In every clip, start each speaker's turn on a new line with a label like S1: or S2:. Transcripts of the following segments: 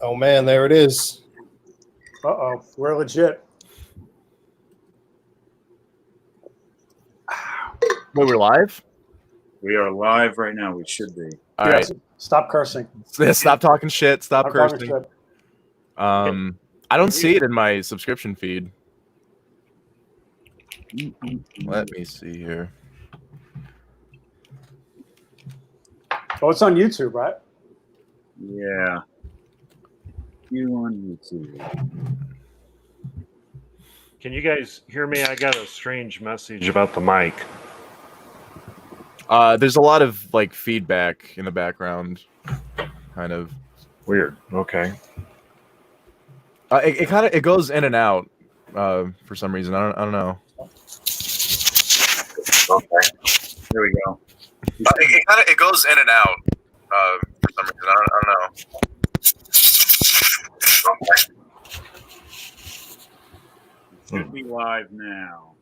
S1: Oh man, there it is.
S2: Uh-oh, we're legit.
S3: Wait, we're live?
S4: We are live right now. We should be.
S3: All right.
S2: Stop cursing.
S3: Stop talking shit. Stop
S2: talking
S3: cursing.
S2: shit.
S3: I don't see it in my subscription feed. Let me see here.
S2: Oh, it's on YouTube, right?
S4: Yeah. You on YouTube.
S5: Can you guys hear me? I got a strange message about the mic.
S3: There's a lot of like feedback in the background, kind of
S5: Weird. Okay.
S3: it goes in and out for some reason. I don't know.
S4: Okay. There we go.
S3: It goes in and out for some reason. I don't know.
S4: Should be live now.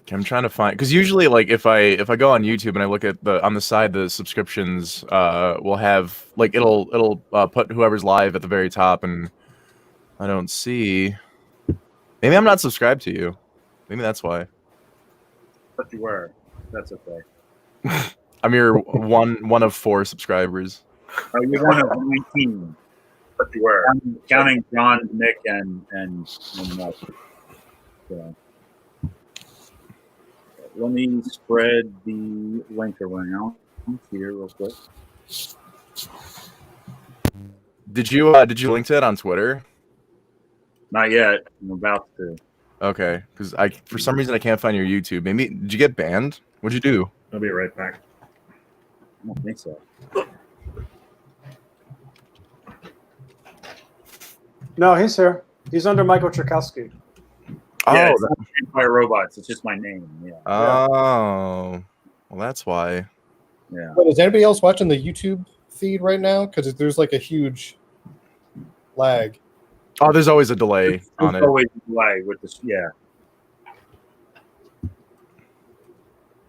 S3: Okay, I'm trying to find, because usually like if I go on YouTube and I look at on the side, the subscriptions will have like it'll put whoever's live at the very top, and I don't see. Maybe I'm not subscribed to you. Maybe that's why.
S4: But you were. That's okay.
S3: I'm your one of 4 subscribers.
S4: Oh, you're one of 19. But you were. I'm counting John, Nick, and Mike. So, let me spread the link around here real quick.
S3: Did you link to it on Twitter?
S4: Not yet. I'm about to.
S3: Okay, because for some reason I can't find your YouTube. Maybe did you get banned? What'd you do?
S5: I'll be right back.
S4: I don't think so.
S2: No, he's here. He's under Michael Tchaikovsky.
S4: Yeah,
S3: Oh,
S4: it's not Vampire Robots. It's just my name. Yeah.
S3: oh, well, that's why.
S4: Yeah.
S1: Wait, is anybody else watching the YouTube feed right now? Because there's like a huge lag.
S3: Oh, there's always a delay on
S4: There's
S3: it.
S4: always a delay with this. Yeah.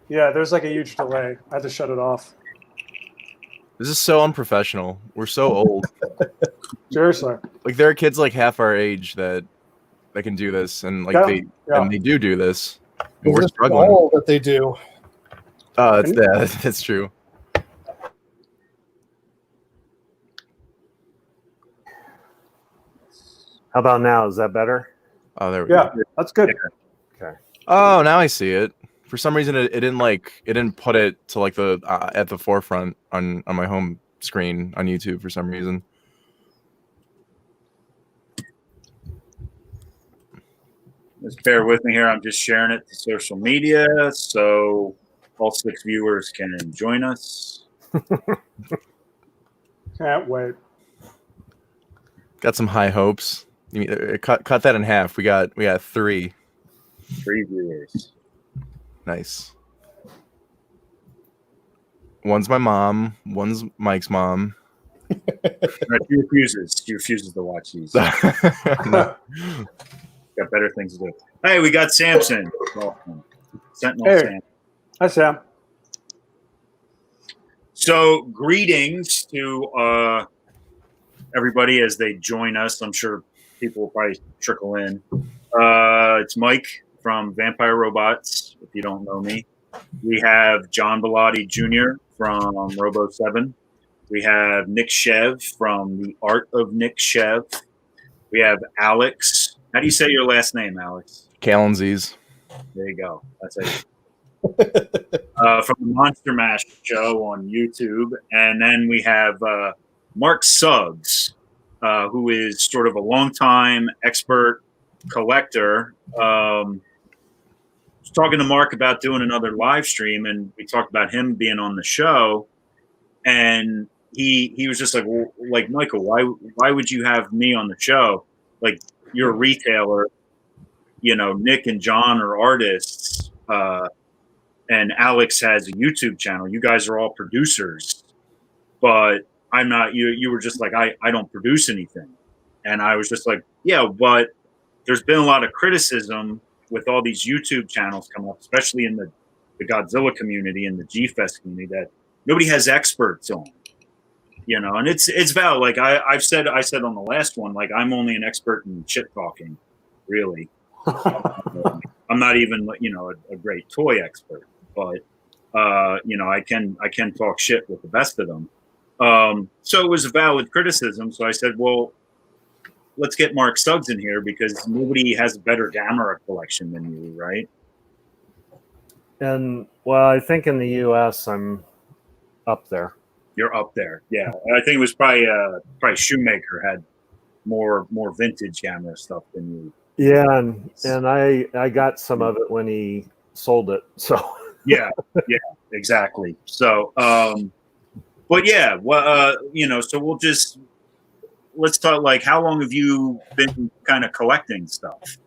S2: Yeah, there's like a huge delay. I had to shut it off.
S3: This is so unprofessional. We're so old.
S2: Seriously.
S3: Like there are kids like half our age that can do this, and like they do this. And we're
S1: It's
S3: struggling.
S1: all that they do.
S3: That's true.
S5: How about now? Is that better?
S3: Oh, there we go.
S2: Yeah, that's good.
S5: Okay.
S3: Oh, now I see it. For some reason, it didn't put it to like the at the forefront on my home screen on YouTube for some reason.
S4: Just bear with me here. I'm just sharing it to social media so all 6 viewers can join us.
S2: Can't wait.
S3: Got some high hopes. You mean, cut that in half. We got 3.
S4: 3 viewers.
S3: Nice. One's my mom. One's Mike's mom.
S4: Right, she refuses to watch these.
S3: No.
S4: Got better things to do. Hey, we got Samson. Welcome. Sentinel
S2: Hey.
S4: Sam.
S2: Hi, Sam.
S4: So, greetings to everybody as they join us. I'm sure people will probably trickle in. It's Mike from Vampire Robots, if you don't know me. We have John Bellotti Jr. from Robo 7. We have Nick Shev from The Art of Nick Shev. We have Alex. How do you say your last name, Alex?
S3: Kalenzies.
S4: There you go. That's it. From the Monster Mash show on YouTube. And then we have Mark Suggs, who is sort of a longtime expert collector. I was talking to Mark about doing another live stream, and we talked about him being on the show. And he was just like, well, like, Michael, why would you have me on the show? Like, you're a retailer, you know, Nick and John are artists, and Alex has a YouTube channel. You guys are all producers, but I'm not. You were just like, I don't produce anything. And I was just like, yeah, but there's been a lot of criticism with all these YouTube channels coming up, especially in the Godzilla community and the G-Fest community, that nobody has experts on. You know, and it's valid. Like I said on the last one, like I'm only an expert in shit talking, really. I'm not even, you know, a great toy expert, but you know, I can talk shit with the best of them. So it was a valid criticism. So I said, well, let's get Mark Suggs in here because nobody has a better camera collection than you, right?
S5: And well, I think in the U.S. I'm up there.
S4: You're up there, yeah. I think it was probably Shoemaker had more vintage camera stuff than you.
S5: Yeah, and I got some of it when he sold it. So
S4: yeah, exactly. So, but yeah, well, you know, so let's talk. Like, how long have you been kind of collecting stuff?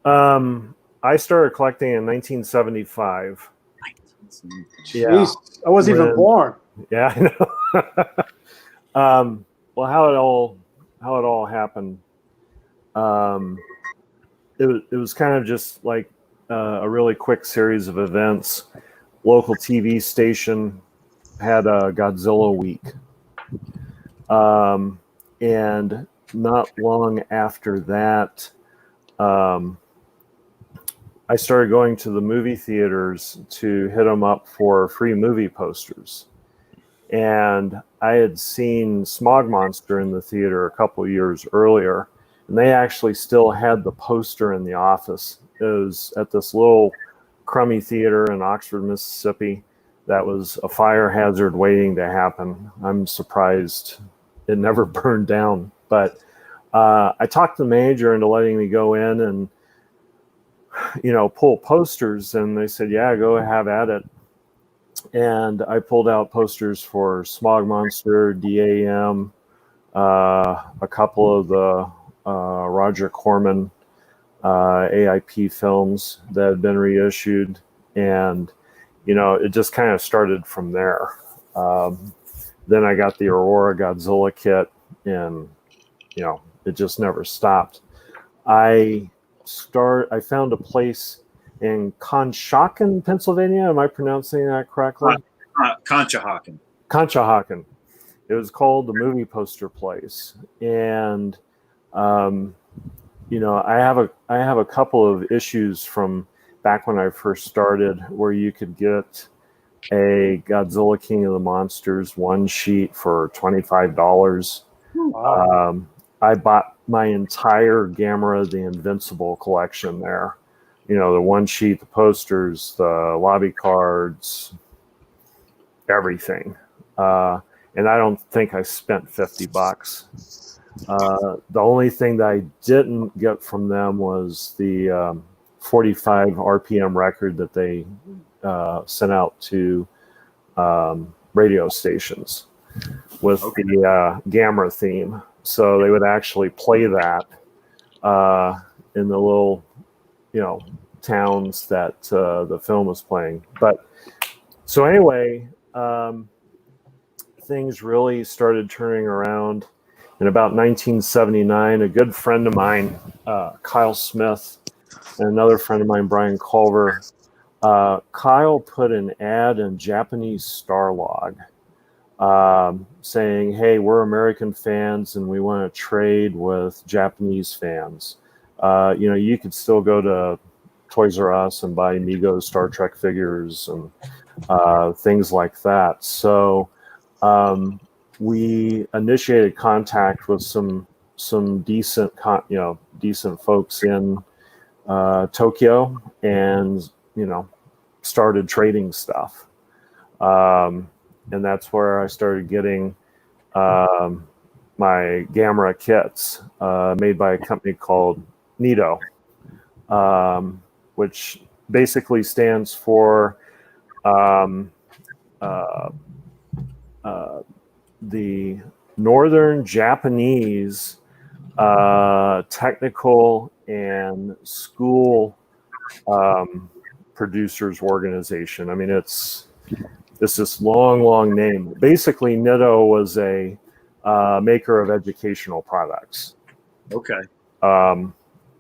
S5: I started collecting in 1975.
S2: Jeez, I wasn't even born.
S5: Yeah, I know. Well, how it all happened. It was kind of just like a really quick series of events. Local TV station had a Godzilla week, and not long after that, I started going to the movie theaters to hit them up for free movie posters. And I had seen Smog Monster in the theater a couple years earlier, and they actually still had the poster in the office. It was at this little crummy theater in Oxford, Mississippi. That was a fire hazard waiting to happen. I'm surprised it never burned down. But I talked the manager into letting me go in and, you know, pull posters, and they said, yeah, go have at it. And I pulled out posters for Smog Monster, DAM, a couple of the Roger Corman AIP films that had been reissued, and you know, it just kind of started from there. Then I got the Aurora Godzilla kit, and you know, it just never stopped. I found a place in Conshohocken, Pennsylvania. Am I pronouncing that correctly?
S4: Conshohocken.
S5: Conshohocken. It was called the Movie Poster Place, and you know, I have a couple of issues from back when I first started where you could get a Godzilla King of the Monsters one sheet for $25.
S2: Wow.
S5: I bought my entire Gamera The Invincible collection there. You know, the one sheet, the posters, the lobby cards, everything. And I don't think I spent $50. The only thing that I didn't get from them was the 45 RPM record that they sent out to radio stations with the Gamera theme. So they would actually play that in the little, you know, towns that the film was playing. But so anyway, things really started turning around in about 1979. A good friend of mine, Kyle Smith, and another friend of mine, Brian Culver, Kyle put an ad in Japanese Starlog saying, hey, we're American fans and we want to trade with Japanese fans. You know, you could still go to Toys R Us and buy Mego Star Trek figures and things like that. So we initiated contact with some decent, decent folks in Tokyo, and you know, started trading stuff. And that's where I started getting my Gamera kits made by a company called Nito, which basically stands for the Northern Japanese Technical and School Producers Organization. I mean, it's this long name. Basically, Nito was a maker of educational products.
S4: Okay.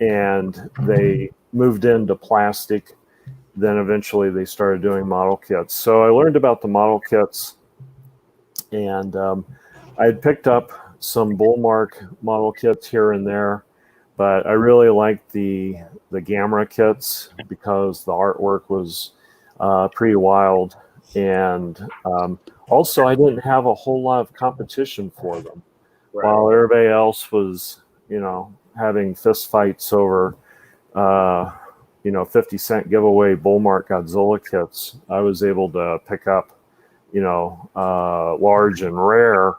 S5: And they moved into plastic. Then eventually they started doing model kits. So I learned about the model kits, and I had picked up some Bullmark model kits here and there, but I really liked the Gamera kits because the artwork was pretty wild, and also I didn't have a whole lot of competition for them.
S4: Right.
S5: While everybody else was, having fist fights over, 50-cent giveaway Bullmark Godzilla kits, I was able to pick up, large and rare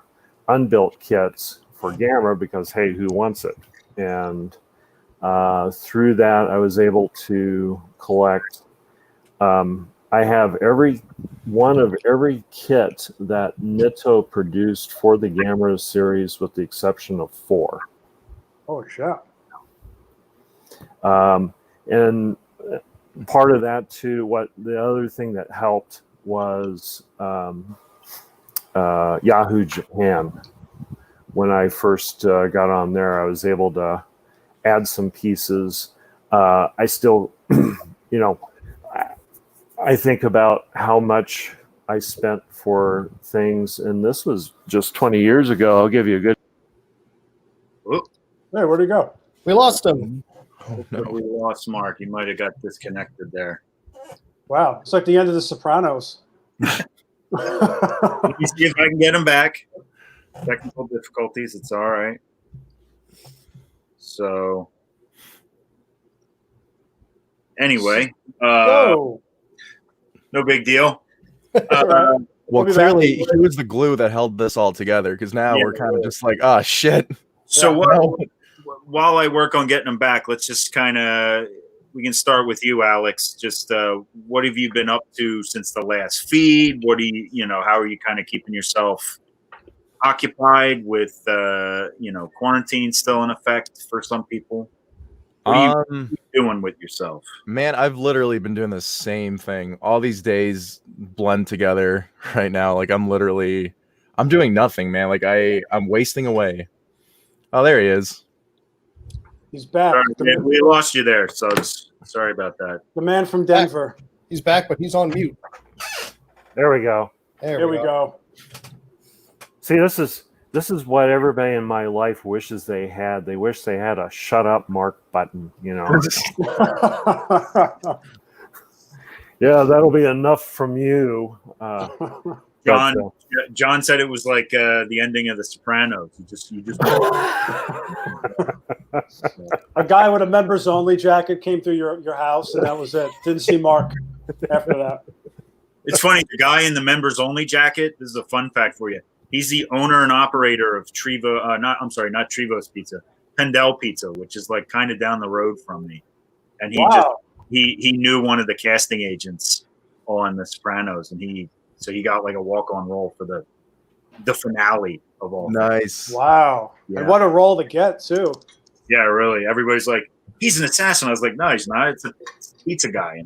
S5: unbuilt kits for Gamera because, hey, who wants it? And through that, I was able to collect. I have every kit that Nitto produced for the Gamera series, with the exception of 4.
S2: Oh, shit.
S5: And part of that too, the other thing that helped was Yahoo Japan. When I first got on there, I was able to add some pieces. I still, I think about how much I spent for things, and this was just 20 years ago. I'll give you a good.
S2: Hey, where'd he go?
S1: We lost him.
S3: Oh, no.
S4: We lost Mark. He might have got disconnected there.
S2: Wow, it's like the end of The Sopranos.
S4: Let me see if I can get him back. Technical difficulties. It's all right. So, anyway,
S2: Whoa.
S4: no big deal.
S2: Right.
S3: Well,
S2: be
S3: clearly
S2: back.
S3: he was the glue that held this all together, because now
S4: Yeah,
S3: we're kind of just like, oh shit.
S4: So
S3: No.
S4: while I work on getting him back, let's just we can start with you, Alex. Just what have you been up to since the last feed? What do how are you kind of keeping yourself occupied with, quarantine still in effect for some people? What are you doing with yourself?
S3: Man, I've literally been doing the same thing. All these days blend together right now. Like I'm doing nothing, man. Like I'm wasting away. Oh, there he is.
S2: He's back.
S4: Sorry, we lost you there, so sorry about that.
S2: The man from Denver.
S1: He's back, but he's on mute.
S5: There we go.
S2: Here we go.
S5: See, this is what everybody in my life wishes they had. They wish they had a shut up Mark button, Yeah, that'll be enough from you.
S4: John said it was like the ending of The Sopranos. You just
S2: A guy with a members only jacket came through your house, and that was it. Didn't see Mark after that.
S4: It's funny. The guy in the members only jacket. This is a fun fact for you. He's the owner and operator of not Trevo's Pizza, Pendel Pizza, which is like kind of down the road from me. And he knew one of the casting agents on The Sopranos, and he got like a walk-on role for the finale of all.
S3: Nice.
S2: Wow.
S4: Yeah.
S2: And what a role to get, too.
S4: Yeah, really. Everybody's like, he's an assassin. I was like, no, he's not. It's a pizza guy.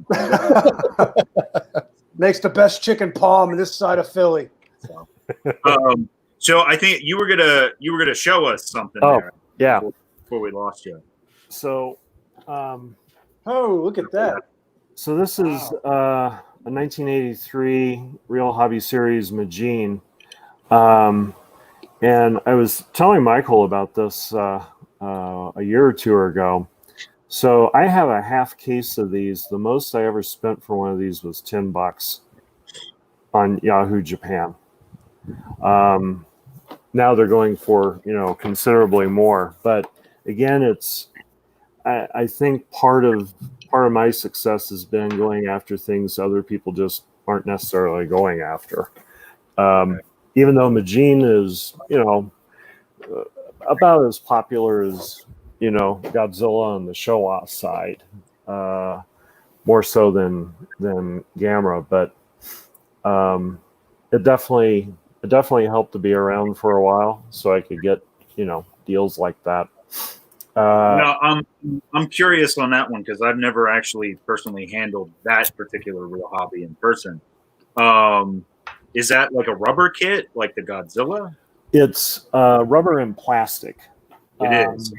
S2: Makes the best chicken palm in this side of Philly.
S4: So I think you were gonna show us something. There
S5: yeah.
S4: Before we lost you.
S5: So,
S2: Oh, look at that.
S5: so this is a 1983 Real Hobby Series Majin. And I was telling Michael about this a year or two ago. So I have a half case of these. The most I ever spent for one of these was $10 on Yahoo Japan. Now they're going for considerably more. But again, I think part of my success has been going after things other people just aren't necessarily going after. Even though Majin is about as popular as Godzilla on the Showa side, more so than Gamera, but it definitely helped to be around for a while, so I could get deals like that.
S4: I'm curious on that one because I've never actually personally handled that particular Real Hobby in person. Is that like a rubber kit, like the Godzilla?
S5: It's rubber and plastic.
S4: It is.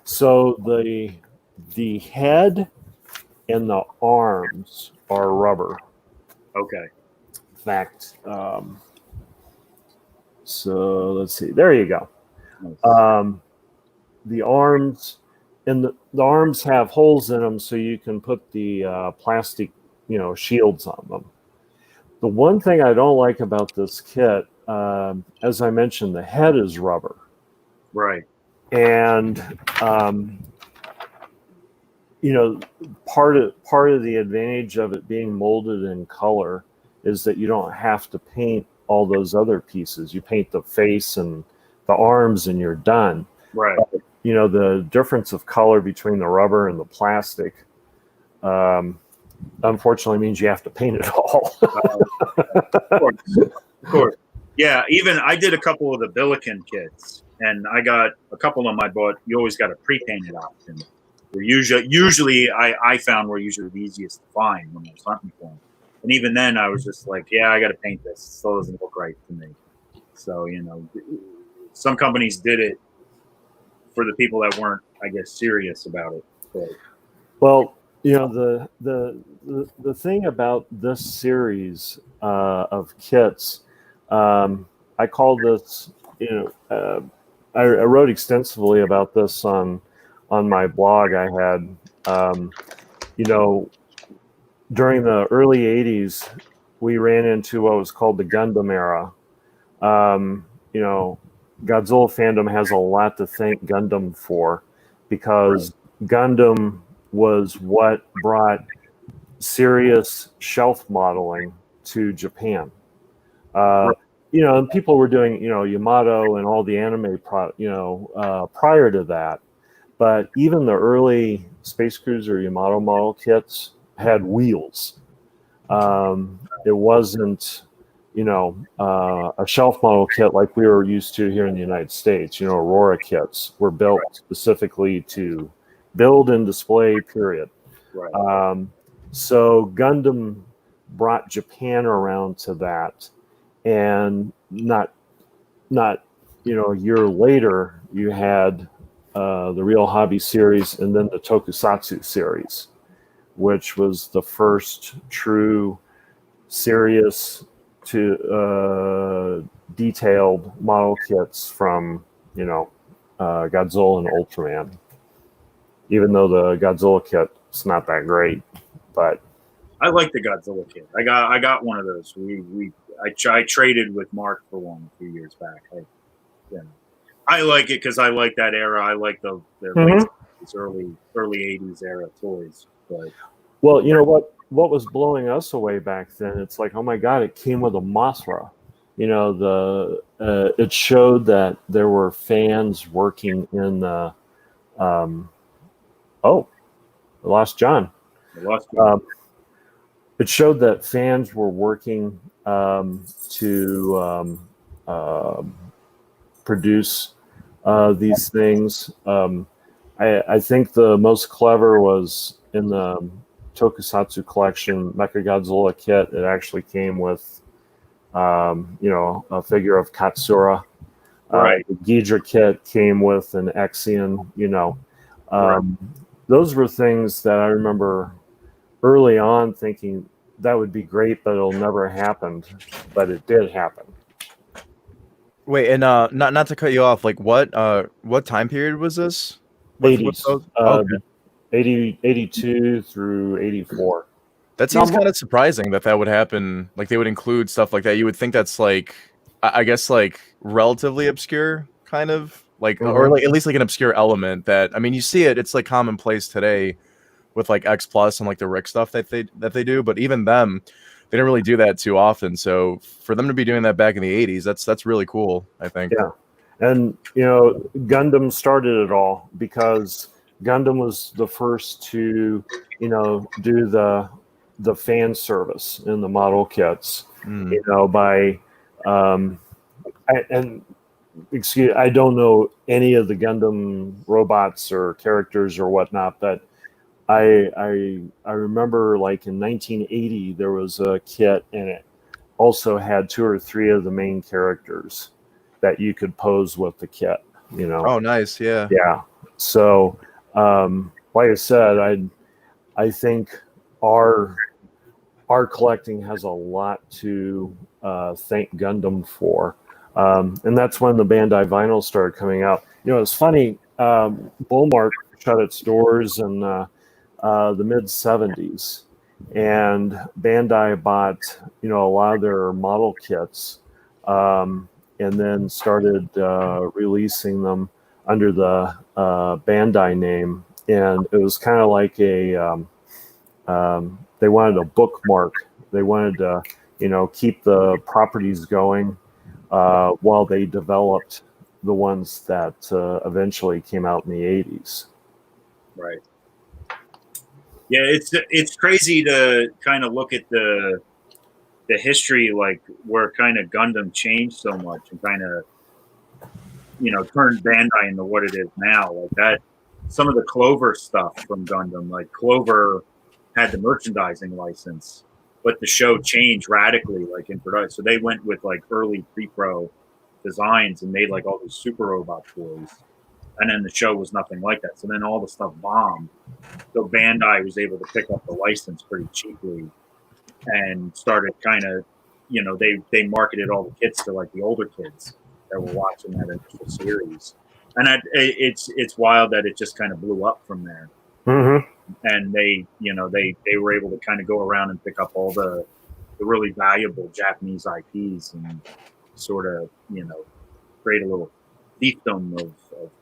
S5: So the head and the arms are rubber.
S4: Okay.
S5: In fact, So let's see. There you go. The arms and the arms have holes in them, so you can put the plastic, shields on them. The one thing I don't like about this kit, as I mentioned, the head is rubber,
S4: Right.
S5: and part of the advantage of it being molded in color is that you don't have to paint all those other pieces. You paint the face and the arms, and you're done.
S4: Right.
S5: But, the difference of color between the rubber and the plastic, unfortunately, means you have to paint it all.
S4: Of course. Yeah, even I did a couple of the Billiken kits, and I got a couple of them I bought. You always got a pre-painted option. Usually I found were usually the easiest to find when I was hunting for them. And even then, I was just like, yeah, I got to paint this. It still doesn't look right to me. So, some companies did it for the people that weren't, I guess, serious about it. But,
S5: well, the thing about this series of kits, I call this, I wrote extensively about this on my blog. I had, during the early 80s, we ran into what was called the Gundam era. Godzilla fandom has a lot to thank Gundam for, because Gundam was what brought serious shelf modeling to Japan. And people were doing, Yamato and all the anime, prior to that. But even the early Space Cruiser Yamato model kits had wheels. It wasn't, a shelf model kit like we were used to here in the United States. Aurora kits were built specifically to build and display, period.
S4: right.
S5: So Gundam brought Japan around to that, and not a year later, you had the Real Hobby series, and then the Tokusatsu series, which was the first true serious to detailed model kits from Godzilla and Ultraman. Even though the Godzilla kit's not that great, but
S4: I like the Godzilla kit. I got one of those. I traded with Mark for one a few years back. I like it because I like that era. I like the early 80s era toys. But
S5: well, what was blowing us away back then? It's like, oh my God, it came with a Mothra. It showed that there were fans working in the. I lost John. It showed that fans were working to produce these things. I think the most clever was in the Tokusatsu collection Mechagodzilla kit. It actually came with, a figure of Katsura.
S4: Right.
S5: The Ghidra kit came with an Exion. Those were things that I remember early on thinking that would be great, but it'll never happen. But it did happen.
S3: Wait, and not to cut you off, like what time period was this?
S5: 80s.
S3: Okay.
S5: 82 through 84.
S3: That seems kind of surprising that would happen. Like they would include stuff like that. You would think that's like, I guess like relatively obscure, kind of like, or like at least like an obscure element that, I mean, you see it. It's like commonplace today with like X Plus and like the Rick stuff that they do. But even them, they don't really do that too often. So for them to be doing that back in the 80s, that's really cool, I think.
S5: Yeah. And, Gundam started it all because Gundam was the first to, do the fan service in the model kits, by, I don't know any of the Gundam robots or characters or whatnot, but I remember like in 1980, there was a kit and it also had 2 or 3 of the main characters that you could pose with the kit,
S3: Oh, nice. Yeah.
S5: Yeah. So, like I said, I think our collecting has a lot to thank Gundam for. And that's when the Bandai vinyl started coming out. It's funny. Bullmark shut its doors in the mid '70s, and Bandai bought a lot of their model kits, and then started releasing them under the Bandai name. And it was kind of like they wanted a bookmark. They wanted to keep the properties going while they developed the ones that eventually came out in the '80s.
S4: Right. Yeah, it's crazy to kind of look at the history, like where kind of Gundam changed so much and kind of turned Bandai into what it is now. Like that, some of the Clover stuff from Gundam, like Clover had the merchandising license, but the show changed radically, like in production. So they went with like early pre-pro designs and made like all these super robot toys, and then the show was nothing like that. So then all the stuff bombed. So Bandai was able to pick up the license pretty cheaply and started kind of, they marketed all the kits to like the older kids that were watching that initial series, and it's wild that it just kind of blew up from there.
S5: Mm-hmm.
S4: And they were able to kind of go around and pick up all the really valuable Japanese IPs and sort of create a little fiefdom of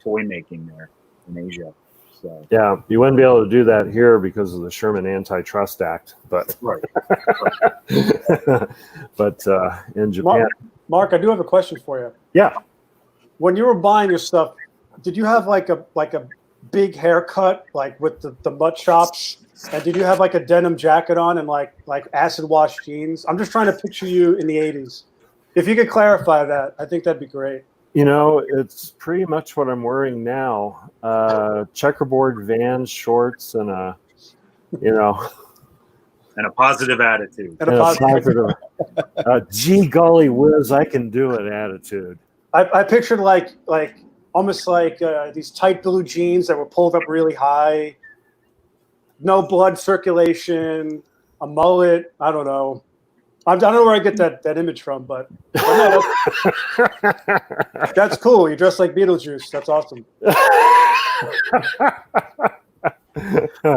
S4: toy making there in Asia. So
S5: yeah, you wouldn't be able to do that here because of the Sherman Antitrust Act, but
S4: right.
S5: but in Japan,
S2: Mark, I do have a question for you.
S5: yeah.
S2: When you were buying your stuff, did you have like a big haircut, like with the butt chops, and did you have like a denim jacket on and like acid wash jeans? I'm just trying to picture you in the '80s. If you could clarify that, I think that'd be great.
S5: It's pretty much what I'm wearing now. Checkerboard Vans shorts and a
S4: And a positive attitude.
S2: And a positive.
S5: Gee golly whiz, I can do it attitude.
S2: I pictured like almost like these tight blue jeans that were pulled up really high, no blood circulation, a mullet. I don't know. I don't know where I get that image from, but no, that's cool. You dress like Beetlejuice. That's awesome.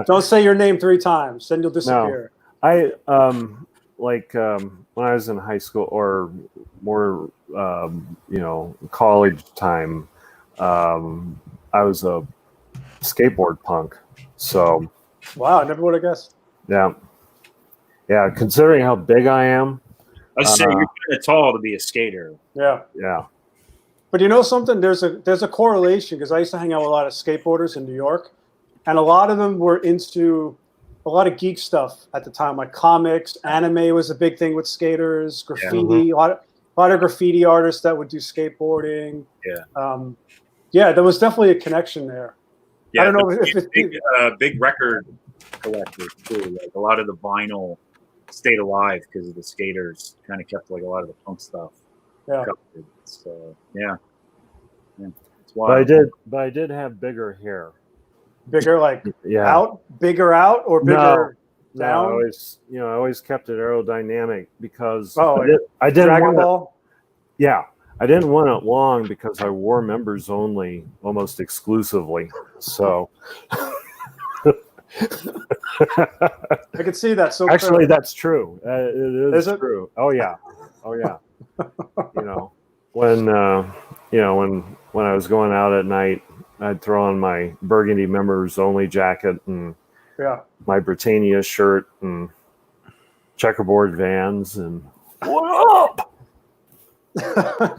S2: Don't say your name 3 times, then you'll disappear.
S5: No. When I was in high school or more, college time, I was a skateboard punk. So,
S2: wow, I never would have guessed.
S5: Yeah, considering how big I am,
S4: I'd say you're kind of tall to be a skater.
S2: Yeah. But you know something? There's a correlation because I used to hang out with a lot of skateboarders in New York, and a lot of them were into a lot of geek stuff at the time, like comics, anime was a big thing with skaters, graffiti, a lot of graffiti artists that would do skateboarding. Yeah, there was definitely a connection there.
S4: Yeah,
S2: I don't know if it's
S4: big record collectors too. Like a lot of the vinyl stayed alive because of the skaters. Kind of kept like a lot of the punk stuff.
S2: Yeah.
S4: Covered. So yeah. It's wild.
S5: But I did have bigger hair.
S2: Bigger, like bigger out or bigger down?
S5: No, I always kept it aerodynamic because
S2: I didn't Dragon Ball.
S5: Yeah, I didn't want it long because I wore members only almost exclusively. So
S2: I could see that. So
S5: actually, that's true. It is true. Oh yeah. When when I was going out at night, I'd throw on my burgundy members only jacket and my Britannia shirt and checkerboard Vans and what up?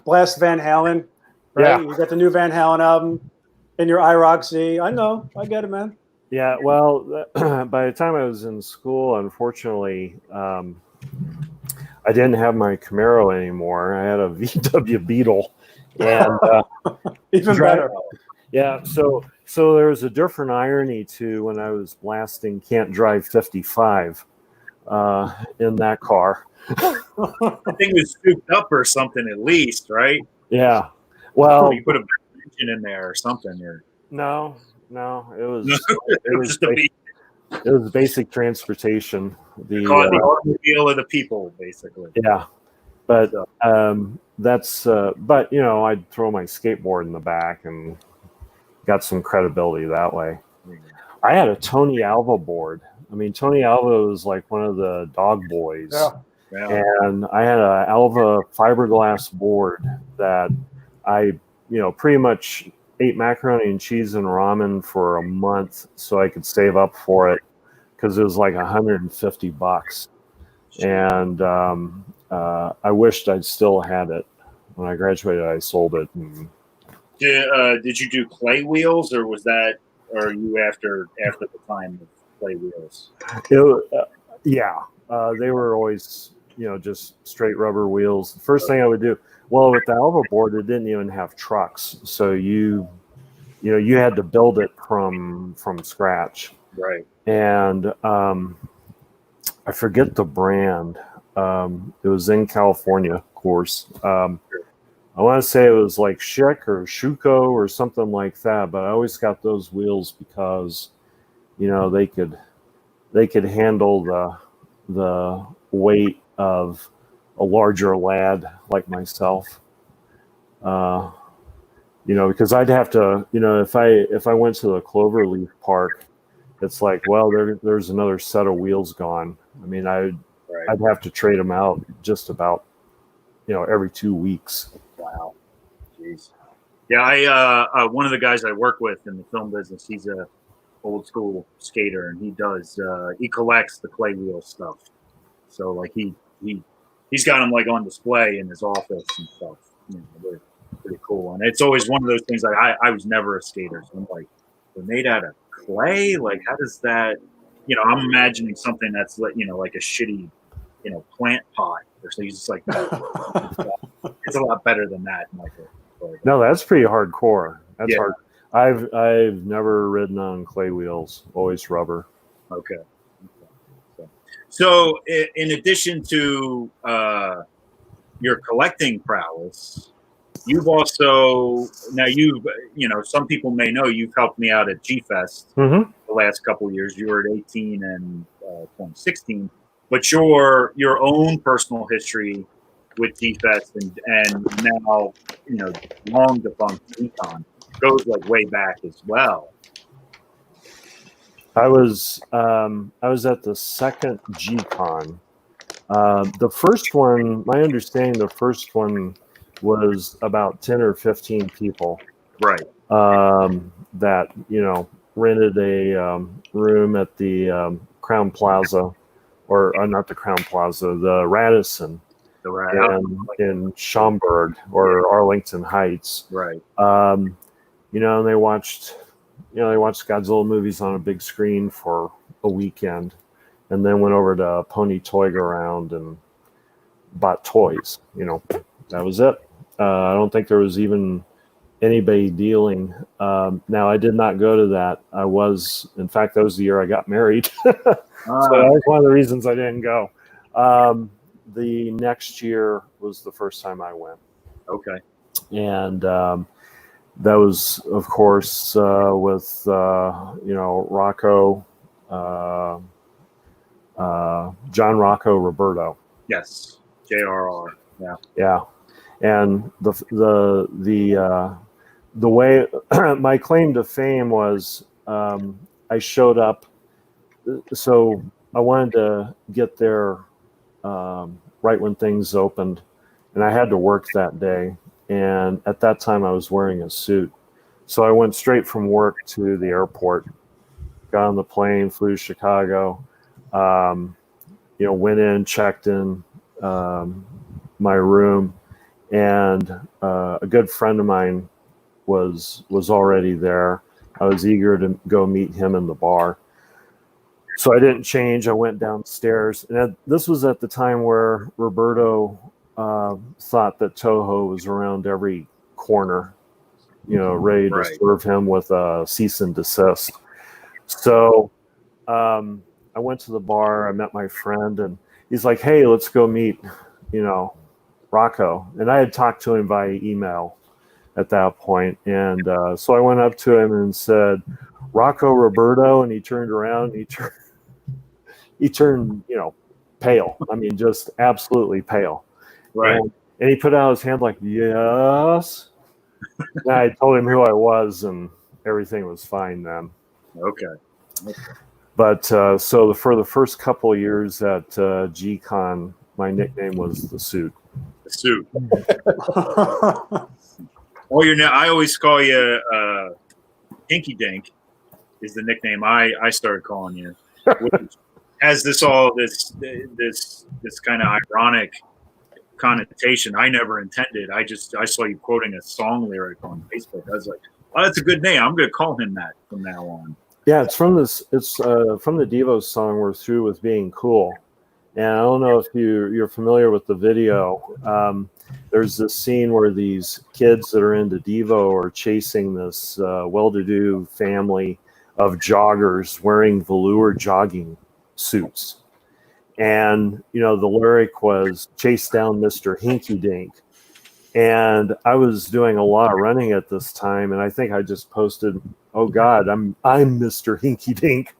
S2: Blast Van Halen, right?
S5: Yeah.
S2: You got the new Van Halen album in your IROC Z. I know, I get it, man.
S5: Yeah, well, by the time I was in school, unfortunately, I didn't have my Camaro anymore. I had a VW Beetle, and
S2: even better.
S5: Yeah, so there was a different irony to when I was blasting "Can't Drive 55" in that car.
S4: The thing was souped up or something, at least, right?
S5: Yeah. Well,
S4: you put a engine in there or something, or
S5: no, it was
S4: it
S5: was basic transportation. The
S4: automobile of the people, basically.
S5: Yeah, but that's but you know, I'd throw my skateboard in the back and got some credibility that way. I had a Tony Alva board. I mean, Tony Alva was like one of the dog boys.
S2: Yeah.
S5: And I had a Alva fiberglass board that I, you know, pretty much ate macaroni and cheese and ramen for a month so I could save up for it because it was like $150. And I wished I'd still had it. When I graduated, I sold it. And
S4: Did you do clay wheels, or was that, or are you after the time of clay wheels?
S5: Yeah, they were always, you know, just straight rubber wheels. The first thing I would do, well, with the Alva board, it didn't even have trucks, so you had to build it from scratch.
S4: Right.
S5: And I forget the brand. It was in California, of course. I want to say it was like Schick or Schuko or something like that, but I always got those wheels because, you know, they could handle the weight of a larger lad like myself. You know, because I'd have to, you know, if I went to the Cloverleaf Park, it's like, well, there's another set of wheels gone. I mean, I'd have to trade them out just about, you know, every 2 weeks.
S4: Wow. Jeez. Yeah, I one of the guys I work with in the film business, he's a old school skater, and he collects the clay wheel stuff. So like he's got them like on display in his office and stuff. You know, they're pretty cool. And it's always one of those things like I was never a skater, so I'm like, they're made out of clay? Like how does that, you know, I'm imagining something that's like, you know, like a shitty, you know, plant pot or something. He's just like, it's a lot better than that, Michael.
S5: No, that's pretty hardcore. That's hard. I've never ridden on clay wheels, always rubber.
S4: Okay. So in addition to your collecting prowess, you've also, now you know, some people may know you've helped me out at G-Fest the last couple of years. You were at 18 and 2016, but your own personal history with G-Fest and now, you know, long defunct G-Con goes like way back as well.
S5: I was at the second G-Con. The first one, my understanding, the first one was about 10 or 15 people.
S4: Right.
S5: That, you know, rented a room at the Crown Plaza, or not the Crown Plaza, the Radisson in Schaumburg or Arlington Heights.
S4: Right.
S5: You know, and they watched Godzilla movies on a big screen for a weekend, and then went over to Pony Toy Around and bought toys. You know, that was it. I don't think there was even anybody dealing. Now, I did not go to that. In fact, that was the year I got married. So that was one of the reasons I didn't go. The next year was the first time I went.
S4: Okay.
S5: And that was, of course, with, you know, Rocco, John Rocco Roberto.
S4: Yes. JRR. Yeah.
S5: Yeah. And the way my claim to fame was, I showed up. So I wanted to get there right when things opened, and I had to work that day. And at that time, I was wearing a suit. So I went straight from work to the airport, got on the plane, flew to Chicago, you know, went in, checked in my room, and a good friend of mine was already there. I was eager to go meet him in the bar. So I didn't change. I went downstairs. And this was at the time where Roberto thought that Toho was around every corner, you know, ready to serve him with a cease and desist. So I went to the bar. I met my friend, and he's like, "Hey, let's go meet, you know, Rocco." And I had talked to him via email at that point. And so I went up to him and said, "Rocco Roberto," and he turned around and he turned, you know, pale. I mean, just absolutely pale.
S4: Right.
S5: And he put out his hand like, yes. And I told him who I was, and everything was fine then.
S4: Okay.
S5: But so for the first couple of years at G-Con, my nickname was the Suit.
S4: The Suit. Well, I always call you Hinky Dink is the nickname I started calling you. Which has this kind of ironic connotation I never intended. I saw you quoting a song lyric on Facebook. I was like, oh, that's a good name. I'm going to call him that from now on.
S5: Yeah, it's from the Devo song "We're Through with Being Cool," and I don't know if you're familiar with the video. There's this scene where these kids that are into Devo are chasing this well-to-do family of joggers wearing velour jogging suits, and the lyric was "Chase down Mr. Hinky Dink." And I was doing a lot of running at this time, and I think I just posted, "Oh God, I'm Mr. Hinky Dink."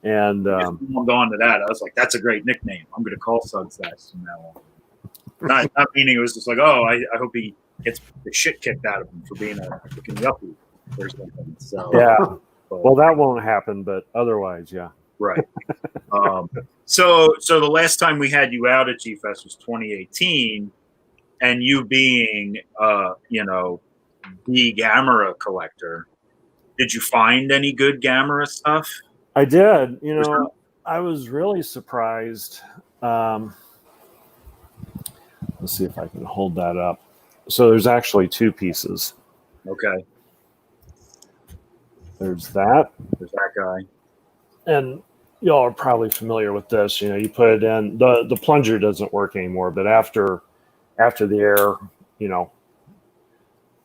S5: And
S4: I'm on to that. I was like, "That's a great nickname. I'm going to call Suggs that from now on." Not meaning it was just like, "Oh, I hope he gets the shit kicked out of him for being a fucking yuppie or something." So
S5: yeah, well, that won't happen, but otherwise, yeah.
S4: Right. So the last time we had you out at G Fest was 2018. And you being, the Gamera collector, did you find any good Gamera stuff?
S5: I did. I was really surprised. Let's see if I can hold that up. So there's actually two pieces.
S4: Okay.
S5: There's that.
S4: There's that guy.
S5: And y'all are probably familiar with this. You put it in. The plunger doesn't work anymore, but after the air,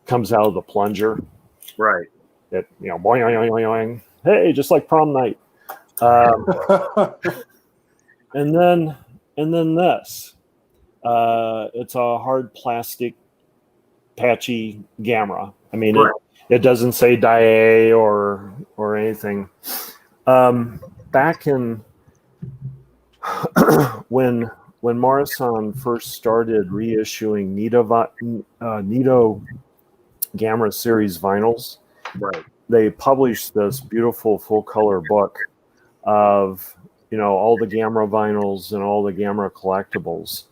S5: comes out of the plunger,
S4: right?
S5: It, boing, boing, boing, boing. Hey, just like prom night. And then this, it's a hard plastic, patchy Gamera. I mean, right. It doesn't say Daiei or anything. Back in when Morrison first started reissuing Nito Gamera series vinyls,
S4: right?
S5: They published this beautiful full color book of all the Gamera vinyls and all the Gamera collectibles,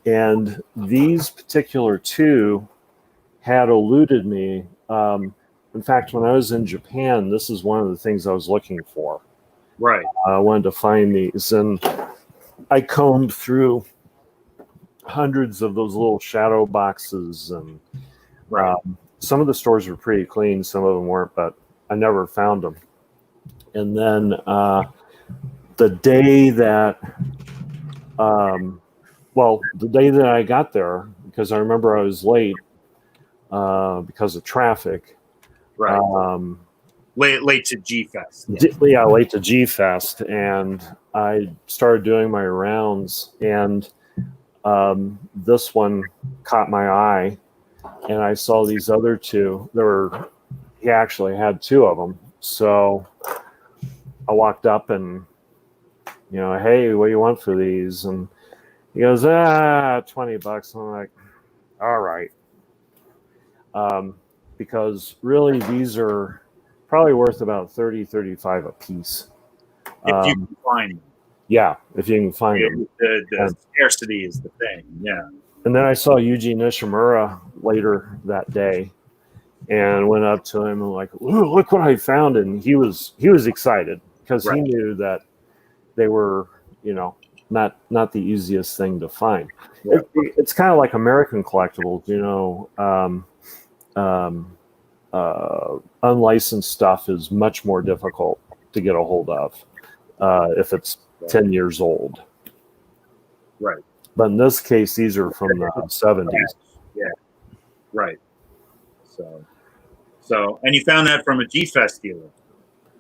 S5: and these particular two had eluded me. In fact, when I was in Japan, this is one of the things I was looking for.
S4: Right.
S5: I wanted to find these, and I combed through hundreds of those little shadow boxes, and some of the stores were pretty clean, some of them weren't, but I never found them. And then the day that I got there, because I remember I was late because of traffic.
S4: Right. Late to G Fest.
S5: Yeah, late to G Fest, and I started doing my rounds, and this one caught my eye, and I saw these other two. He actually had two of them, so I walked up and hey, what do you want for these? And he goes, $20. I'm like, all right, because really these are probably worth about $30-$35 a piece.
S4: If you can find them.
S5: Yeah, if you can find them.
S4: The scarcity is the thing, yeah.
S5: And then I saw Yuji Nishimura later that day and went up to him and like, look what I found. And he was excited because he knew that they were, not the easiest thing to find. Right. It's kind of like American collectibles, unlicensed stuff is much more difficult to get a hold of if it's 10 years old.
S4: Right.
S5: But in this case, these are from the 70s.
S4: Yeah. Right. So, and you found that from a G-Fest dealer.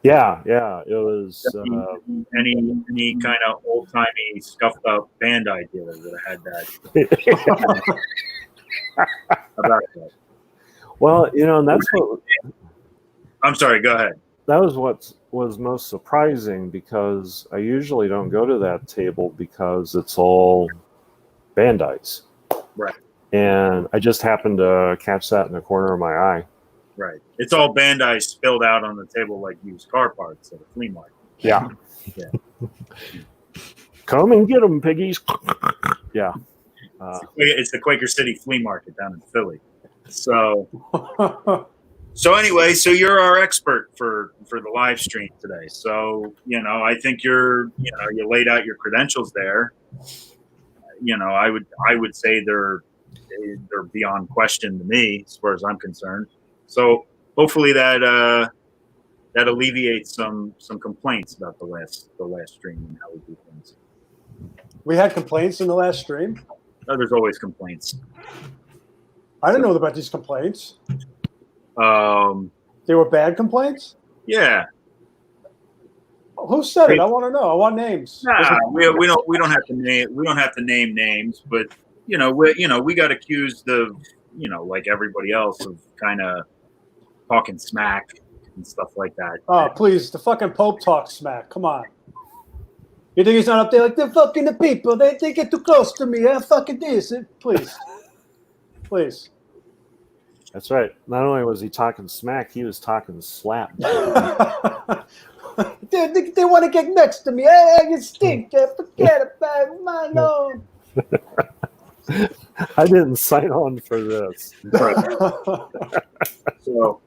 S5: Yeah. It was
S4: any kind of old-timey, scuffed-up Bandai dealer that had that. About that.
S5: Well, and that's what.
S4: I'm sorry. Go ahead.
S5: That was what was most surprising because I usually don't go to that table because it's all Bandai's.
S4: Right.
S5: And I just happened to catch that in the corner of my eye.
S4: Right. It's all Bandai spilled out on the table like used car parts at a flea market.
S5: Yeah.
S4: Yeah.
S5: Come and get them, piggies. Yeah.
S4: It's the Quaker City Flea Market down in Philly. So anyway, so you're our expert for the live stream today. So, I think you laid out your credentials there. I would say they're beyond question to me as far as I'm concerned. So hopefully that alleviates some complaints about the last stream and how we do things.
S2: We had complaints in the last stream.
S4: Oh, there's always complaints.
S2: I didn't know about these complaints.
S4: They
S2: were bad complaints?
S4: Yeah.
S2: Who said it? I want to know. I want names.
S4: Nah, we don't have to name names, but we got accused of like everybody else of kind of talking smack and stuff like that.
S2: Oh, please, the fucking Pope talks smack. Come on. You think he's not up there like, they're fucking the people. They get too close to me. Fucking this. Please. Please.
S5: That's right. Not only was he talking smack, he was talking slap.
S2: they want to get next to me. Hey, you stink. Forget about it. My Lord.
S5: I didn't sign on for this.
S4: So,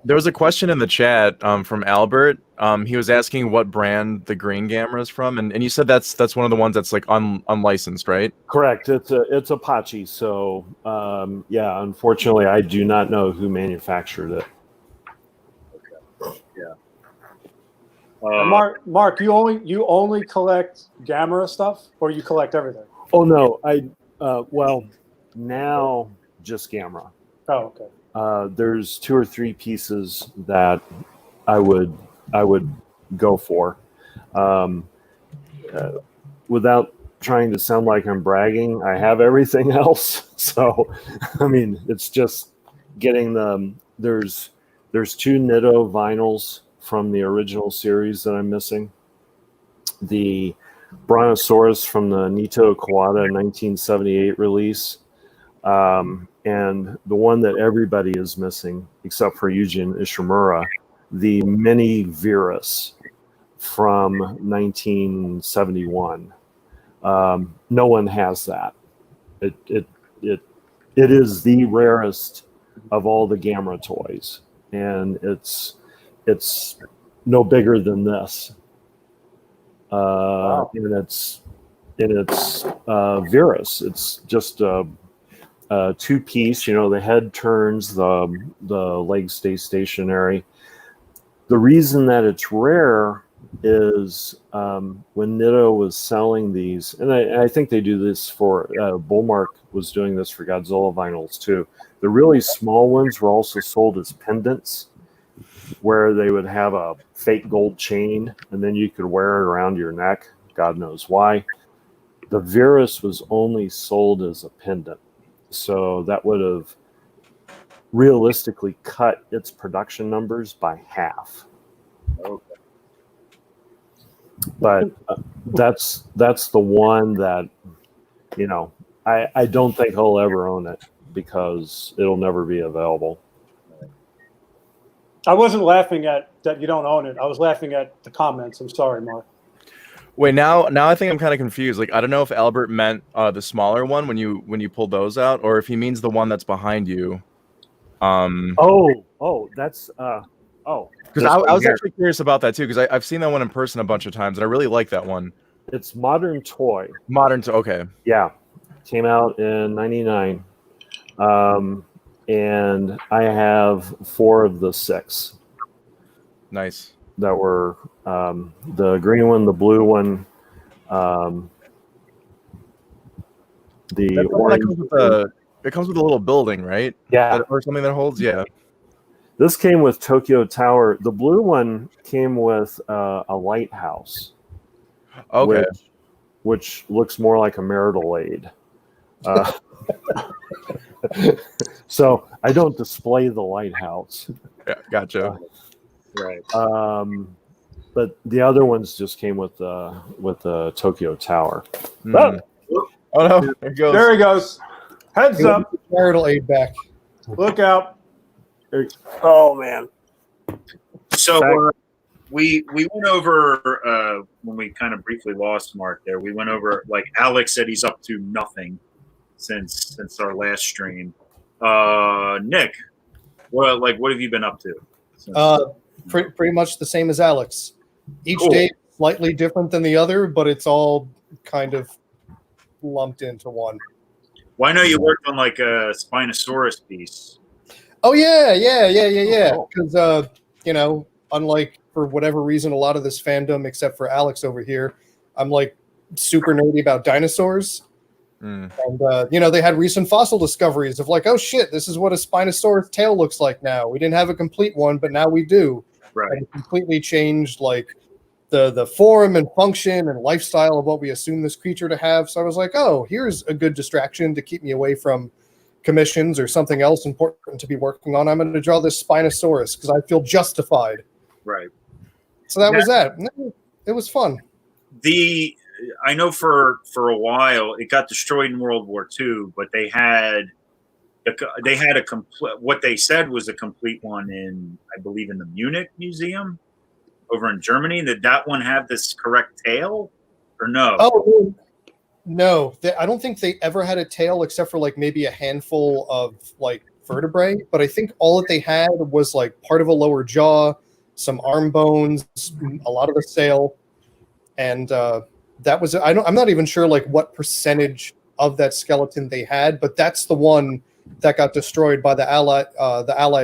S3: there was a question in the chat from Albert. He was asking what brand the green gamma is from, and you said that's one of the ones that's like unlicensed, right?
S5: Correct. It's Apache. So yeah, unfortunately, I do not know who manufactured it.
S4: Okay. Yeah.
S2: Mark, you only collect gamma stuff, or you collect everything?
S5: Oh no, well now just gamma.
S2: Oh, okay.
S5: There's 2 or 3 pieces that I would go for. Without trying to sound like I'm bragging, I have everything else. So, I mean, it's just getting them. There's 2 Nitto vinyls from the original series that I'm missing. The Brontosaurus from the Nito Kawada 1978 release. And the one that everybody is missing, except for Eugene Ishimura, the Mini Virus from 1971. No one has that. It is the rarest of all the Gamma toys, and it's no bigger than this.
S2: Wow.
S5: And it's Virus. It's just a 2-piece. The head turns, the legs stay stationary. The reason that it's rare is when Nitto was selling these, and I think they do this for Bullmark was doing this for Godzilla vinyls too. The really small ones were also sold as pendants, where they would have a fake gold chain and then you could wear it around your neck. God knows why. The Virus was only sold as a pendant. So that would have realistically cut its production numbers by half.
S4: Okay.
S5: But that's the one that, I don't think I'll ever own it because it'll never be available.
S2: I wasn't laughing at that you don't own it. I was laughing at the comments. I'm sorry, Mark.
S3: Wait, now I think I'm kind of confused. Like, I don't know if Albert meant the smaller one when you pulled those out, or if he means the one that's behind you.
S5: That's
S3: because I was actually curious about that too, because I've seen that one in person a bunch of times, and I really like that one.
S5: It's Modern Toy.
S3: Okay.
S5: Yeah, came out in '99, and I have 4 of the 6.
S3: Nice.
S5: That were the green one, the blue one, the orange.
S3: It comes with a little building, right?
S5: Yeah,
S3: or something that holds. Yeah.
S5: This came with Tokyo Tower. The blue one came with a lighthouse.
S3: Okay.
S5: Which looks more like a marital aid. So I don't display the lighthouse.
S3: Yeah, gotcha.
S4: Right.
S5: But the other ones just came with the Tokyo Tower.
S3: Mm. Oh no, there it goes.
S2: There he goes. Heads up.
S1: Marital aid back.
S2: Look out. Oh, man.
S4: So we went over when we kind of briefly lost Mark there. We went over like Alex said he's up to nothing since our last stream. Nick, what have you been up to?
S1: Pretty much the same as Alex. Each
S4: Cool.
S1: day slightly different than the other, but it's all kind of lumped into one.
S4: Well, I know you worked on like a Spinosaurus piece.
S1: Oh yeah. Because unlike for whatever reason, a lot of this fandom, except for Alex over here, I'm like super nerdy about dinosaurs. And they had recent fossil discoveries of like, oh shit, this is what a Spinosaurus tail looks like now. We didn't have a complete one, but now we do.
S4: Right.
S1: And it completely changed like the form and function and lifestyle of what we assume this creature to have. So I was like, oh, here's a good distraction to keep me away from commissions or something else important to be working on. I'm going to draw this Spinosaurus because I feel justified.
S4: Right.
S1: So that was that. It was fun.
S4: I know for a while it got destroyed in World War II, but they had a complete. What they said was a complete one in, I believe, in the Munich Museum over in Germany. Did that one have this correct tail, or no?
S1: Oh no, I don't think they ever had a tail except for like maybe a handful of like vertebrae. But I think all that they had was like part of a lower jaw, some arm bones, a lot of the sail, and that was. I'm not even sure like what percentage of that skeleton they had, but that's the one that got destroyed by the Allied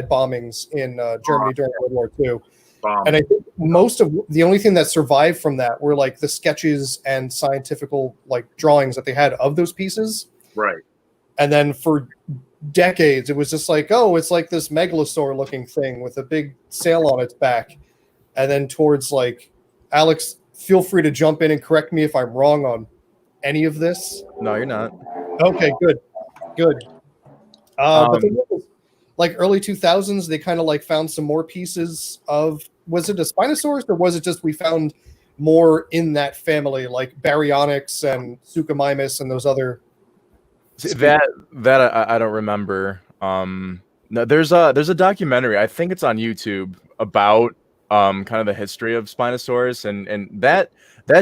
S1: bombings in Germany during World War II. And I think most of the only thing that survived from that were like the sketches and scientific like drawings that they had of those pieces.
S4: Right.
S1: And then for decades, it was just like, oh, it's like this megalosaur looking thing with a big sail on its back. And then towards like, Alex, feel free to jump in and correct me if I'm wrong on any of this.
S3: No, you're not.
S1: Okay, good. But then like early 2000s, they kind of like found some more pieces of, was it a Spinosaurus or was it just we found more in that family, like Baryonyx and Suchomimus and those other?
S3: That I don't remember. No, there's a documentary. I think it's on YouTube about kind of the history of Spinosaurus and that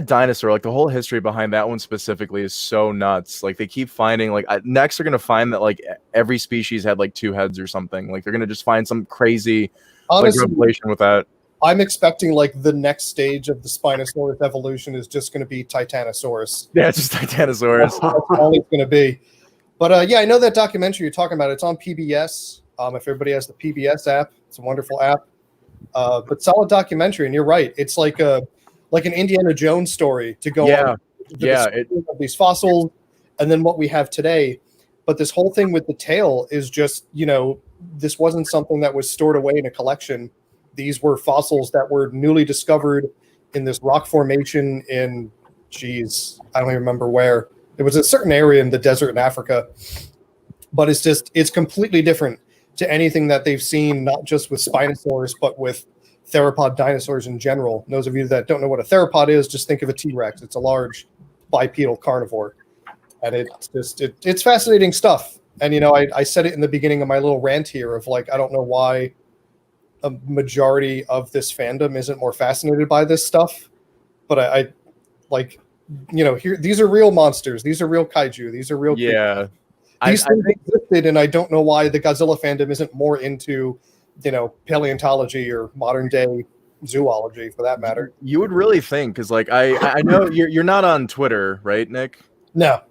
S3: dinosaur, like the whole history behind that one specifically is so nuts. Like they keep finding like next they're gonna find that like every species had like 2 heads or something. Like they're gonna just find some crazy
S1: Honestly,
S3: like revelation with that.
S1: I'm expecting like the next stage of the Spinosaurus evolution is just going to be Titanosaurus.
S3: Yeah, it's just Titanosaurus.
S1: That's all it's going to be. But yeah, I know that documentary you're talking about. It's on PBS. If everybody has the PBS app, it's a wonderful app. But solid documentary, and you're right. It's like an Indiana Jones story to go on. Of these fossils, and then what we have today. But this whole thing with the tail is just, this wasn't something that was stored away in a collection. These were fossils that were newly discovered in this rock formation in, I don't even remember where. It was a certain area in the desert in Africa. But it's completely different to anything that they've seen, not just with Spinosaurus, but with theropod dinosaurs in general. And those of you that don't know what a theropod is, just think of a T-Rex. It's a large bipedal carnivore. And it's fascinating stuff. And, I said it in the beginning of my little rant here of like, I don't know why a majority of this fandom isn't more fascinated by this stuff. But I like, here, these are real monsters. These are real kaiju. These are real creatures. These things existed, and I don't know why the Godzilla fandom isn't more into, paleontology or modern day zoology for that matter.
S3: You would really think, because like I know you're not on Twitter, right, Nick?
S1: No.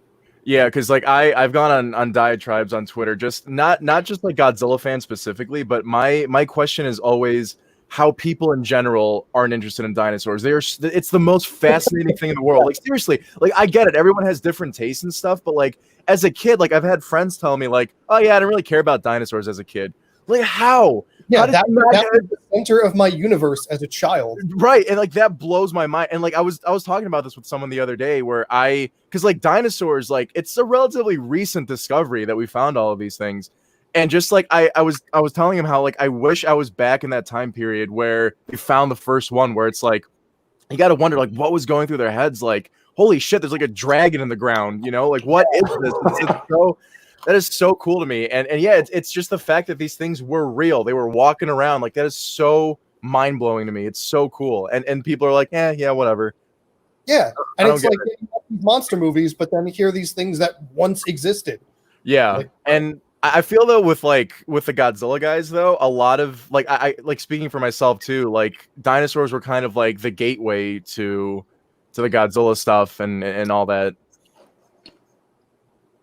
S3: Yeah, because like I've gone on diatribes on Twitter, just not just like Godzilla fans specifically, but my question is always how people in general aren't interested in dinosaurs. It's the most fascinating thing in the world. Like seriously, like I get it. Everyone has different tastes and stuff, but like as a kid, like I've had friends tell me like, oh yeah, I didn't really care about dinosaurs as a kid. Like how?
S1: Yeah,
S3: how
S1: that was the center of my universe as a child.
S3: Right, and like that blows my mind. And like I was talking about this with someone the other day where because like dinosaurs, like it's a relatively recent discovery that we found all of these things. And just like I was telling him how like I wish I was back in that time period where we found the first one, where it's like you got to wonder like what was going through their heads, like holy shit, there's like a dragon in the ground, you know, like what is this? That is so cool to me. And yeah, it's just the fact that these things were real. They were walking around. Like that is so mind blowing to me. It's so cool. And people are like, yeah, whatever.
S1: Yeah. And it's like
S3: it.
S1: monster movies, but then hear these things that once existed.
S3: Yeah.
S1: Like,
S3: and I feel though with the Godzilla guys though, a lot of like I like speaking for myself too, like dinosaurs were kind of like the gateway to the Godzilla stuff and all that.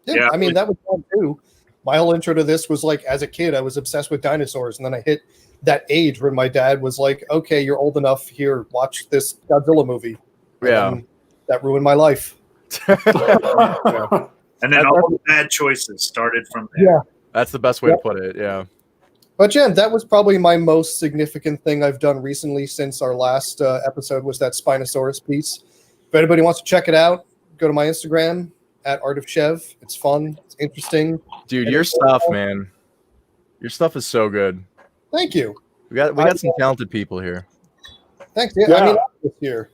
S1: Yeah, I mean that was fun too. My whole intro to this was like as a kid, I was obsessed with dinosaurs, and then I hit that age where my dad was like, "Okay, you're old enough. Here, watch this Godzilla movie." And that ruined my life.
S4: Yeah. And then all the bad choices started from there.
S1: Yeah,
S3: that's the best way to put it. Yeah.
S1: But Jen, that was probably my most significant thing I've done recently since our last episode was that Spinosaurus piece. If anybody wants to check it out, go to my Instagram @ArtOfChev. It's fun. It's interesting.
S3: Dude, your stuff, man. Your stuff is so good.
S1: Thank you.
S3: We got some talented people here.
S1: Thanks. Yeah. I mean, this year.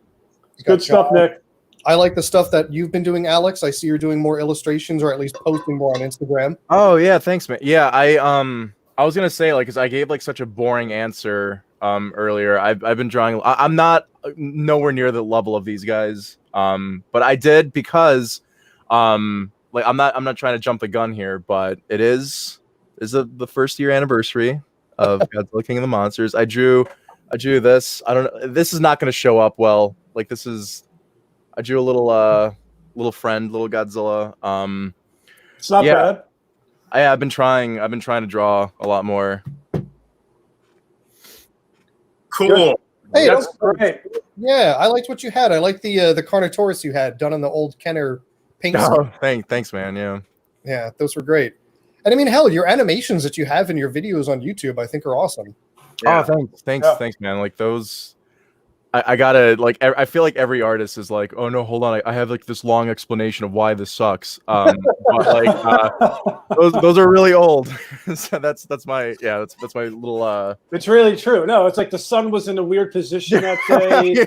S2: Good stuff, Nick.
S1: I like the stuff that you've been doing, Alex. I see you're doing more illustrations, or at least posting more on Instagram.
S3: Oh yeah, thanks, man. Yeah, I was gonna say like, because I gave like such a boring answer earlier. I've been drawing. I'm not nowhere near the level of these guys. But I did because like I'm not trying to jump the gun here, but it is the first year anniversary of Godzilla King of the Monsters. I drew this. I don't know. This is not going to show up well. Like I drew a little friend, little Godzilla.
S2: It's not bad.
S3: I've been trying to draw a lot more.
S4: Cool.
S1: Hey,
S2: that's great.
S1: Yeah, I liked what you had. I like the Carnotaurus you had done on the old Kenner paint.
S3: Oh, thanks, man.
S1: Yeah, those were great. And I mean, hell, your animations that you have in your videos on YouTube, I think, are awesome.
S4: Yeah.
S3: Oh, thanks, man. Like those, I gotta like. I feel like every artist is like, oh no, hold on, I have like this long explanation of why this sucks. But like, those are really old. So that's my my little.
S2: It's really true. No, it's like the sun was in a weird position that day,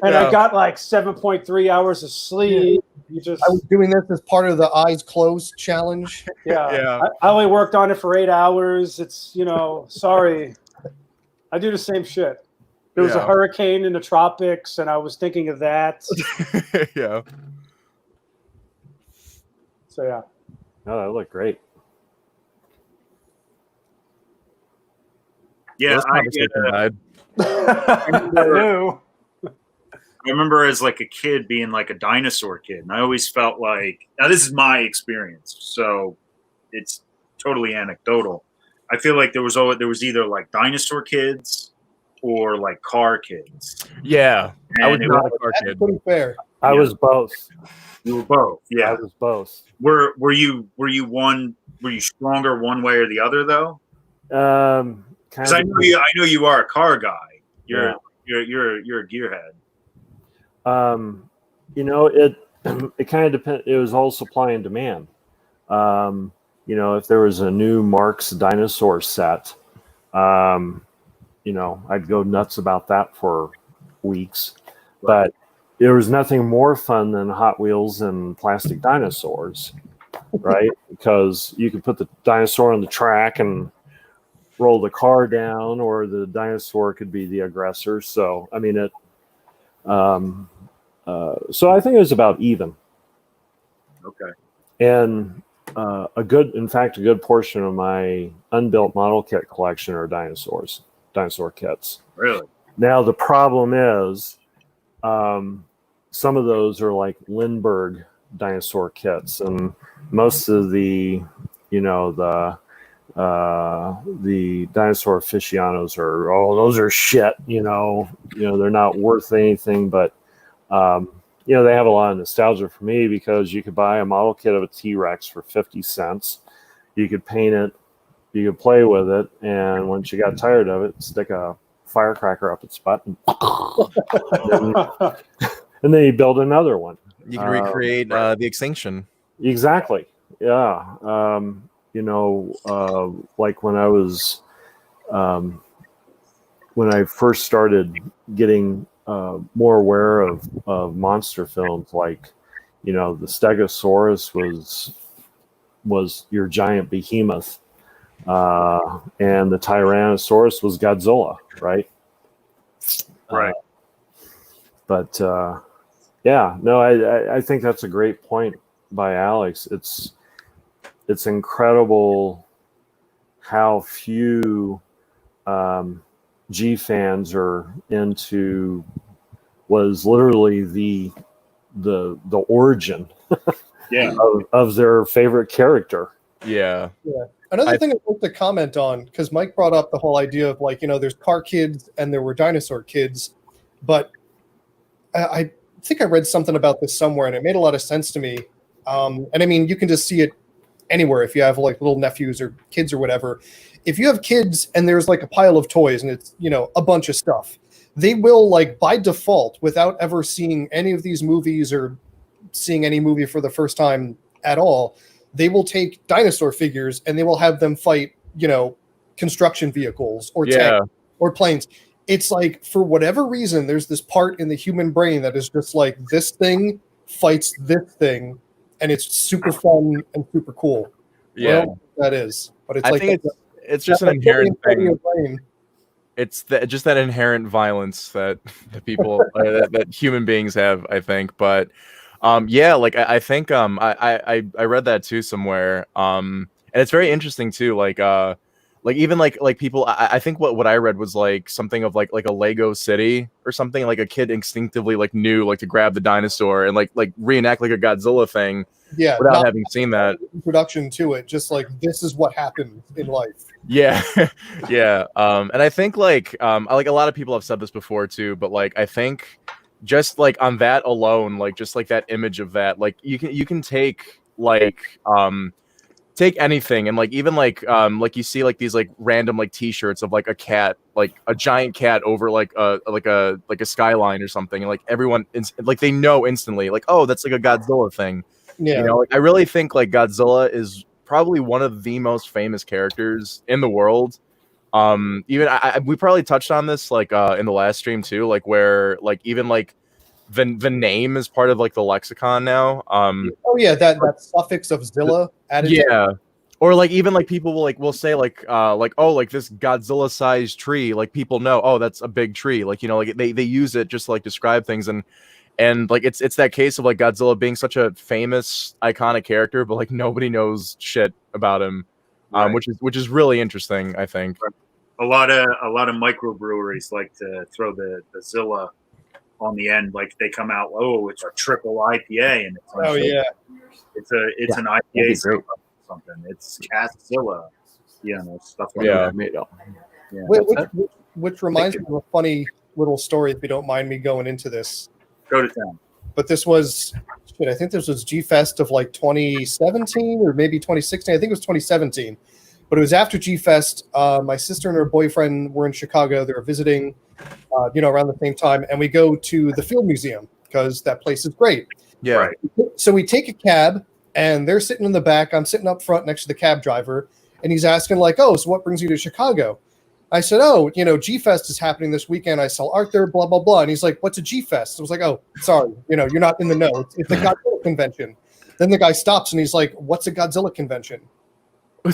S2: and I got like 7.3 hours of sleep. I
S1: was doing this as part of the eyes closed challenge.
S2: Yeah. I only worked on it for 8 hours. It's sorry, I do the same shit. There was a hurricane in the tropics, and I was thinking of that.
S3: Yeah.
S2: So yeah.
S5: Oh, that looked great.
S4: Yeah,
S2: I knew.
S4: I remember as like a kid being like a dinosaur kid, and I always felt like, now this is my experience, so it's totally anecdotal. I feel like there was either like dinosaur kids or like car kids.
S3: Yeah,
S4: and
S3: I was not a car kid.
S1: Pretty fair.
S5: I was both.
S4: You were both. Yeah,
S5: I was both.
S4: Were you stronger one way or the other though? Because I know you are a car guy. You're a gearhead.
S5: It kind of depends. It was all supply and demand. If there was a new Marx dinosaur set, I'd go nuts about that for weeks.
S4: Right.
S5: But there was nothing more fun than Hot Wheels and plastic dinosaurs, right? Because you could put the dinosaur on the track and roll the car down, or the dinosaur could be the aggressor. So, I mean, so I think it was about even.
S4: Okay.
S5: And a good portion of my unbuilt model kit collection are dinosaur kits.
S4: Really?
S5: Now the problem is, some of those are like Lindbergh dinosaur kits, and most of the dinosaur aficionados those are shit. They're not worth anything, but they have a lot of nostalgia for me, because you could buy a model kit of a T-Rex for 50 cents. You could paint it, you could play with it, and once you got tired of it, stick a firecracker up its butt, and then you build another one.
S3: You can recreate the extinction.
S5: Exactly. Yeah. Like when I first started getting more aware of monster films, like, you know, the Stegosaurus was your giant behemoth, and the Tyrannosaurus was Godzilla, right?
S4: Right.
S5: But yeah, no, I think that's a great point by Alex. It's incredible how few G fans are into was literally the origin
S4: Yeah.
S5: of their favorite character.
S3: Yeah.
S1: Yeah. Another thing I'd like to comment on, because Mike brought up the whole idea of, like, you know, there's car kids and there were dinosaur kids, but I think I read something about this somewhere and it made a lot of sense to me. And I mean, you can just see it anywhere if you have like little nephews or kids or whatever. If you have kids and there's like a pile of toys and it's, you know, a bunch of stuff, they will, like, by default, without ever seeing any of these movies or seeing any movie for the first time at all, they will take dinosaur figures and they will have them fight, you know, construction vehicles or tanks or planes. It's like, for whatever reason, there's this part in the human brain that is just like, this thing fights this thing, and it's super fun and super cool.
S3: Yeah,
S1: well, that is. But it's
S3: I
S1: like
S3: think it's just an inherent thing.
S1: Brain.
S3: It's just that inherent violence that people that human beings have, I think. But yeah, like I think I read that too somewhere. And it's very interesting too. Like even like people, I think what I read was like something of like a Lego city or something. Like a kid instinctively like knew like to grab the dinosaur and like reenact like a Godzilla thing.
S1: Yeah,
S3: without having seen that
S1: introduction to it, just like, this is what happens in life.
S3: Yeah, yeah. And I think like a lot of people have said this before too, but like I think just like on that alone, like just like that image of that, like you can take like take anything and like even like you see like these like random like t-shirts of like a cat, like a giant cat over like a skyline or something, and like everyone like they know instantly like, oh, that's like a Godzilla thing.
S1: Yeah,
S3: you know, like I really think like Godzilla is probably one of the most famous characters in the world. Even we probably touched on this like in the last stream too, like where like even like the name is part of like the lexicon now.
S1: Oh yeah, that suffix of Zilla added.
S3: Yeah. Or like even like people will say like oh, like this Godzilla sized tree, like people know, oh, that's a big tree, like, you know, like they use it just to like describe things. And like it's that case of like Godzilla being such a famous iconic character, but like nobody knows shit about him,
S4: Right.
S3: which is really interesting, I think.
S4: A lot of microbreweries like to throw the Zilla on the end, like they come out, oh, it's a triple IPA, and it's it's an IPA something. It's Castzilla, you know, stuff like that.
S1: Yeah. Which reminds me of a funny little story, if you don't mind me going into this.
S4: Go to town.
S1: But this was, I think this was G-Fest of like 2017 or maybe 2016. I think it was 2017. But it was after G-Fest. My sister and her boyfriend were in Chicago. They were visiting, you know, around the same time. And we go to the Field Museum because that place is great.
S3: Yeah.
S4: Right.
S1: So we take a cab, and they're sitting in the back. I'm sitting up front next to the cab driver. And he's asking like, oh, so what brings you to Chicago? I said, oh, you know, G-Fest is happening this weekend. I sell art there, blah, blah, blah. And he's like, what's a G-Fest? I was like, oh, sorry, you know, you're not in the know. It's a Godzilla convention. Then the guy stops and he's like, what's a Godzilla convention? I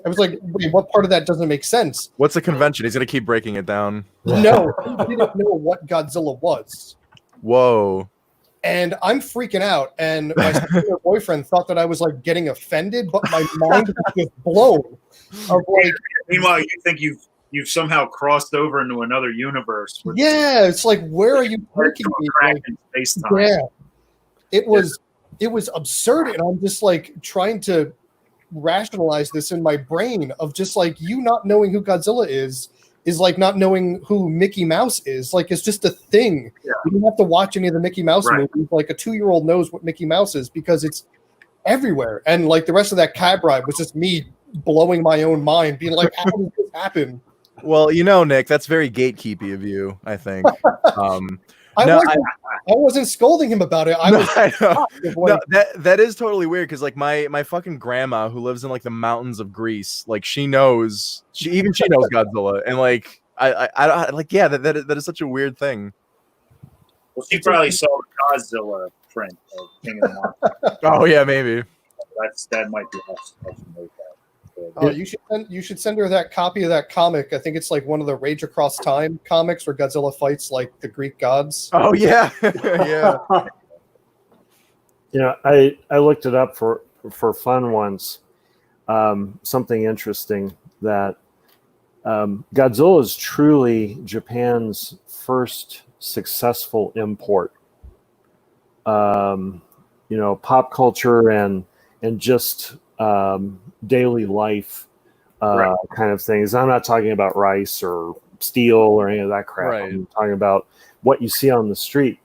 S1: was like, wait, what part of that doesn't make sense?
S3: What's a convention? He's going to keep breaking it down.
S1: No, he didn't know what Godzilla was.
S3: Whoa.
S1: And I'm freaking out. And my boyfriend thought that I was like getting offended, but my mind was just blown. Of like,
S4: meanwhile, you think you've somehow crossed over into another universe.
S1: Yeah, it's like, where are you taking me? Like,
S4: space-time.
S1: Yeah, it was absurd, and I'm just like trying to rationalize this in my brain of just like, you not knowing who Godzilla is like not knowing who Mickey Mouse is. Like, it's just a thing.
S4: Yeah.
S1: You don't have to watch any of the Mickey Mouse movies. Like, a 2-year-old knows what Mickey Mouse is because it's everywhere. And like the rest of that cab ride was just me blowing my own mind, being like, how did this happen?
S3: Well, you know, Nick, that's very gatekeepy of you, I think.
S1: I wasn't scolding him about it. I was
S3: no, that is totally weird because like my fucking grandma who lives in like the mountains of Greece, like she knows Godzilla, and like I like, yeah, that is such a weird thing.
S4: Well, she probably saw the Godzilla print of King of the Monsters.
S3: Oh yeah, maybe.
S4: That might be awesome.
S1: Oh, you should send her that copy of that comic. I think it's like one of the Rage Across Time comics where Godzilla fights like the Greek gods.
S3: Oh yeah, yeah.
S5: Yeah, I looked it up for fun once. Something interesting that Godzilla is truly Japan's first successful import. Pop culture and just daily life kind of things. I'm not talking about rice or steel or any of that crap.
S3: Right.
S5: I'm talking about what you see on the street.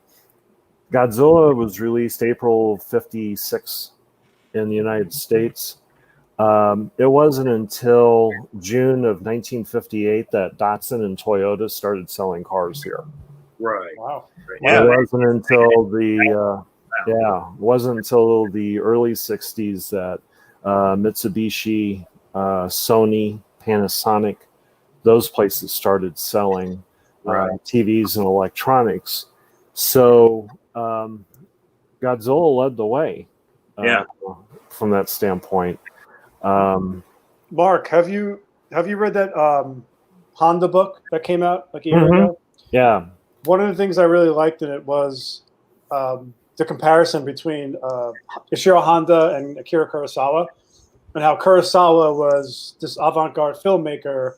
S5: Godzilla was released April 56 in the United States. It wasn't until June of 1958 that Datsun and Toyota started selling cars here.
S4: Right.
S2: Wow.
S4: Yeah.
S5: It wasn't until the early 60s that Mitsubishi, Sony, Panasonic, those places started selling TVs and electronics. So Godzilla led the way from that standpoint.
S2: Mark, have you read that Honda book that came out like a year ago?
S5: Yeah.
S2: One of the things I really liked in it was the comparison between Ishiro Honda and Akira Kurosawa, and how Kurosawa was this avant-garde filmmaker,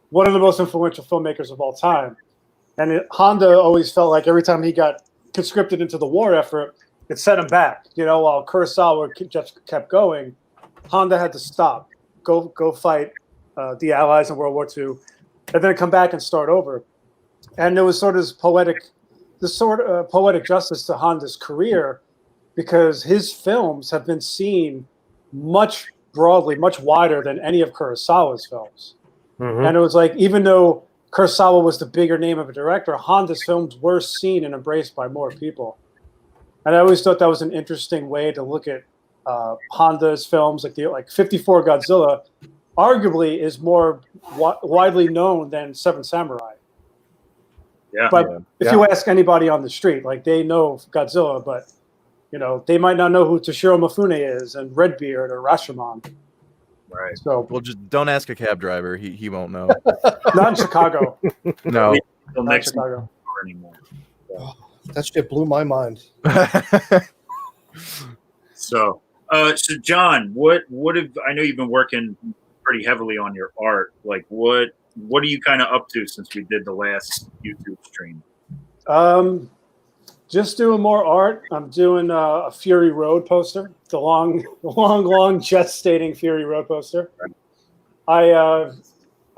S2: one of the most influential filmmakers of all time. And Honda always felt like every time he got conscripted into the war effort, it set him back. While Kurosawa just kept going, Honda had to stop, go fight the Allies in World War II, and then come back and start over. And there was sort of this poetic justice to Honda's career, because his films have been seen much wider than any of Kurosawa's films. And it was like, even though Kurosawa was the bigger name of a director, Honda's films were seen and embraced by more people. And I always thought that was an interesting way to look at Honda's films, like 54 Godzilla, arguably is more widely known than Seven Samurai.
S4: Yeah.
S2: But if you ask anybody on the street, like, they know Godzilla, but they might not know who Toshiro Mifune is and Redbeard or Rashomon.
S4: Right.
S2: So,
S3: Well, just don't ask a cab driver. He won't know.
S2: not in Chicago.
S3: No.
S4: Until
S2: Not in
S4: next
S2: Chicago.
S4: anymore.
S1: Oh, that shit blew my mind.
S4: So John, what have, I know you've been working pretty heavily on your art. Like, what are you kind of up to since we did the last YouTube stream?
S2: Just doing more art. I'm doing a Fury Road poster, the long jet-stating Fury Road poster. I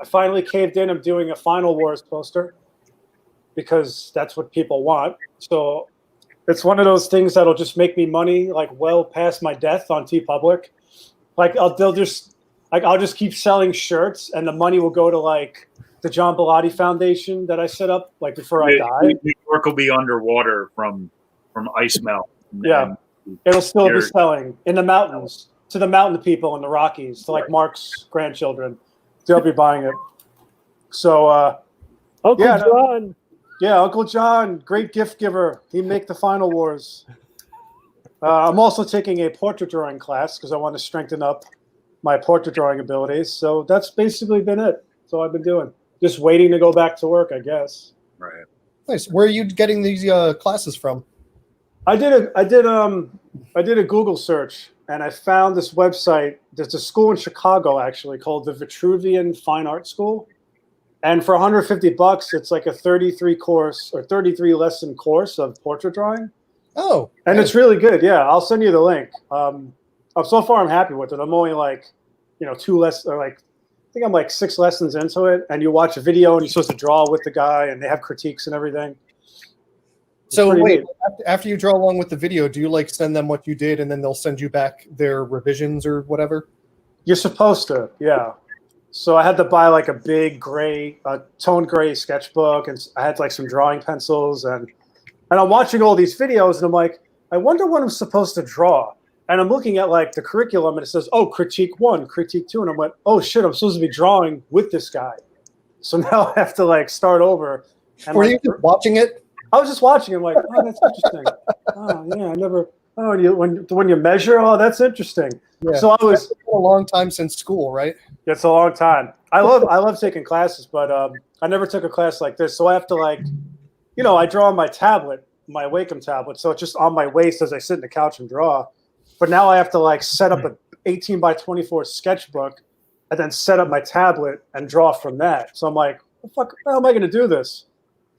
S2: finally caved in. I'm doing a Final Wars poster because that's what people want. So it's one of those things that'll just make me money, like, well past my death on TeePublic. Like, I'll just keep selling shirts, and the money will go to, like, the John Bellotti Foundation that I set up, like, before I die.
S4: New York will be underwater from ice melt.
S2: Yeah, it'll still be selling in the mountains to the mountain people in the Rockies, to, like, Mark's grandchildren. They'll be buying it. So,
S5: Uncle John.
S2: Yeah, Uncle John, great gift giver. He make the Final Wars. I'm also taking a portrait drawing class because I want to strengthen up my portrait drawing abilities. So that's basically been it. That's all I've been doing. Just waiting to go back to work, I guess.
S4: Right.
S1: Nice. Where are you getting these classes from?
S2: I did a Google search, and I found this website. There's a school in Chicago, actually, called the Vitruvian Fine Art School. And for $150, it's like a 33 lesson course of portrait drawing.
S1: Oh,
S2: and it's really good. Yeah, I'll send you the link. So far, I'm happy with it. I'm only like, 2 less, or like, I think I'm like 6 lessons into it. And you watch a video, and you're supposed to draw with the guy, and they have critiques and everything.
S1: So wait, after you draw along with the video, do you like send them what you did, and then they'll send you back their revisions or whatever?
S2: You're supposed to, yeah. So I had to buy like a big tone gray sketchbook, and I had like some drawing pencils, and I'm watching all these videos, and I'm like, I wonder what I'm supposed to draw. And I'm looking at like the curriculum, and it says, oh, critique 1, critique 2, and I'm like, oh shit, I'm supposed to be drawing with this guy. So now I have to like start over. And
S1: Were you just watching it?
S2: I was just watching him like, oh, that's interesting. Oh yeah, I never. Oh, when you measure, oh, that's interesting.
S1: Yeah.
S2: So I was.
S1: It's been a long time since school, right?
S2: It's a long time. I love taking classes, but I never took a class like this. So I have to like, I draw on my tablet, my Wacom tablet, so it's just on my waist as I sit in the couch and draw. But now I have to like set up an 18 by 24 sketchbook, and then set up my tablet and draw from that. So I'm like, how am I going to do this?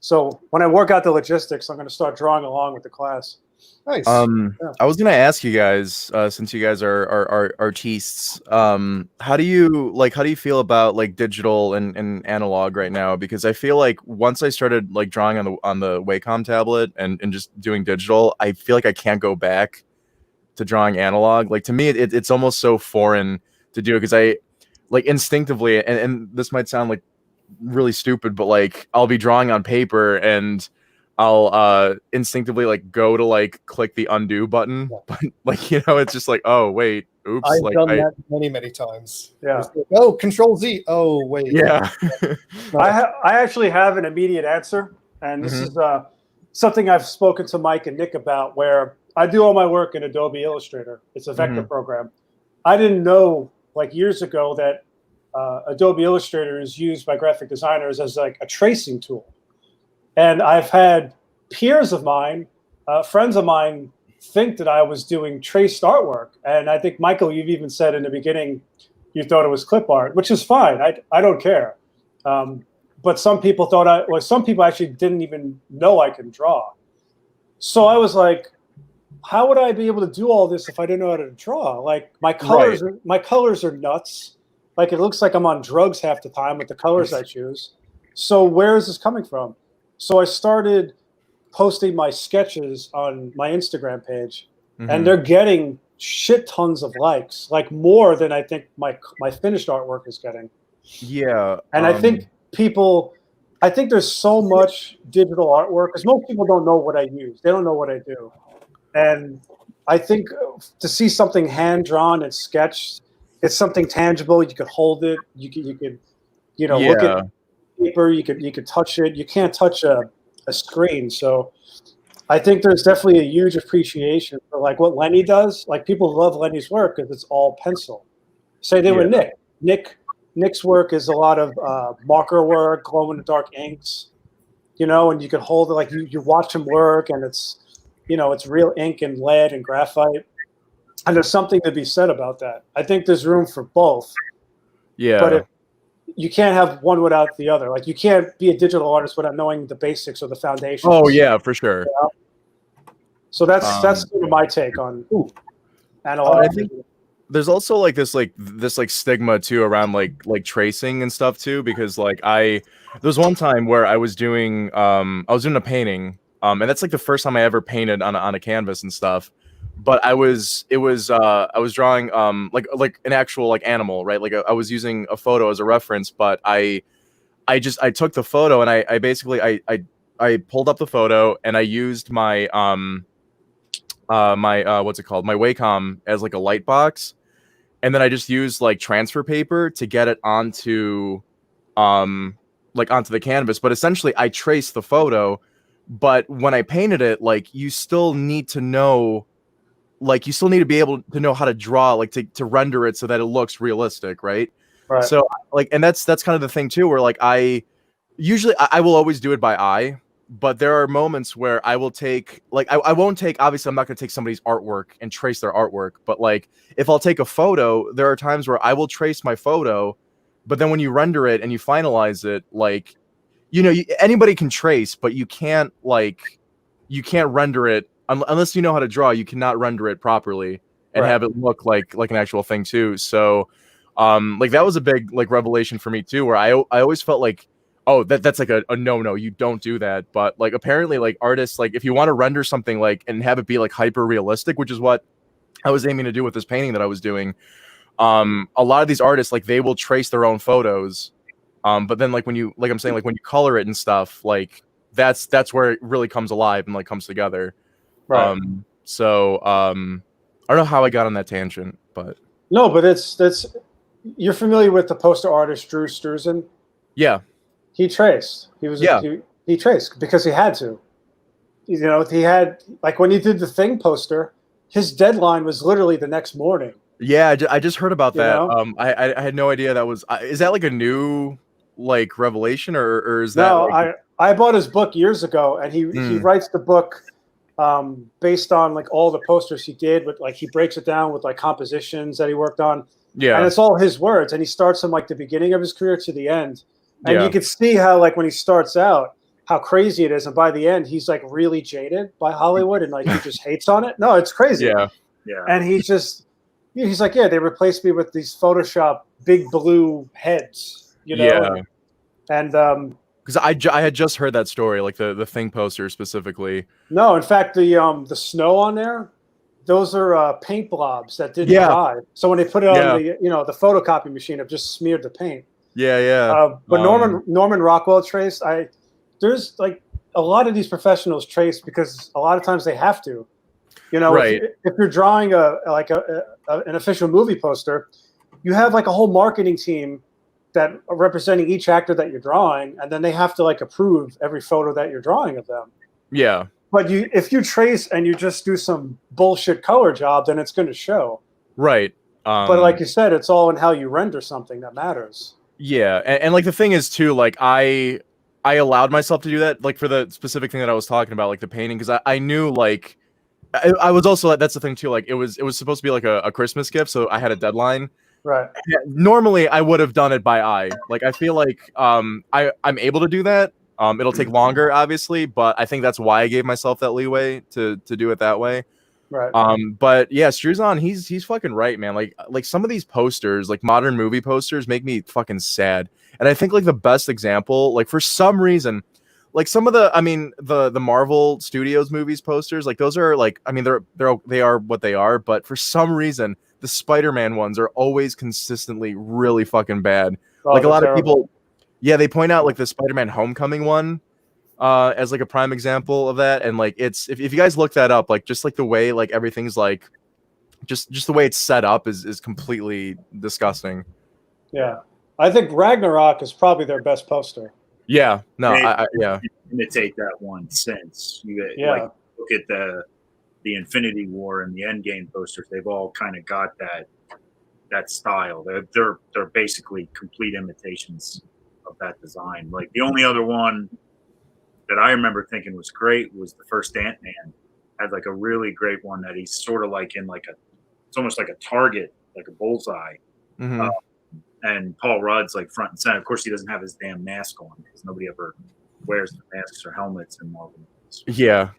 S2: So when I work out the logistics, I'm going to start drawing along with the class.
S1: Nice.
S3: I was gonna ask you guys, since you guys are artistes, how do you feel about like digital and analog right now? Because I feel like once I started like drawing on the Wacom tablet and just doing digital, I feel like I can't go back to drawing analog. Like to me, it's almost so foreign to do it because I like instinctively, and this might sound like really stupid, but like I'll be drawing on paper and I'll instinctively like go to like click the undo button, but like it's just like, oh wait, oops.
S1: I've
S3: like
S1: done that many times.
S2: Yeah.
S1: Like, oh, Control Z. Oh wait.
S3: Yeah.
S2: I actually have an immediate answer, and this is something I've spoken to Mike and Nick about, where I do all my work in Adobe Illustrator. It's a vector program. I didn't know like years ago that Adobe Illustrator is used by graphic designers as like a tracing tool. And I've had peers of mine, friends of mine, think that I was doing traced artwork. And I think, Michael, you've even said in the beginning you thought it was clip art, which is fine. I don't care. But some people some people actually didn't even know I can draw. So I was like, how would I be able to do all this if I didn't know how to draw? Like my colors are nuts. Like it looks like I'm on drugs half the time with the colors I choose. So where is this coming from? So I started posting my sketches on my Instagram page, and they're getting shit tons of likes, like more than I think my finished artwork is getting.
S3: Yeah.
S2: And I think there's so much digital artwork because most people don't know what I use. They don't know what I do. And I think to see something hand drawn and sketched, it's something tangible. You could hold it. You could look at paper. You could touch it. You can't touch a screen. So I think there's definitely a huge appreciation for like what Lenny does. Like people love Lenny's work because it's all pencil. Say they were Nick. Nick's work is a lot of marker work, glow in the dark inks, and you can hold it like you watch him work, and it's it's real ink and lead and graphite. And there's something to be said about that. I think there's room for both. Yeah. But you can't have one without the other. Like you can't be a digital artist without knowing the basics or the foundations.
S3: Oh yeah, for sure.
S2: So that's sort of my take on analog.
S3: I think there's also like this stigma too around like tracing and stuff too, because like there's one time where I was doing a painting, and that's like the first time I ever painted on a canvas and stuff. But I was drawing like an actual like animal, right? Like I was using a photo as a reference, but I took the photo and I basically I pulled up the photo and I used my what's it called, my Wacom as like a light box, and then I just used like transfer paper to get it onto the canvas. But essentially I traced the photo, but when I painted it, like you still need to be able to know how to draw, like to render it so that it looks realistic, right?
S2: Right.
S3: So like, and that's kind of the thing too, where like I will always do it by eye, but there are moments where I will take I won't take, obviously I'm not going to take somebody's artwork and trace their artwork, but like if I'll take a photo, there are times where I will trace my photo, but then when you render it and you finalize it, like anybody can trace, but you can't render it unless you know how to draw. You cannot render it properly and have it look like an actual thing too. So like that was a big like revelation for me too, where I always felt like, oh, that's like a no, you don't do that. But like apparently like artists, like if you want to render something like and have it be like hyper realistic, which is what I was aiming to do with this painting that I was doing, a lot of these artists, like they will trace their own photos, but then like when you color it and stuff, like that's where it really comes alive and like comes together.
S2: Right.
S3: So I don't know how I got on that tangent, but
S2: no, but that's you're familiar with the poster artist Drew Struzan?
S3: Yeah.
S2: He traced. He traced because he had to. he had, like, when he did the Thing poster, his deadline was literally the next morning.
S3: Yeah, I just heard about that.
S2: know?
S3: I had no idea that was. Is that like a new like revelation, or is that
S2: No,
S3: like?
S2: I bought his book years ago, and he
S3: Mm.
S2: writes the book based on like all the posters he did, but like he breaks it down with like compositions that he worked on, and
S3: Yeah,
S2: it's all his words, and he starts from like the beginning of his career to the end, and
S3: yeah,
S2: you can see how like when he starts out, how crazy it is, and by the end he's like really jaded by Hollywood, and like he just hates on it. No, it's crazy.
S3: yeah,
S4: Yeah.
S2: And he's like, yeah, they replaced me with these Photoshop big blue heads,
S3: yeah.
S2: and
S3: Because I had just heard that story, like the Thing poster specifically.
S2: no, in fact, the snow on there, those are paint blobs that didn't
S3: Yeah.
S2: dry. So when they put it on
S3: Yeah.
S2: the photocopy machine, it just smeared the paint.
S3: Yeah, yeah.
S2: But Norman Rockwell traced. There's like a lot of these professionals trace because a lot of times they have to.
S3: Right.
S2: If you're drawing an official movie poster, you have like a whole marketing team that are representing each actor that you're drawing, and then they have to like approve every photo that you're drawing of them.
S3: Yeah.
S2: But if you trace and you just do some bullshit color job, then it's going to show.
S3: Right.
S2: But like you said, it's all in how you render something that matters.
S3: Yeah, and like the thing is too, like I allowed myself to do that, like for the specific thing that I was talking about, like the painting, because I knew like I was also, that's the thing too, like it was supposed to be like a Christmas gift, so I had a deadline.
S2: Right.
S3: Normally I would have done it by eye. Like I feel like I'm able to do that. It'll take longer, obviously, but I think that's why I gave myself that leeway to do it that way.
S2: Right.
S3: But yeah, Struzan, he's fucking right, man. Like some of these posters, like modern movie posters, make me fucking sad. And I think like the best example, like for some reason, like some of the Marvel Studios movies posters, like those are like, I mean, they are what they are, but for some reason, the Spider-Man ones are always consistently really fucking bad. Like a lot of people, yeah, they point out like the Spider-Man Homecoming one as like a prime example of that, and like it's if you guys look that up, like just like the way like everything's like just the way it's set up is completely disgusting.
S2: Yeah, I think Ragnarok is probably their best poster.
S3: Yeah, no,
S4: yeah, imitate that one since you like look at the Infinity War and the Endgame posters. They've all kind of got that style. They're basically complete imitations of that design. Like the only other one that I remember thinking was great was the first Ant-Man. Had like a really great one that he's sort of like in like it's almost like a target, like a bullseye.
S3: Mm-hmm.
S4: And Paul Rudd's like front and center. Of course, he doesn't have his damn mask on because nobody ever wears the masks or helmets in Marvel movies.
S2: Yeah.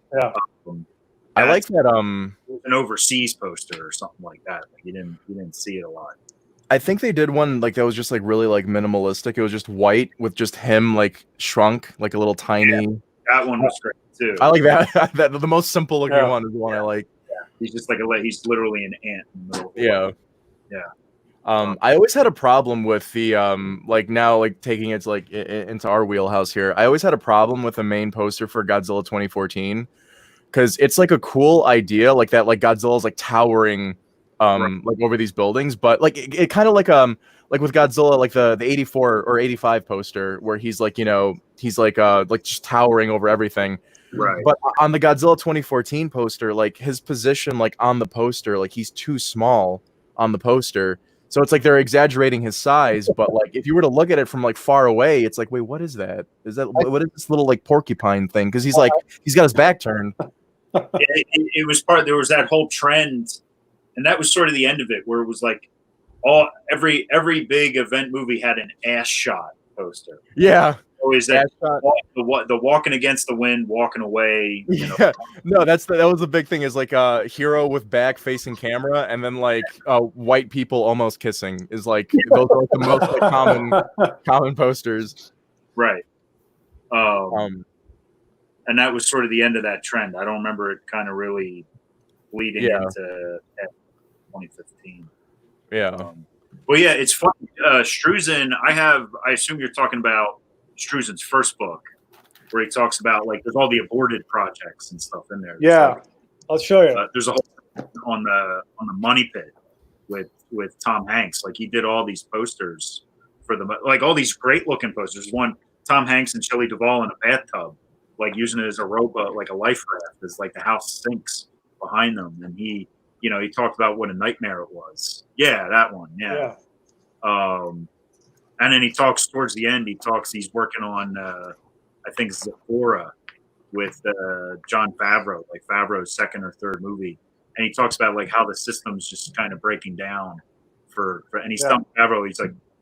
S3: I like that.
S4: An overseas poster or something like that. Like you didn't see it a lot.
S3: I think they did one like that was just like really like minimalistic. It was just white with just him like shrunk, like a little tiny.
S4: Yeah, that one was great too.
S3: I like that. That the most simple looking one is the one I like.
S4: Yeah, he's just like he's literally an ant in the middle of the
S3: way.
S4: Yeah.
S3: I always had a problem with the like now like taking it to, like into our wheelhouse here. I always had a problem with the main poster for Godzilla 2014 because it's like a cool idea, like that, like Godzilla's like towering like over these buildings, but like it kind of like with Godzilla, like the 84 or 85 poster where he's like, you know, he's like just towering over everything.
S4: Right.
S3: But on the Godzilla 2014 poster, like his position like on the poster, like he's too small on the poster. So it's like they're exaggerating his size, but like if you were to look at it from like far away, it's like, wait, what is that? What is this little like porcupine thing? Because he's got his back turned.
S4: It was there was that whole trend, and that was sort of the end of it, where it was like every big event movie had an ass shot poster.
S3: Yeah.
S4: Always that the walking against the wind, walking away. You know.
S3: Yeah. No, that was the big thing, is like a hero with back facing camera, and then like white people almost kissing is like those are the most like, common posters.
S4: Right. And that was sort of the end of that trend. I don't remember it kind of really bleeding into 2015.
S3: Yeah.
S4: Well, yeah, it's funny. Struzan, I assume you're talking about Struzan's first book, where he talks about like there's all the aborted projects and stuff in there.
S2: Yeah,
S4: like,
S2: I'll show you.
S4: There's a whole on the Money Pit with Tom Hanks. Like he did all these posters for all these great looking posters. One Tom Hanks and Shelley Duvall in a bathtub. like using it as a rowboat, like a life raft, as like the house sinks behind them, and he talked about what a nightmare it was. Yeah, that one. Yeah. And then he talks towards the end. He's working on I think Zephora with John Favreau, like Favreau's second or third movie, and he talks about like how the system's just kind of breaking down and he's telling Favreau,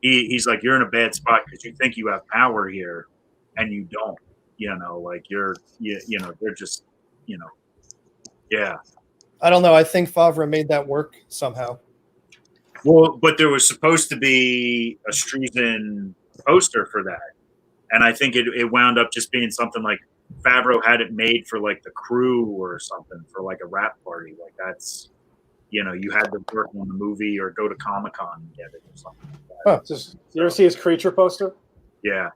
S4: he's like you're in a bad spot because you think you have power here, and you don't. Like they're just yeah.
S1: I don't know. I think Favre made that work somehow.
S4: Well, but there was supposed to be a Streisand poster for that, and I think it wound up just being something like Favreau had it made for like the crew or something for like a rap party. Like that's, you had to work on the movie or go to Comic-Con and get it or something like that.
S2: Huh. You ever see his Creature poster?
S4: Yeah.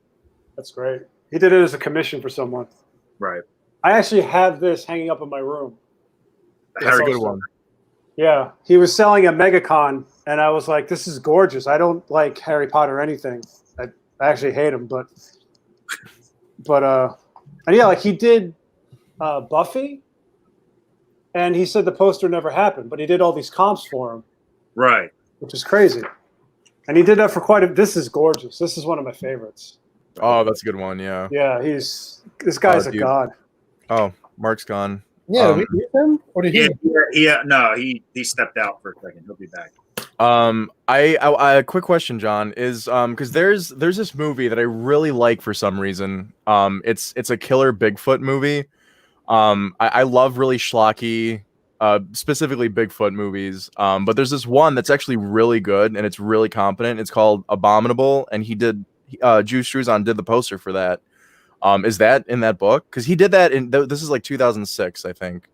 S2: That's great. He did it as a commission for someone.
S4: Right.
S2: I actually have this hanging up in my room.
S3: That's a good one.
S2: Yeah. He was selling at MegaCon, and I was like, this is gorgeous. I don't like Harry Potter or anything. I actually hate him, but and yeah, like he did Buffy, and he said the poster never happened, but he did all these comps for him.
S4: Right.
S2: Which is crazy. And he did that for this is gorgeous. This is one of my favorites.
S3: Oh, that's a good one. Yeah.
S2: Yeah, this guy's a god.
S3: Oh, Mark's gone.
S1: Yeah, did we meet him? Or did he?
S4: Yeah, no, he stepped out for a second. He'll be back.
S3: I quick question, John, is because there's this movie that I really like for some reason. It's a killer Bigfoot movie. I love really schlocky, specifically Bigfoot movies. But there's this one that's actually really good and it's really competent. It's called Abominable, and Drew Struzan did the poster for that. Is that in that book? Because he did that this is like 2006, I think.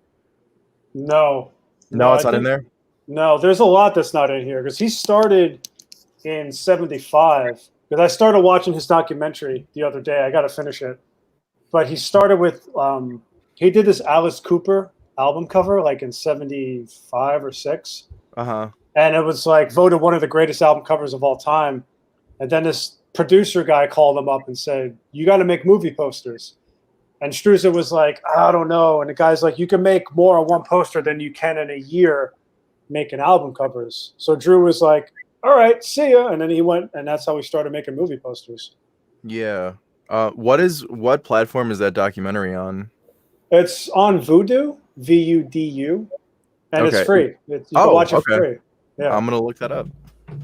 S2: No,
S3: it's not in there.
S2: No, there's a lot that's not in here because he started in '75. Because I started watching his documentary the other day. I got to finish it, but he started with he did this Alice Cooper album cover like in '75 or '6. And it was like voted one of the greatest album covers of all time. And then this producer guy called him up and said, "You got to make movie posters." And Struzan was like, "I don't know." And the guy's like, "You can make more on one poster than you can in a year making album covers." So Drew was like, "All right, see ya." And then he went, and that's how we started making movie posters.
S3: Yeah. What platform is that documentary on?
S2: It's on Vudu, VUDU, and it's free. You can watch it for free. Yeah,
S3: I'm gonna look that up.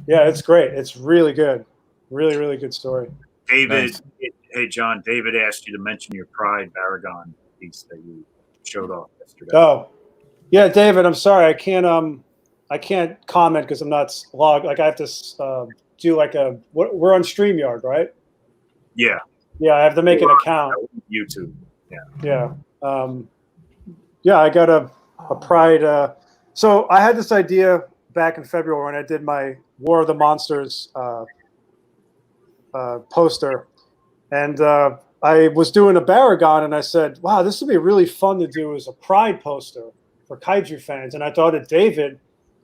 S2: Yeah, it's great. It's really good. Really, really good story.
S4: David,
S3: Nice.
S4: Hey John, David asked you to mention your Pride Baragon piece that you showed off yesterday.
S2: Oh, yeah, David. I'm sorry, I can't comment because I'm not logged. Like I have to do like we're on StreamYard, right?
S4: Yeah.
S2: Yeah, I have to make an account.
S4: YouTube.
S2: Yeah. Yeah, I got a Pride. So I had this idea back in February when I did my War of the Monsters poster, and I was doing a Baragon, and I said, "Wow, this would be really fun to do as a Pride poster for kaiju fans." And I thought of David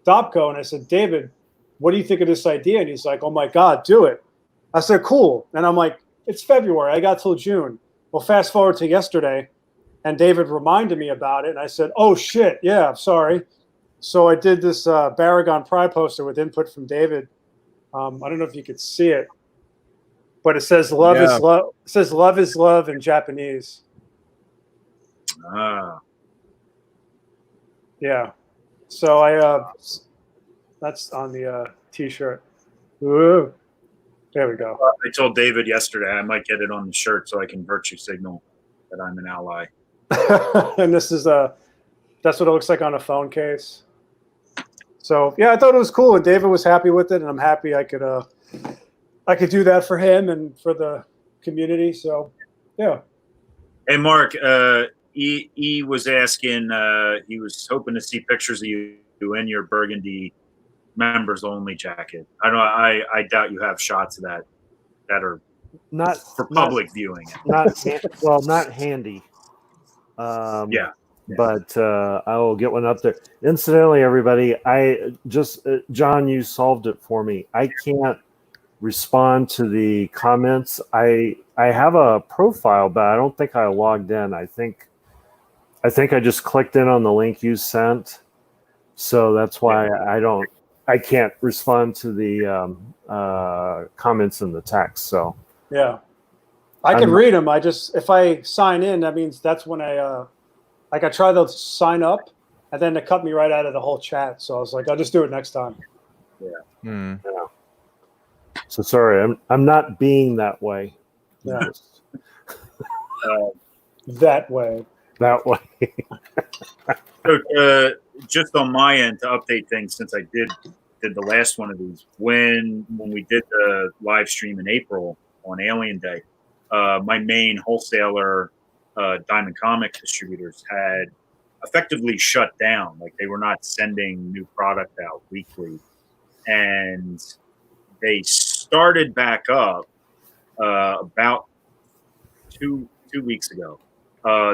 S2: Dobko, and I said, "David, what do you think of this idea?" And he's like, "Oh my God, do it." I said, "Cool." And I'm like, "It's February. I got till June." Well, fast forward to yesterday, and David reminded me about it, and I said, "Oh shit, yeah, I'm sorry." So I did this Baragon Pride poster with input from David. I don't know if you could see it, but it says "Love is love." It says "Love is love" in Japanese. Yeah. So that's on the T-shirt. Ooh. There we go.
S4: I told David yesterday I might get it on the shirt so I can virtue signal that I'm an ally.
S2: And this is that's what it looks like on a phone case. So yeah, I thought it was cool, and David was happy with it, and I'm happy I could do that for him and for the community. So yeah.
S4: Hey Mark, he was asking. He was hoping to see pictures of you in your burgundy members only jacket. I don't know. I doubt you have shots of that are
S5: Not
S4: for public viewing.
S5: Not handy.
S4: Yeah.
S5: But I will get one up there. Incidentally, everybody, I just John, you solved it for me. I can't respond to the comments. I have a profile, but I don't think I logged in. I think I just clicked in on the link you sent, so that's why I can't respond to the comments in the text. So
S2: Yeah, I can read them. If I sign in, that means that's when I try to sign up, and then it cut me right out of the whole chat. So I was like, I'll just do it next time.
S4: Yeah.
S3: Hmm.
S5: yeah. So sorry, I'm not being that way.
S2: Yeah.
S4: Uh,
S2: That way.
S5: That way.
S4: So, just on my end to update things, since I did the last one of these, when we did the live stream in April on Alien Day, my main wholesaler, Diamond Comic Distributors, had effectively shut down. Like, they were not sending new product out weekly, and they started back up about two weeks ago.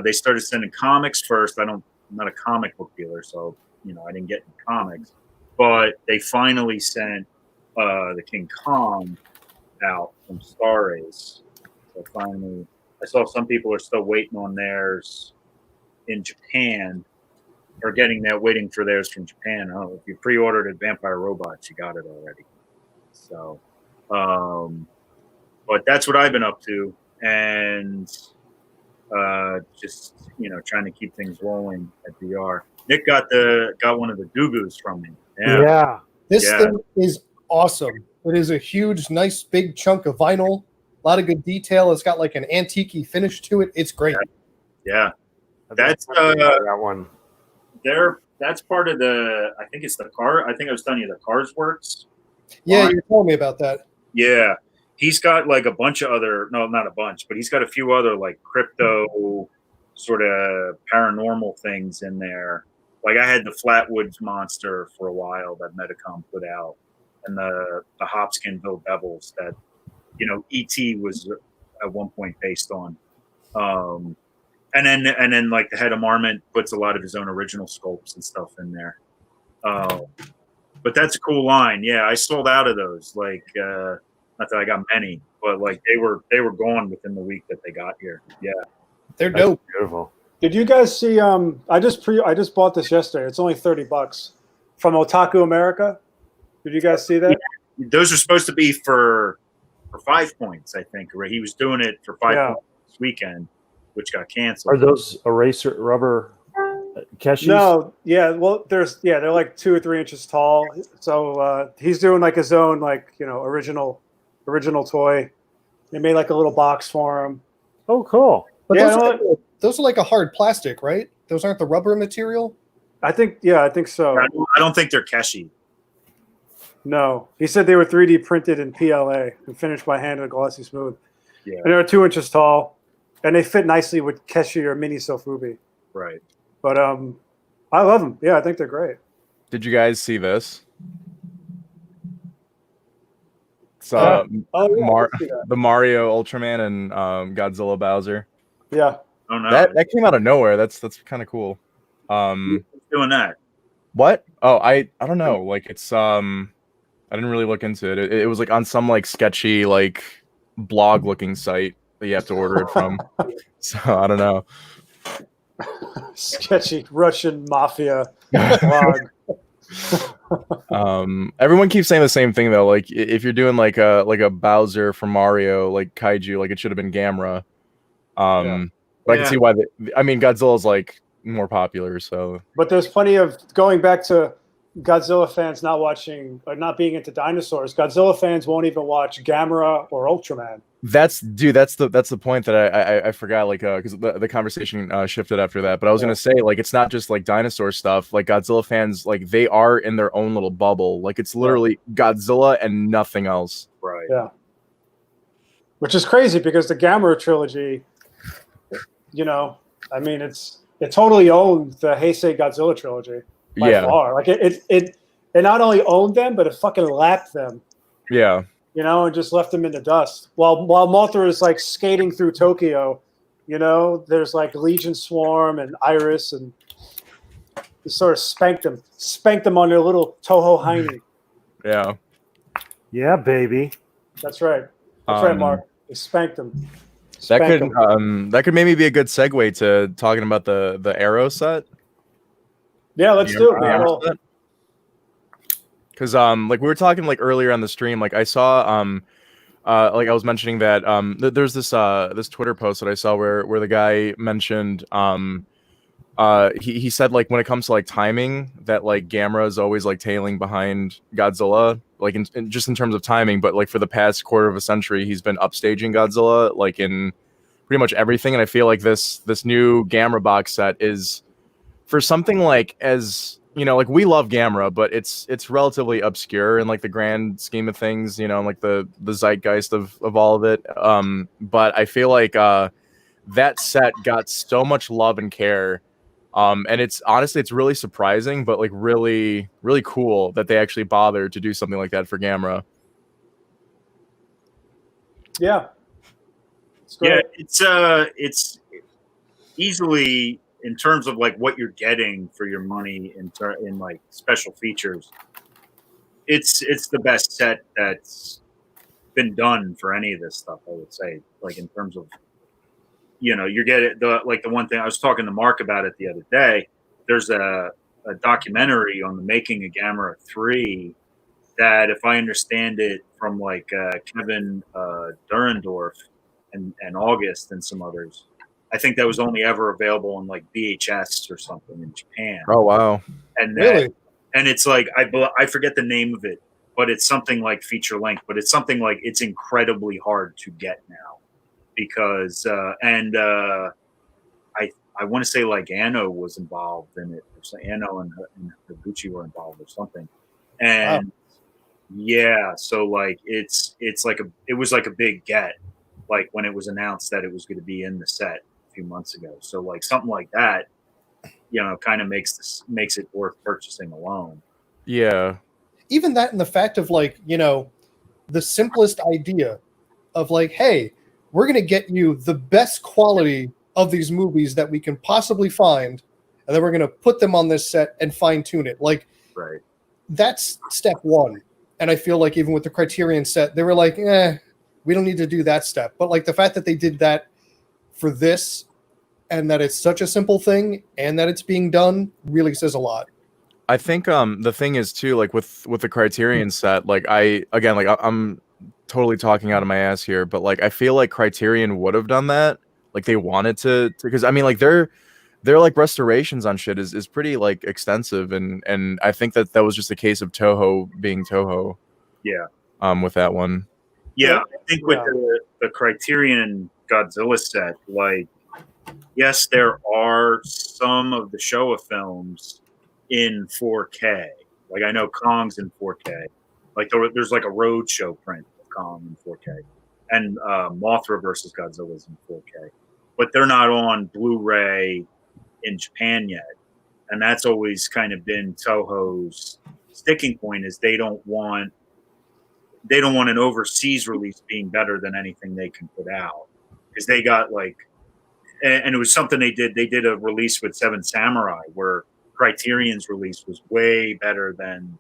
S4: They started sending comics first. I'm not a comic book dealer, so I didn't get any comics. But they finally sent the King Kong out from Star Ace. So finally, I saw some people are still waiting on theirs in Japan, or waiting for theirs from Japan. Oh, if you pre-ordered at Vampire Robots, you got it already. So, but that's what I've been up to, and just trying to keep things rolling at VR. Nick got one of the Dugus from me.
S5: Yeah.
S1: This thing is awesome. It is a huge, nice, big chunk of vinyl. A lot of good detail. It's got like an antique finish to it. It's great.
S4: Yeah. That's
S5: that one.
S4: That's part of the. I think it's the car. I think I was telling you the Cars Works.
S1: Yeah, you told me about that.
S4: Yeah, he's got like a bunch of other. No, not a bunch, but he's got a few other like crypto, sort of paranormal things in there. Like I had the Flatwoods Monster for a while that Metacom put out, and the Hopkinsville Devils that ET was at one point based on. And then like the Head of Marmot puts a lot of his own original sculpts and stuff in there. But that's a cool line. Yeah, I sold out of those. Like, not that I got many, but like they were gone within the week that they got here. Yeah,
S1: they're dope.
S5: That's beautiful.
S2: Did you guys see? I just bought this yesterday. It's only $30 from Otaku America. Did you guys see that?
S4: Yeah. Those are supposed to be for 5 points, I think. Right? He was doing it for 5 points this weekend, which got canceled.
S5: Are those eraser rubber Keshis?
S2: No, yeah. Well, they're like 2 or 3 inches tall. So he's doing like his own original toy. They made like a little box for him.
S5: Oh, cool.
S1: But
S2: Yeah,
S1: those are like a hard plastic, right? Those aren't the rubber material?
S2: I think so.
S4: I don't think they're Keshi.
S2: No, he said they were 3D printed in PLA and finished by hand in glossy smooth.
S4: Yeah.
S2: And they're 2 inches tall, and they fit nicely with Keshi or mini Sofubi.
S4: Right.
S2: But I love them. Yeah, I think they're great.
S3: Did you guys see this? It's
S2: yeah,
S3: the Mario Ultraman and Godzilla Bowser.
S2: Yeah.
S4: Oh no.
S3: That came out of nowhere. That's kind of cool.
S4: Who's doing that?
S3: What? Oh, I don't know. Like it's I didn't really look into it. It was like on some like sketchy like blog looking site that you have to order it from. So I don't know.
S2: Sketchy Russian mafia blog.
S3: Everyone keeps saying the same thing though. Like if you're doing like a Bowser from Mario, like kaiju, like it should have been Gamera. But I can see why. Godzilla's like more popular. So,
S2: but there's plenty of going back to Godzilla fans not watching or not being into dinosaurs. Godzilla fans won't even watch Gamera or Ultraman.
S3: That's the point that I forgot, like because the conversation shifted after that. But I was gonna say, like, it's not just like dinosaur stuff. Like Godzilla fans, like they are in their own little bubble. Like it's literally Godzilla and nothing else.
S4: Right.
S2: Yeah. Which is crazy because the Gamera trilogy, it totally owned the Heisei Godzilla trilogy by far. Like it not only owned them, but it fucking lapped them.
S3: Yeah.
S2: And just left them in the dust. While Mothra is like skating through Tokyo, there's like Legion Swarm and Iris, and just sort of spanked them on their little Toho Heine.
S3: Yeah.
S5: Yeah, baby.
S2: That's right. That's right, Mark. They spanked them.
S3: That could maybe be a good segue to talking about the Arrow set.
S2: Yeah, let's do it.
S3: Because like we were talking like earlier on the stream, like I saw like I was mentioning that there's this this Twitter post that I saw where the guy mentioned he said like when it comes to like timing that like Gamera is always like tailing behind Godzilla, like just in terms of timing, but like for the past quarter of a century he's been upstaging Godzilla like in pretty much everything. And I feel like this new Gamera box set is for something like, as you know, like we love Gamera, but it's relatively obscure in like the grand scheme of things, you know, like the zeitgeist of all of it. But I feel like that set got so much love and care. And it's honestly, it's really surprising, but like really, really cool that they actually bothered to do something like that for Gamera.
S2: Yeah.
S4: Yeah, it's easily, in terms of like what you're getting for your money in like special features, it's the best set that's been done for any of this stuff, I would say. Like in terms of, you know, you get it, the one thing I was talking to Mark about it the other day. There's a documentary on the making of Gamera 3 that, if I understand it from like Kevin Durendorf and August and some others, I think that was only ever available on like VHS or something in Japan.
S3: Oh wow!
S4: And
S1: Really?
S4: And it's like I forget the name of it, but it's something like feature length. But it's something like it's incredibly hard to get now because I want to say like Anno was involved in it, or so Anno and Higuchi were involved or something, and wow. Yeah, so like it's like it was like a big get, like when it was announced that it was going to be in the set a few months ago. So like something like that, you know, kind of makes it worth purchasing alone.
S3: Yeah.
S1: Even that, and the fact of like, you know, the simplest idea of like, hey, we're going to get you the best quality of these movies that we can possibly find, and then we're going to put them on this set and fine tune it. Like,
S4: right.
S1: That's step one. And I feel like even with the Criterion set, they were like, we don't need to do that step. But like the fact that they did that for this, and that it's such a simple thing, and that it's being done, really says a lot.
S3: I think the thing is too, like with the Criterion set, like I'm totally talking out of my ass here, but like I feel like Criterion would have done that, like they wanted to, because I mean like their like restorations on shit is pretty like extensive, and I think that was just a case of Toho being Toho.
S4: Yeah.
S3: With that one.
S4: Yeah, I think with the Criterion Godzilla set, like, yes, there are some of the Showa films in 4K. Like I know Kong's in 4K. Like there's like a roadshow print of Kong in 4K, and Mothra versus Godzilla's in 4K, but they're not on Blu-ray in Japan yet, and that's always kind of been Toho's sticking point, is they don't want an overseas release being better than anything they can put out, because they got like, and it was something they did a release with Seven Samurai where Criterion's release was way better than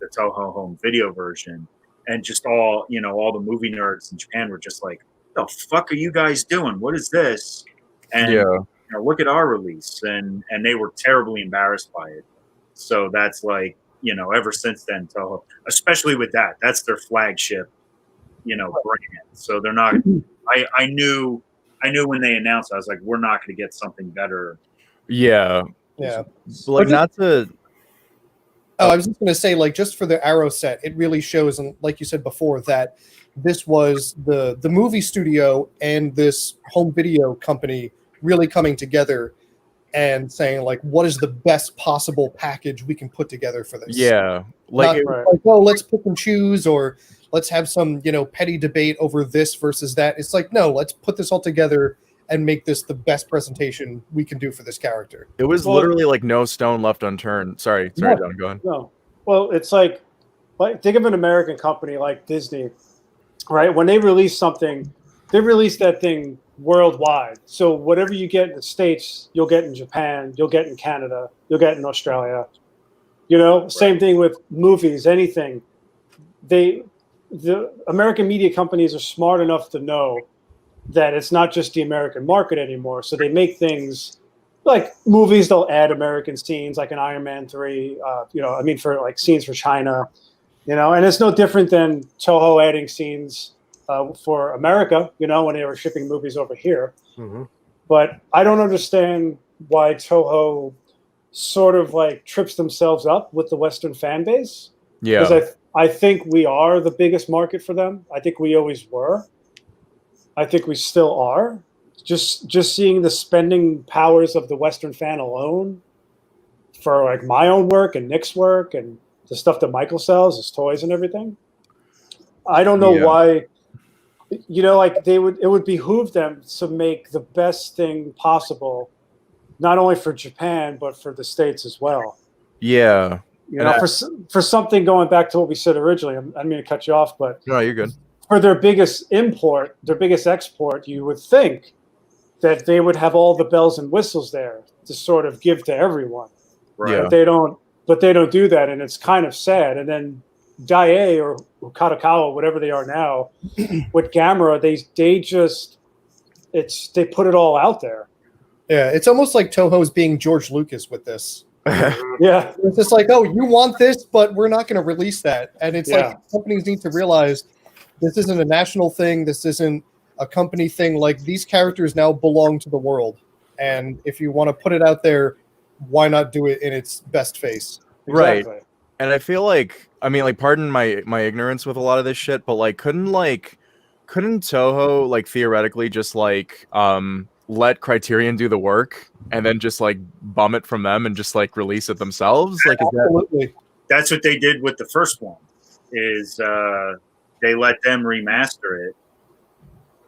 S4: the Toho home video version, and just all the movie nerds in Japan were just like, what the fuck are you guys doing? What is this? And you know, look at our release, and they were terribly embarrassed by it. So that's like, you know, ever since then, Toho, especially with that's their flagship, you know, brand. So they're not. I knew when they announced, I was like, we're not going to get something better.
S1: Yeah.
S3: Like not to.
S1: Oh, I was just going to say, like, just for the Arrow set, it really shows, and like you said before, that this was the movie studio and this home video company really coming together and saying, like, what is the best possible package we can put together for this?
S3: Yeah.
S1: Like, oh, let's pick and choose, or let's have some, you know, petty debate over this versus that. It's like, no, let's put this all together and make this the best presentation we can do for this character.
S3: It was literally like no stone left unturned. Sorry, John, go ahead.
S2: No. Well, it's like think of an American company like Disney, right? When they release something, they release that thing worldwide. So whatever you get in the States, you'll get in Japan, you'll get in Canada, you'll get in Australia. You know, same thing with movies, anything. the American media companies are smart enough to know that it's not just the American market anymore. So they make things like movies. They'll add American scenes, like in Iron Man 3. For like scenes for China. And it's no different than Toho adding scenes for America. When they were shipping movies over here.
S5: Mm-hmm.
S2: But I don't understand why Toho sort of like trips themselves up with the Western fan base.
S3: Yeah.
S2: Because I think we are the biggest market for them. I think we always were. I think we still are. Just seeing the spending powers of the Western fan alone for like my own work and Nick's work and the stuff that Michael sells, his toys and everything. I don't know why. Like it would behoove them to make the best thing possible, not only for Japan but for the States as well.
S3: Yeah.
S2: For something going back to what we said originally. I'm going to cut you off, but
S3: no, you're good.
S2: For their biggest import, their biggest export, you would think that they would have all the bells and whistles there to sort of give to everyone.
S4: Right.
S3: Yeah.
S2: But they don't do that, and it's kind of sad. And then Daiei or Kadokawa, whatever they are now, with Gamera, they put it all out there.
S1: Yeah, it's almost like Toho's being George Lucas with this.
S2: Yeah.
S1: It's just like, oh, you want this, but we're not going to release that. And it's like companies need to realize this isn't a national thing. This isn't a company thing. Like, these characters now belong to the world. And if you want to put it out there, why not do it in its best face?
S3: Right. And I feel like, pardon my ignorance with a lot of this shit, but like, couldn't Toho like theoretically just like let Criterion do the work and then just like bum it from them and just like release it themselves? Like,
S1: Absolutely.
S4: That's what they did with the first one. Is they let them remaster it,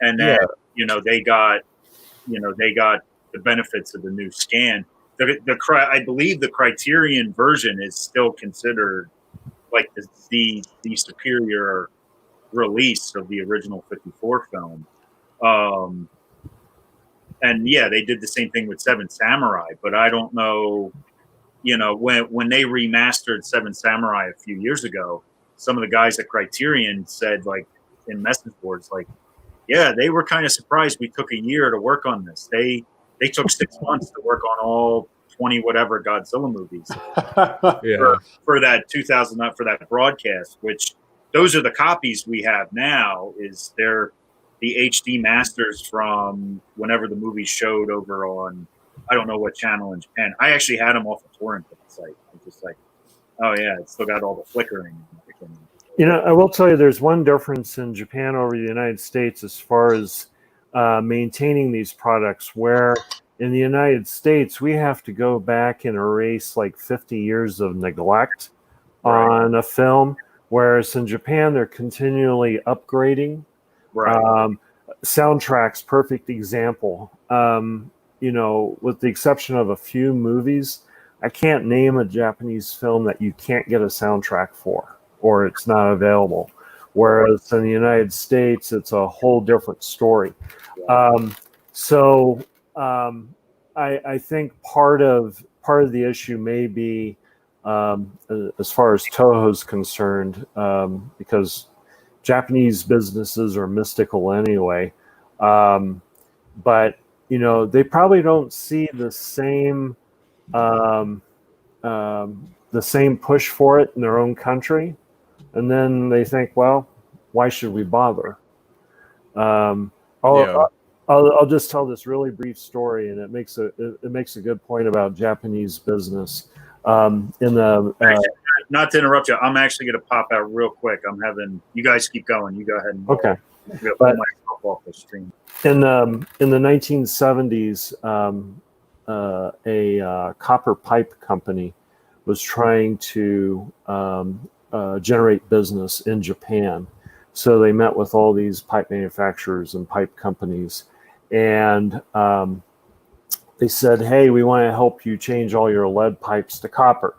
S4: and then they got the benefits of the new scan. I believe the Criterion version is still considered like the superior release of the original 54 film. And yeah, they did the same thing with Seven Samurai, but I don't know, when they remastered Seven Samurai a few years ago, some of the guys at Criterion said, like, in message boards, like, yeah, they were kind of surprised we took a year to work on this. They took 6 months to work on all 20 whatever Godzilla movies for that 2000 for that broadcast. Which those are the copies we have now. Is they're the HD masters from whenever the movie showed over on, I don't know what channel in Japan. I actually had them off a torrent site. I was just like, oh yeah, it's still got all the flickering and everything.
S5: I will tell you, there's one difference in Japan over the United States as far as maintaining these products, where in the United States, we have to go back and erase like 50 years of neglect on a film, whereas in Japan, they're continually upgrading.
S4: Right.
S5: Soundtracks, perfect example. With the exception of a few movies, I can't name a Japanese film that you can't get a soundtrack for, or it's not available. Whereas in the United States, it's a whole different story. I think part of the issue may be, as far as Toho's concerned, because Japanese businesses are mystical anyway, but they probably don't see the same push for it in their own country, and then they think, well, why should we bother? I'll just tell this really brief story, and it makes a good point about Japanese business.
S4: Not to interrupt you, I'm actually going to pop out real quick. You guys keep going. You go ahead.
S5: Okay.
S4: Pull myself off the stream.
S5: In the 1970s, a copper pipe company was trying to generate business in Japan. So they met with all these pipe manufacturers and pipe companies, and they said, hey, we want to help you change all your lead pipes to copper.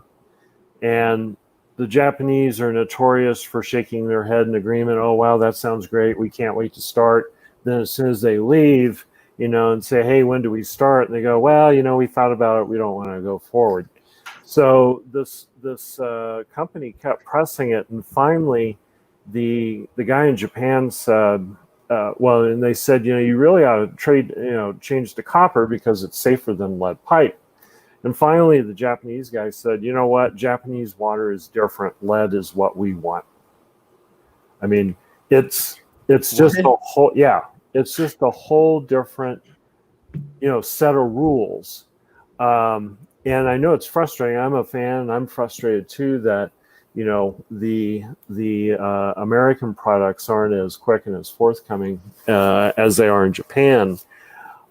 S5: And the Japanese are notorious for shaking their head in agreement. Oh, wow, that sounds great. We can't wait to start. Then as soon as they leave, and say, hey, when do we start? And they go, well, we thought about it. We don't want to go forward. So this company kept pressing it. And finally, the guy in Japan said, well, and they said, you really ought to change to copper because it's safer than lead pipe. And finally, the Japanese guy said, you know what? Japanese water is different. Lead is what we want. I mean, it's just a whole, it's just a whole different, set of rules. And I know it's frustrating. I'm a fan, and I'm frustrated too that, the American products aren't as quick and as forthcoming as they are in Japan.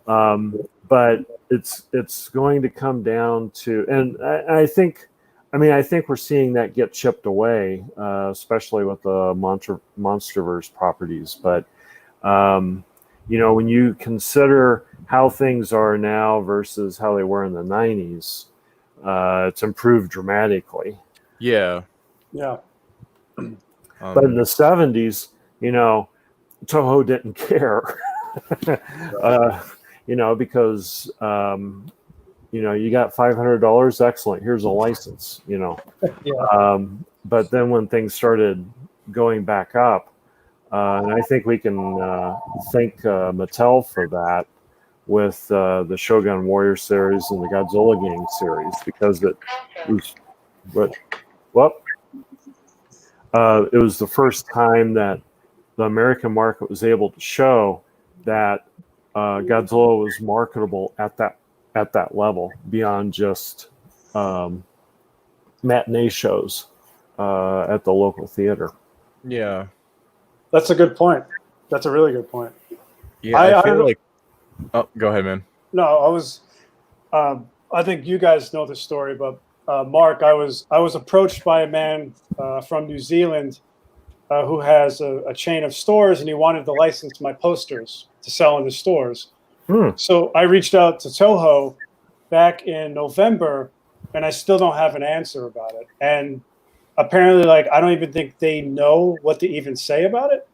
S5: But it's going to come down to, and I think we're seeing that get chipped away, especially with the Monsterverse properties. But when you consider how things are now versus how they were in the 90s, it's improved dramatically.
S3: Yeah.
S2: Yeah.
S5: But in the 70s, Toho didn't care, because, you got $500, excellent, here's a license,
S1: Yeah.
S5: But then when things started going back up, and I think we can thank Mattel for that with the Shogun Warrior series and the Godzilla Gang series, because it was the first time that the American market was able to show that Godzilla was marketable at that level beyond just matinee shows at the local theater.
S3: Yeah.
S2: That's a good point. That's a really good point.
S3: Yeah, I feel like. Oh, go ahead, man.
S2: No, I was. I think you guys know the story, but Mark, I was approached by a man from New Zealand who has a chain of stores, and he wanted to license my posters to sell in the stores. So I reached out to Toho back in November, and I still don't have an answer about it. And apparently, I don't even think they know what to even say about it.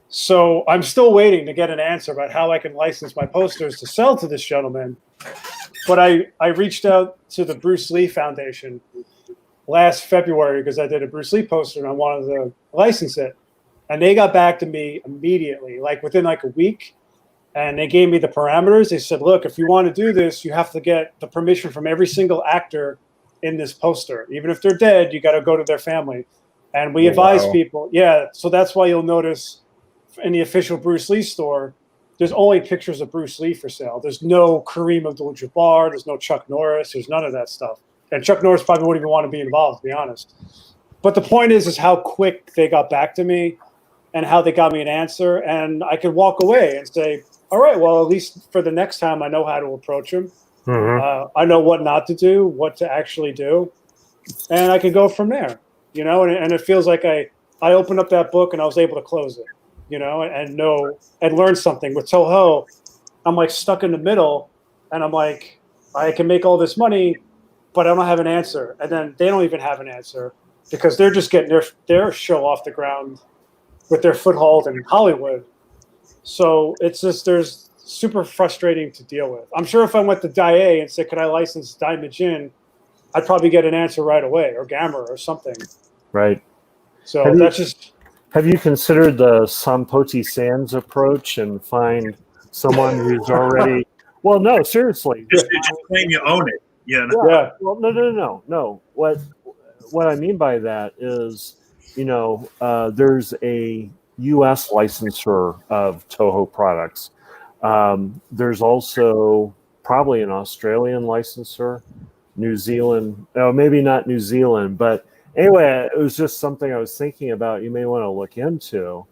S2: So I'm still waiting to get an answer about how I can license my posters to sell to this gentleman. But I reached out to the Bruce Lee Foundation last February because I did a Bruce Lee poster and I wanted to license it. And they got back to me immediately, within a week. And they gave me the parameters. They said, look, if you want to do this, you have to get the permission from every single actor in this poster. Even if they're dead, you got to go to their family. And we advise people. Yeah, so that's why you'll notice in the official Bruce Lee store, there's only pictures of Bruce Lee for sale. There's no Kareem Abdul-Jabbar. There's no Chuck Norris. There's none of that stuff. And Chuck Norris probably wouldn't even want to be involved, to be honest. But the point is how quick they got back to me and how they got me an answer. And I could walk away and say, all right, well, at least for the next time, I know how to approach him.
S5: Mm-hmm.
S2: I know what not to do, what to actually do. And I can go from there, and it feels like I opened up that book and I was able to close it. And learn something. With Toho, I'm stuck in the middle, and I'm I can make all this money, but I don't have an answer. And then they don't even have an answer because they're just getting their show off the ground with their foothold in Hollywood. So it's just there's super frustrating to deal with. I'm sure if I went to Dai and said, could I license Daimajin, I'd probably get an answer right away, or Gamma or something.
S5: Right.
S2: So that's just.
S5: Have you considered the Sampoti Sands approach and find someone who's already? Well, no, seriously.
S4: Just claim you own it. Yeah.
S5: Well, no. What I mean by that is, there's a U.S. licensor of Toho products. There's also probably an Australian licensor, New Zealand. Oh, maybe not New Zealand, but. Anyway, it was just something I was thinking about. You may want to look into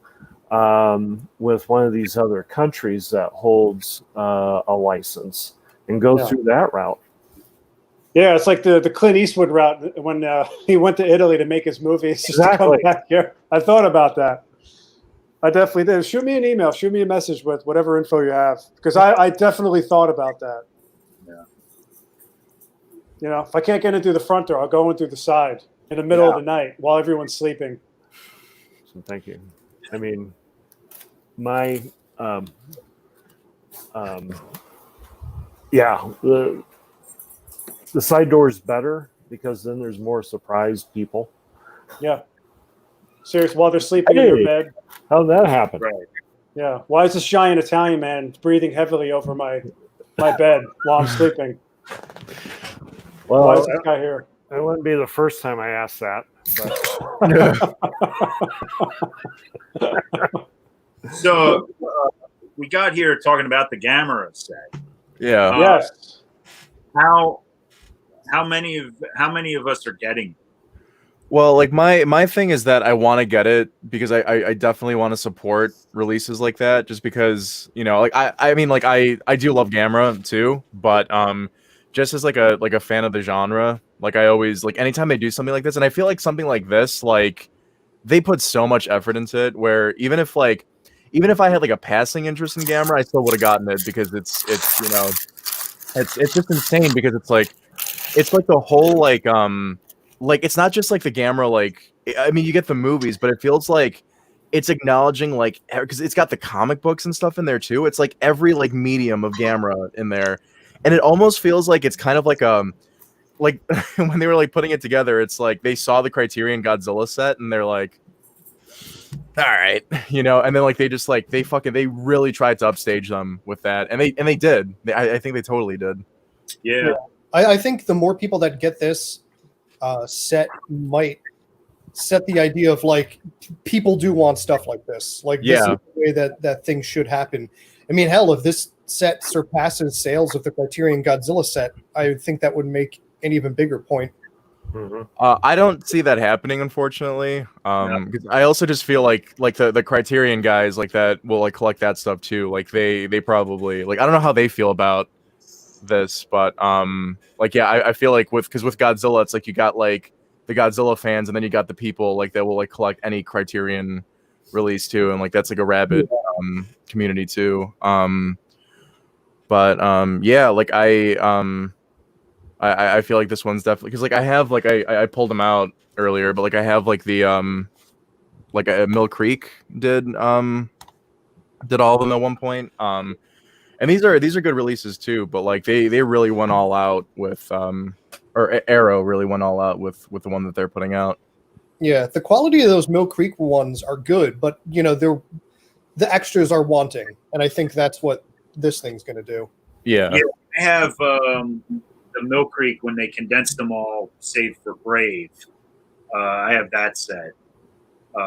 S5: with one of these other countries that holds a license and go through that route.
S2: Yeah, it's like the Clint Eastwood route when he went to Italy to make his movies just to come back here. I thought about that. I definitely did. Shoot me an email. Shoot me a message with whatever info you have because I definitely thought about that. Yeah. If I can't get in through the front door, I'll go in through the side. In the middle of the night while everyone's sleeping.
S5: So thank you. I mean, my the side door is better because then there's more surprised people.
S2: Yeah. Serious, while they're sleeping in their bed.
S5: How'd that happen?
S4: Right.
S2: Yeah. Why is this giant Italian man breathing heavily over my bed while I'm sleeping?
S5: Well,
S2: Why is this guy here?
S5: that wouldn't be the first time I asked that. But
S4: So we got here talking about the Gamera set.
S3: Yeah.
S2: Yes.
S4: How many of us are getting?
S3: Well, like my thing is that I want to get it because I definitely want to support releases like that, just because, you know, like I mean, like I do love Gamera too, but just as like a fan of the genre, like I always, like, anytime they do something like this, and I feel like something like this, like, they put so much effort into it, where even if I had like a passing interest in Gamera, I still would have gotten it, because it's you know, it's just insane, because it's like the whole like it's not just like the Gamera, like, I mean, you get the movies, but it feels like it's acknowledging, like, because it's got the comic books and stuff in there too. It's like every like medium of Gamera in there, and it almost feels like it's kind of like like when they were like putting it together, it's like they saw the Criterion Godzilla set and they're like, all right, you know, and then like they just like they really tried to upstage them with that, and they did. I think they totally did.
S4: Yeah.
S1: I think the more people that get this set might set the idea of, like, people do want stuff like this. Like, this is the way that things should happen. I mean, hell, if this set surpasses sales of the Criterion Godzilla set, I think that would make an even bigger point.
S5: Mhm.
S3: I don't see that happening, unfortunately. 'Cause I also just feel like the Criterion guys like that will like collect that stuff too. Like they probably, like, I don't know how they feel about this, but like, yeah, I feel like with Godzilla, it's like you got like the Godzilla fans, and then you got the people like that will like collect any Criterion release too, and like that's like a rabid community too. But yeah, like I feel like this one's definitely, because like I have like I pulled them out earlier, but like I have like the like Mill Creek did all of them at one point. And these are good releases too, but like they really went all out with or Arrow really went all out with the one that they're putting out.
S1: Yeah, the quality of those Mill Creek ones are good, but you know, the extras are wanting, and I think that's what this thing's going to do.
S3: Yeah.
S4: I have the Mill Creek when they condensed them all, save for Brave. I have that set,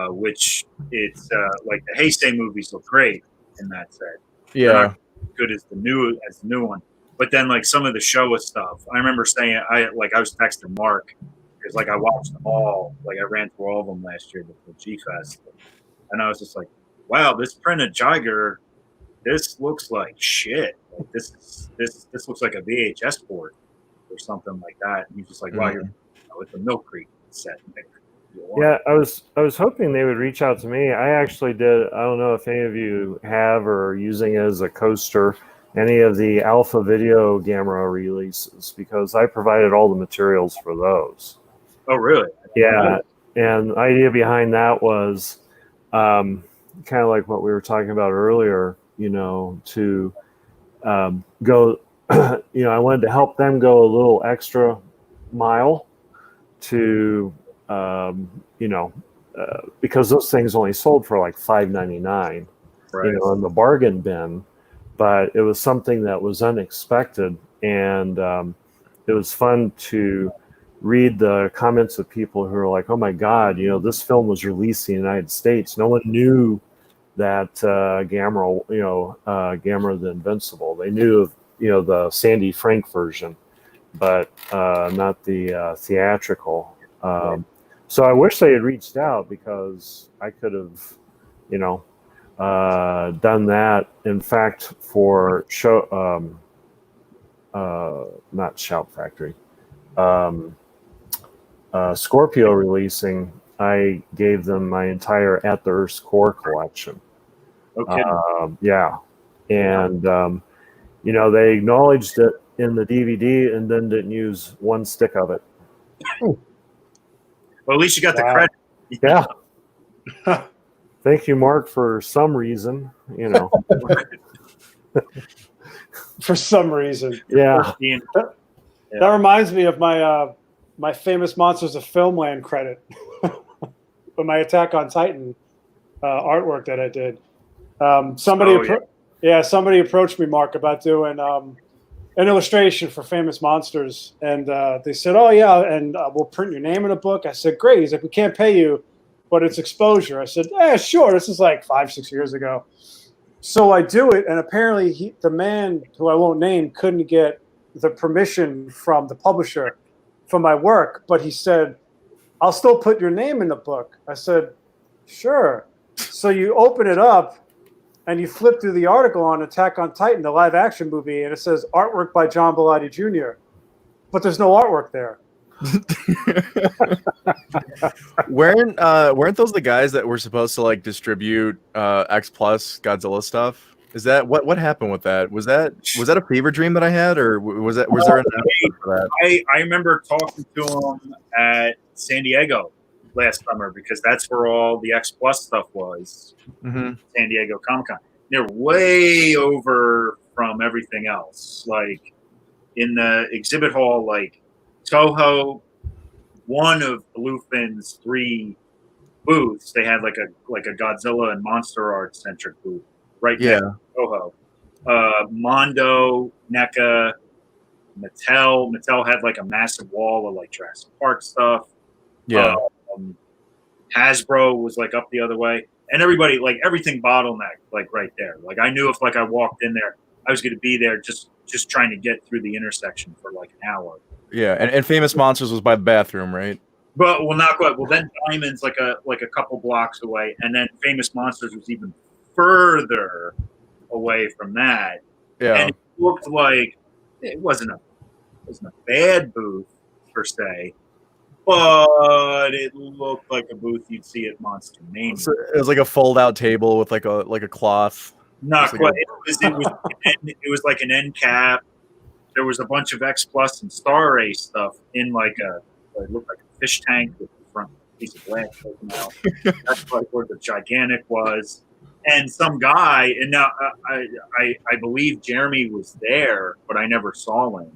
S4: which it's like the Heisei movies look great in that set.
S3: Yeah.
S4: They're not good as the new one, but then like some of the Showa stuff, I remember saying I was texting Mark because like I watched them all, like I ran through all of them last year before G Fest, and I was just like, wow, this printed Jiger, this looks like shit. Like this looks like a VHS port or something like that. And he's just like, wow, you're with the Mill Creek set.
S5: Yeah, I was hoping they would reach out to me. I actually did. I don't know if any of you have or are using it as a coaster any of the Alpha Video Gamera releases, because I provided all the materials for those.
S4: Oh, really?
S5: Yeah, and the idea behind that was kind of like what we were talking about earlier. You know, to go. You know, I wanted to help them go a little extra mile to. You know, because those things only sold for like $5.99,
S4: Right.
S5: you know, in the bargain bin. But it was something that was unexpected, and it was fun to read the comments of people who were like, "Oh my God, you know, this film was released in the United States. No one knew that Gamera, you know, Gamera the Invincible. They knew of, you know, the Sandy Frank version, but not the theatrical." So I wish they had reached out, because I could have, you know, done that. In fact, for not Shout Factory, Scorpio releasing, I gave them my entire At the Earth's Core collection.
S4: Okay.
S5: Yeah, and you know, they acknowledged it in the DVD and then didn't use one stick of it.
S4: Well, at least you got the credit.
S5: Yeah. Thank you, Mark, for some reason, you know.
S2: For some reason.
S5: Yeah.
S2: That reminds me of my my famous Monsters of Filmland credit. my Attack on Titan artwork that I did. Somebody approached me, Mark, about doing an illustration for Famous Monsters, and they said, "Oh yeah, and we'll print your name in a book." I said, "Great." He's like, "We can't pay you, but it's exposure." I said, "Yeah, sure." This is like 5-6 years ago. So I do it, and apparently the man who I won't name couldn't get the permission from the publisher for my work, but he said, "I'll still put your name in the book." I said, "Sure." So you open it up, and you flip through the article on Attack on Titan, the live-action movie, and it says artwork by John Bellotti Jr., but there's no artwork there.
S3: Weren't those the guys that were supposed to like distribute X Plus Godzilla stuff? Is that what happened with that? Was that a fever dream that I had, or was there an announcement for that?
S4: I remember talking to him at San Diego last summer because that's where all the X Plus stuff was.
S3: Mm-hmm.
S4: San Diego Comic-Con. They're way over from everything else. Like in the exhibit hall, like Toho, one of Bluefin's 3 booths, they had like a Godzilla and Monster Art centric booth right next to Toho. Mondo, NECA, Mattel had like a massive wall of like Jurassic Park stuff.
S3: Yeah.
S4: Hasbro was like up the other way, and everybody, like everything bottlenecked like right there. Like I knew if like I walked in there, I was going to be there just trying to get through the intersection for like an hour.
S3: Yeah, and Famous Monsters was by the bathroom, right?
S4: But not quite. Well, then Diamond's like a couple blocks away, and then Famous Monsters was even further away from that.
S3: Yeah,
S4: and it looked like it wasn't a bad booth per se, but it looked like a booth you'd see at Monster Mania.
S3: So it was like a fold-out table with like a cloth.
S4: Not
S3: Like
S4: quite. It was like an end cap. There was a bunch of X Plus and Star Race stuff in like it looked like a fish tank with the front piece of glass taken out. That's like where the gigantic was. And some guy, and now I believe Jeremy was there, but I never saw him.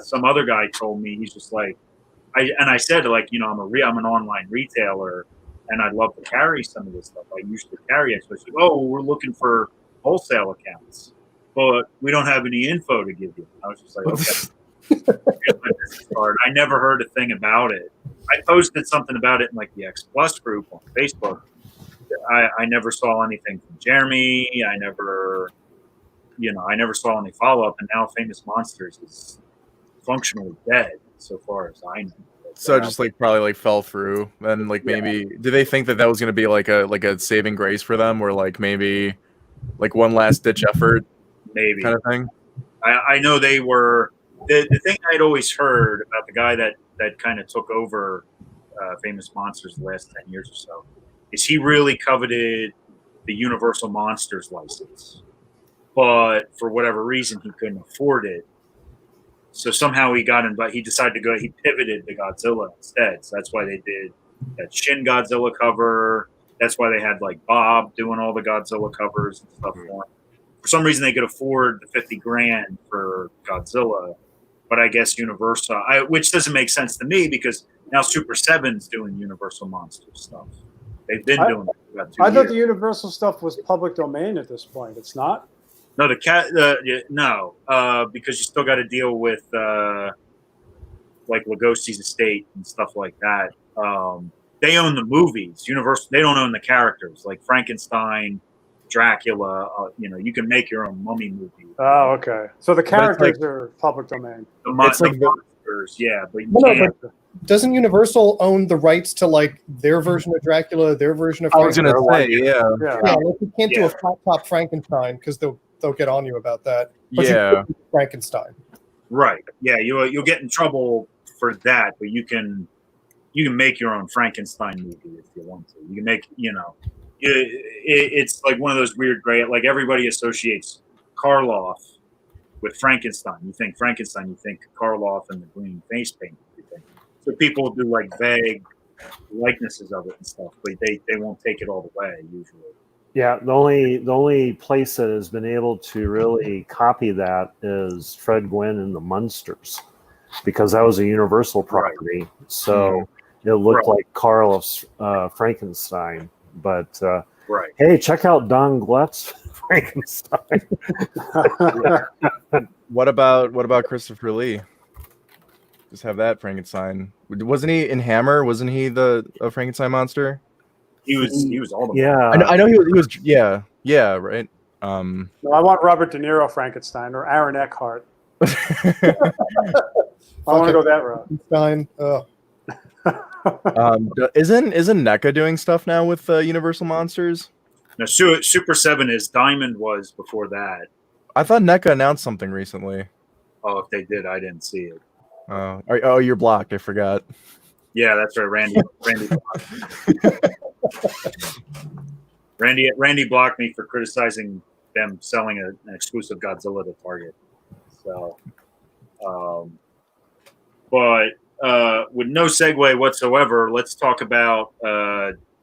S4: Some other guy told me, he's just like, I said, like, you know, I'm an online retailer, and I'd love to carry some of this stuff. I usually carry it. So she's like, oh, we're looking for wholesale accounts, but we don't have any info to give you. I was just like, okay. Here's my business card. I never heard a thing about it. I posted something about it in like the X Plus group on Facebook. I never saw anything from Jeremy. I never saw any follow up. And now Famous Monsters is functionally dead, so far as I know.
S3: So just like probably like fell through, and like maybe do they think that was going to be like a saving grace for them, or like maybe like one last ditch effort,
S4: maybe
S3: kind of thing?
S4: I know they were the thing I'd always heard about the guy that kind of took over Famous Monsters the last 10 years or so is he really coveted the Universal Monsters license, but for whatever reason he couldn't afford it. So somehow he decided to go. He pivoted to Godzilla instead. So that's why they did that Shin Godzilla cover. That's why they had like Bob doing all the Godzilla covers and stuff for him. For some reason, they could afford the $50,000 for Godzilla, but I guess Universal, which doesn't make sense to me because now Super 7's doing Universal Monsters stuff. They've been doing it for about 2 years.
S2: I thought the Universal stuff was public domain at this point. It's not.
S4: No, because you still got to deal with like Lugosi's estate and stuff like that. They own the movies. Universal, they don't own the characters. Like Frankenstein, Dracula. You can make your own mummy movie.
S2: Oh, okay. So the characters are public domain.
S4: The monsters, yeah, but you can't.
S1: But doesn't Universal own the rights to like their version of Dracula, their version of?
S3: I was gonna say,
S1: Yeah, like you can't do a flat top Frankenstein because they'll get on you about that. But you can do Frankenstein.
S4: Right. Yeah, you'll get in trouble for that, but you can make your own Frankenstein movie if you want to. You can make, it's like one of those weird gray. Like everybody associates Karloff with Frankenstein. You think Frankenstein, you think Karloff and the green face paint. So people do like vague likenesses of it and stuff, but they won't take it all the way usually.
S5: Yeah, the only place that has been able to really copy that is Fred Gwynn and the Munsters, because that was a Universal property. So It looked
S4: Right.
S5: like Carl of Frankenstein. But
S4: Right.
S5: hey, check out Don Gluck's Frankenstein.
S3: What about Christopher Lee? Just have that Frankenstein. Wasn't he in Hammer? Wasn't he the Frankenstein monster?
S4: He was all the
S5: Yeah.
S3: I know he was. Yeah, right.
S2: No, I want Robert De Niro Frankenstein or Aaron Eckhart. I want to go that route.
S1: Stein.
S3: Isn't NECA doing stuff now with Universal Monsters?
S4: No, Super 7 is Diamond was before that.
S3: I thought NECA announced something recently.
S4: Oh, if they did, I didn't see it.
S3: Oh, you're blocked. I forgot.
S4: Yeah, that's right. Randy blocked me for criticizing them selling an exclusive Godzilla to Target. So, but with no segue whatsoever, let's talk about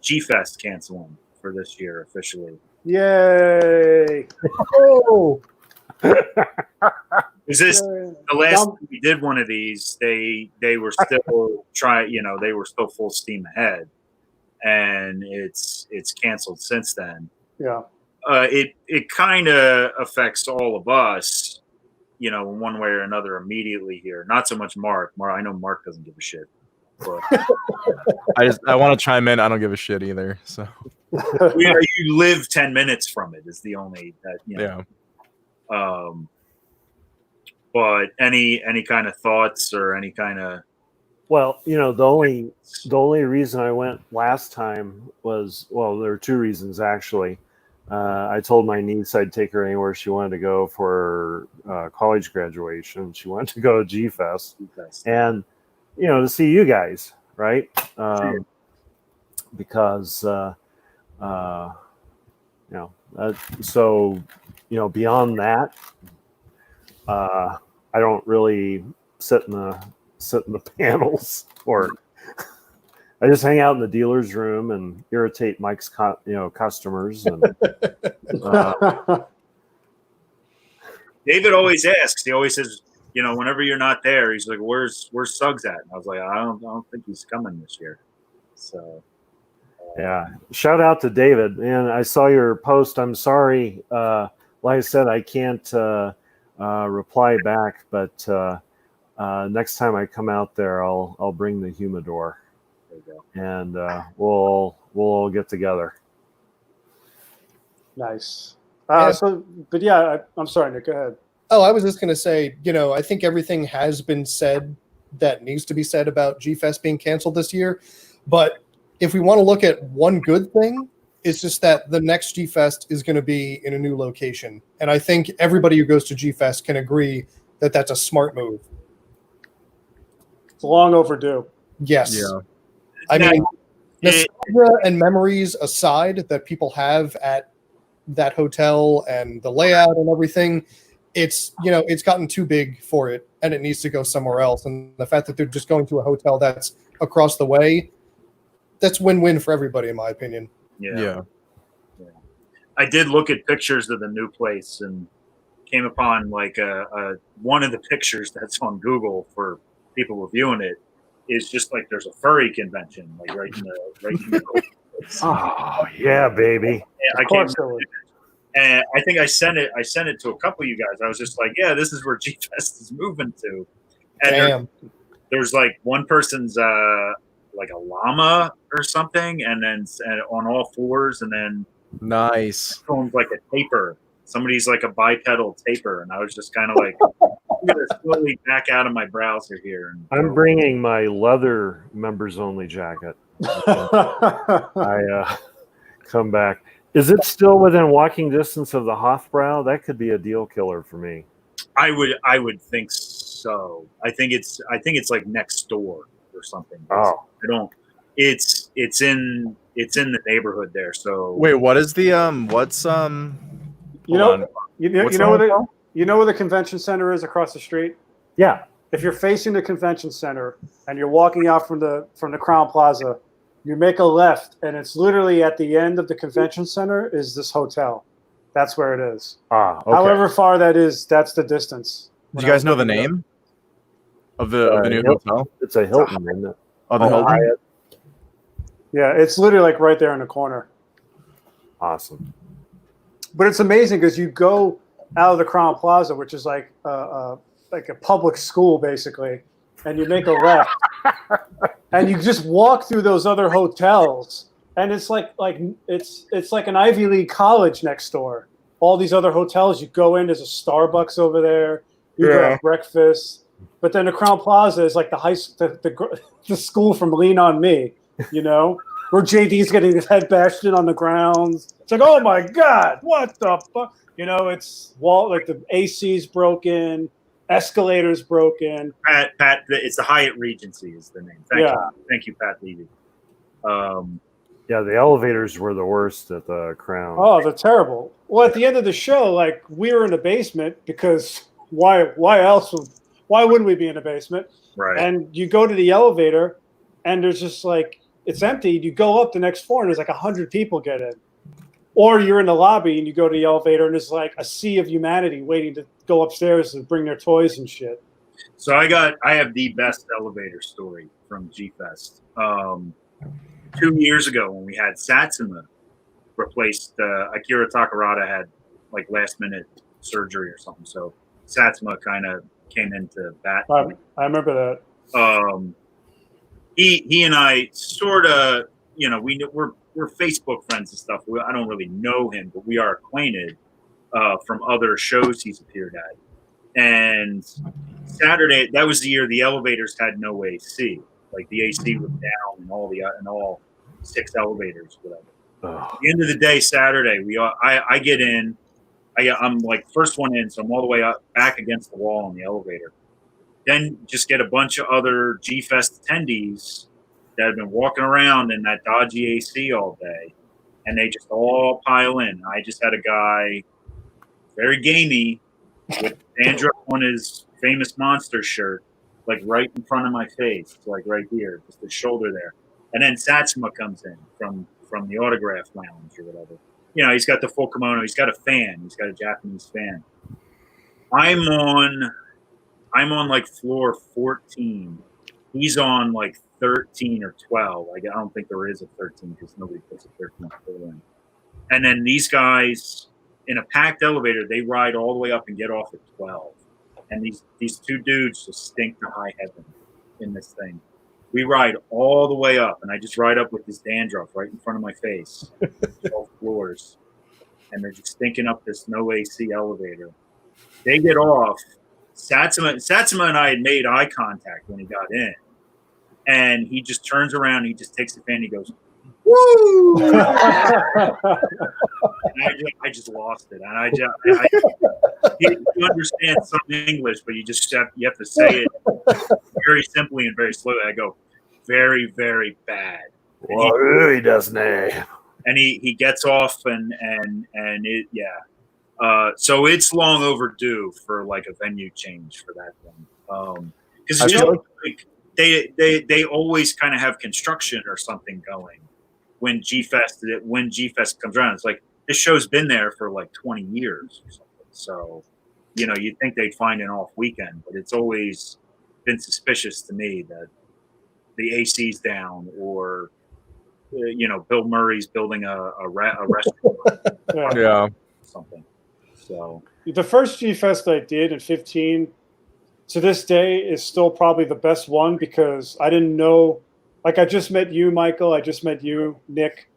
S4: G-Fest canceling for this year officially.
S2: Yay!
S1: Oh,
S4: Is this the last time we did one of these? They were still they were still full steam ahead, and it's canceled since then.
S2: Yeah.
S4: It kind of affects all of us, in one way or another immediately here. Not so much Mark. I know Mark doesn't give a shit. But
S3: I want to chime in. I don't give a shit either. So
S4: you live 10 minutes from it is the only that
S3: yeah.
S5: Well,
S4: But any kind of thoughts or any kind of
S5: the only reason I went last time was, there were two reasons actually. I told my niece I'd take her anywhere she wanted to go for college graduation. She wanted to go to G-Fest. And, to see you guys, right?
S4: Sure.
S5: Because, so, beyond that, I don't really sit in the panels, or I just hang out in the dealer's room and irritate Mike's customers. And
S4: David always asks. He always says, whenever you're not there, he's like, "Where's Suggs at?" And I was like, "I don't think he's coming this year." So,
S5: yeah, shout out to David. And I saw your post. I'm sorry, like I said, I can't reply back, but next time I come out there, I'll bring the humidor, and we'll all get together.
S2: Nice.
S1: Yeah.
S2: But yeah, I'm sorry, Nick. Go ahead.
S1: Oh, I was just going to say, I think everything has been said that needs to be said about G-Fest being canceled this year. But if we want to look at one good thing, it's just that the next G-Fest is going to be in a new location. And I think everybody who goes to G-Fest can agree that that's a smart move.
S2: It's long overdue.
S1: Yes.
S3: Yeah.
S1: I mean, nostalgia and memories aside that people have at that hotel and the layout and everything, it's gotten too big for it and it needs to go somewhere else. And the fact that they're just going to a hotel that's across the way, that's win-win for everybody, in my opinion.
S4: yeah. I did look at pictures of the new place and came upon like one of the pictures that's on Google for people reviewing it is just like there's a furry convention like right in the
S5: Oh yeah, baby.
S4: I can't remember. And I think I sent it to a couple of you guys. I was just like, yeah, this is where G-Fest is moving to. And there's like one person's like a llama or something, and then on all fours, and then
S3: Nice.
S4: like a taper. Somebody's like a bipedal taper, and I was just kind of like, I'm gonna slowly back out of my browser here.
S5: I'm bringing my leather members only jacket. I come back. Is it still within walking distance of the Hofbrau? That could be a deal killer for me.
S4: I would think so. I think it's like next door or something.
S5: Oh,
S4: I don't. It's in the neighborhood there. So
S3: Wait, what is the what's
S2: You know where the convention center is across the street?
S5: yeah.
S2: If you're facing the convention center and you're walking out from the Crown Plaza, you make a left, and it's literally at the end of the convention center is this hotel. That's where it is.
S5: Ah, okay.
S2: However far that is, that's the distance.
S3: Do you guys know the name of the new hotel?
S5: It's a Hilton, isn't it?
S3: Oh, the Hilton?
S2: Yeah, it's literally like right there in the corner.
S5: Awesome.
S2: But it's amazing because you go out of the Crown Plaza, which is like a public school basically, and you make a left, and you just walk through those other hotels, and it's like it's like an Ivy League college next door. All these other hotels, you go in, there's a Starbucks over there. You grab breakfast, but then the Crown Plaza is like the school from Lean on Me, you know. Where JD's getting his head bashed in on the grounds. It's like, oh my God, what the fuck? You know, it's like the AC's broken, escalator's broken.
S4: Pat, it's the Hyatt Regency is the name. Thank you, Pat Levy.
S5: Yeah, the elevators were the worst at the Crown.
S2: Oh, they're terrible. Well, at the end of the show, like we were in the basement because why wouldn't we be in the basement?
S4: Right.
S2: And you go to the elevator, and there's just like, it's empty. You go up the next floor, and there's like 100 people get in. Or you're in the lobby, and you go to the elevator, and there's like a sea of humanity waiting to go upstairs and bring their toys and shit.
S4: So I have the best elevator story from G-Fest. 2 years ago when we had Satsuma replaced, Akira Takarada had like last minute surgery or something. So Satsuma kind of came into bat.
S2: I remember that.
S4: He and I sort of, you know, we're Facebook friends and stuff. I don't really know him, but we are acquainted from other shows he's appeared at. And Saturday, that was the year the elevators had no AC. Like the AC was down and all 6 elevators, whatever. At the end of the day, Saturday, I get in. I'm like first one in, so I'm all the way up back against the wall in the elevator. Then just get a bunch of other G-Fest attendees that have been walking around in that dodgy AC all day, and they just all pile in. I just had a guy, very gamey, with dandruff on his famous Monster shirt, like right in front of my face, like right here, just the shoulder there. And then Satsuma comes in from the autograph lounge or whatever. You know, he's got the full kimono. He's got a fan. He's got a Japanese fan. I'm on like floor 14. He's on like 13 or 12. I don't think there is a 13 because nobody puts a 13 in. And then these guys in a packed elevator, they ride all the way up and get off at 12. And these 2 dudes just stink to high heaven in this thing. We ride all the way up, and I just ride up with this dandruff right in front of my face, 12 floors. And they're just stinking up this no AC elevator. They get off. Satsuma and I had made eye contact when he got in, and he just turns around, he just takes the fan, he goes, "Woo!" And I just lost it, and you understand some English, but you have to say it very simply and very slowly. I go, very, very bad.
S5: Well, he doesn't.
S4: And he gets off, and it, yeah. So it's long overdue for like a venue change for that one, because like they always kind of have construction or something going when G-Fest comes around. It's like this show's been there for like 20 years or something. So, you know, you'd think they'd find an off weekend, but it's always been suspicious to me that the AC's down or, you know, Bill Murray's building a restaurant.
S3: Yeah.
S4: Something. So
S2: the first G-Fest I did in 15 to this day is still probably the best one because I didn't know, like I just met you, Michael. I just met you, Nick.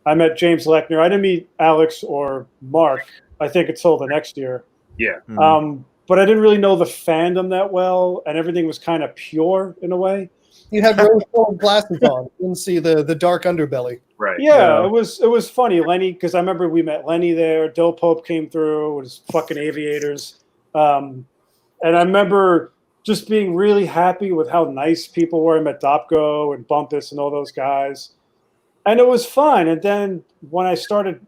S2: I met James Lechner. I didn't meet Alex or Mark, I think, until the next year.
S4: Yeah.
S2: But I didn't really know the fandom that well, and everything was kind of pure in a way.
S1: You had rose-colored glasses on. You didn't see the dark underbelly.
S4: Right.
S2: Yeah, it was funny, Lenny, because I remember we met Lenny there. Dill Pope came through with his fucking aviators. And I remember just being really happy with how nice people were. I met Dopko and Bumpus and all those guys. And it was fun. And then when I started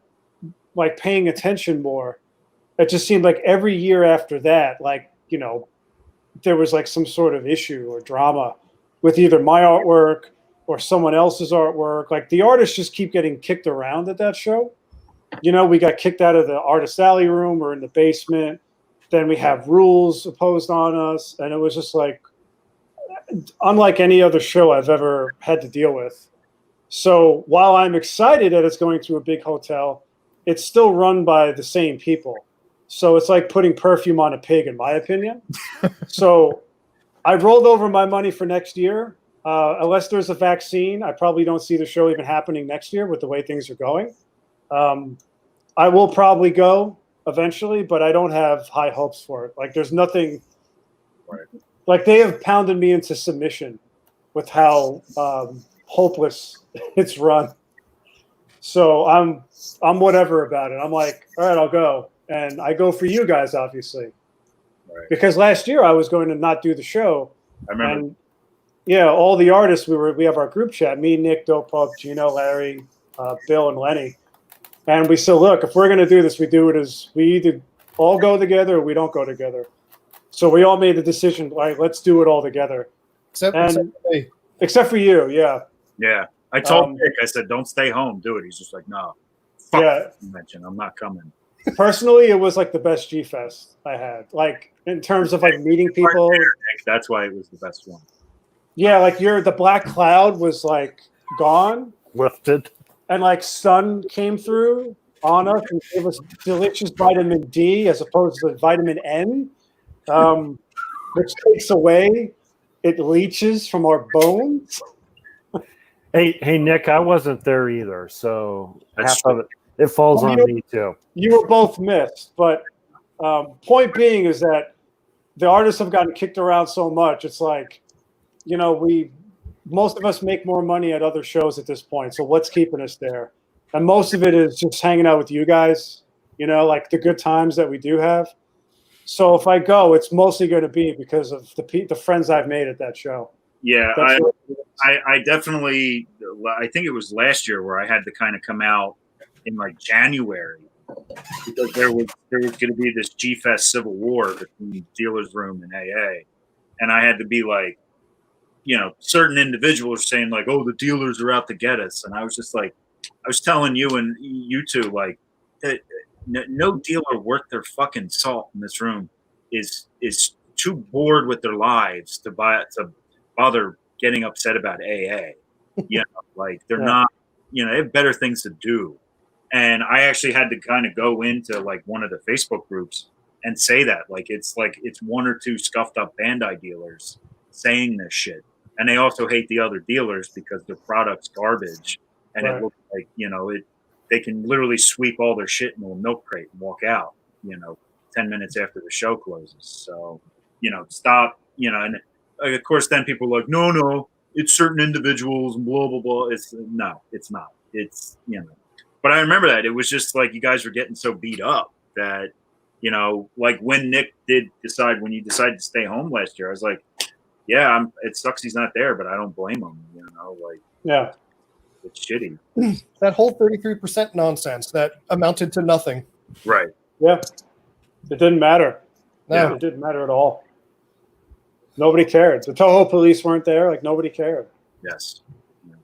S2: like paying attention more, it just seemed like every year after that, like, you know, there was like some sort of issue or drama with either my artwork or someone else's artwork. Like the artists just keep getting kicked around at that show. You know, we got kicked out of the artist alley room or in the basement. Then we have rules imposed on us. And it was just like, unlike any other show I've ever had to deal with. So while I'm excited that it's going to a big hotel, it's still run by the same people. So it's like putting perfume on a pig, in my opinion. So I've rolled over my money for next year. Unless there's a vaccine, I probably don't see the show even happening next year with the way things are going. I will probably go eventually, but I don't have high hopes for it. Like there's nothing, like they have pounded me into submission with how hopeless it's run. So I'm whatever about it. I'm like, all right, I'll go. And I go for you guys, obviously.
S4: Right.
S2: Because last year I was going to not do the show.
S4: I remember.
S2: And yeah, all the artists, we have our group chat, me, Nick, Dope Pub, Gino, Larry, Bill, and Lenny. And we said, look, if we're going to do this, we do it as we either all go together or we don't go together. So we all made the decision, like, let's do it all together. Except for you, yeah.
S4: Yeah. I told Nick, I said, don't stay home, do it. He's just like, no. Fuck
S2: yeah.
S4: Convention. I'm not coming.
S2: Personally, it was like the best G-Fest I had. Like in terms of like meeting people.
S4: That's why it was the best one.
S2: Yeah, like the black cloud was like gone.
S5: Lifted.
S2: And like sun came through on us and gave us delicious vitamin D as opposed to vitamin N, which takes away, it leaches from our bones.
S5: Hey, Nick, I wasn't there either, so
S4: That's
S5: half of it falls on me too.
S2: You were both missed, but point being is that the artists have gotten kicked around so much. It's like, you know, most of us make more money at other shows at this point. So what's keeping us there? And most of it is just hanging out with you guys, you know, like the good times that we do have. So if I go, it's mostly going to be because of the friends I've made at that show.
S4: Yeah, I definitely, I think it was last year where I had to kind of come out in like January because there was going to be this G-Fest civil war between Dealer's Room and AA. And I had to be like, you know, certain individuals saying like, oh, the dealers are out to get us. And I was just like, I was telling you and you two, like, that no dealer worth their fucking salt in this room is too bored with their lives to bother getting upset about AA. You know, like they're not, you know, they have better things to do. And I actually had to kind of go into like one of the Facebook groups and say that, like it's one or two scuffed up Bandai dealers saying this shit. And they also hate the other dealers because their product's garbage. And it looks like, you know, they can literally sweep all their shit into a milk crate and walk out, you know, 10 minutes after the show closes. So, you know, stop, you know, and of course then people are like, no, it's certain individuals and blah, blah, blah. It's not. It's, you know, but I remember that it was just like you guys were getting so beat up that, you know, like when Nick when you decided to stay home last year, I was like, yeah, it sucks he's not there, but I don't blame him. You know, like,
S2: yeah,
S4: it's shitty.
S1: That whole 33% nonsense that amounted to nothing.
S4: Right.
S2: Yeah. It didn't matter.
S1: No.
S2: It didn't matter at all. Nobody cared. The Toho police weren't there. Like nobody cared.
S4: Yes. Yeah.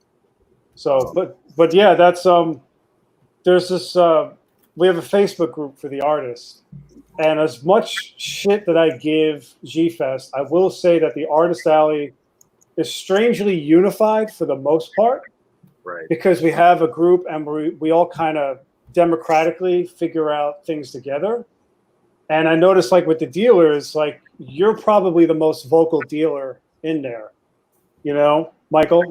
S2: So, but yeah, that's there's this. We have a Facebook group for the artists, and as much shit that I give G-Fest, I will say that the Artist Alley is strangely unified for the most part.
S4: Right.
S2: Because we have a group and we all kind of democratically figure out things together. And I noticed, like with the dealers, like you're probably the most vocal dealer in there. You know, Michael,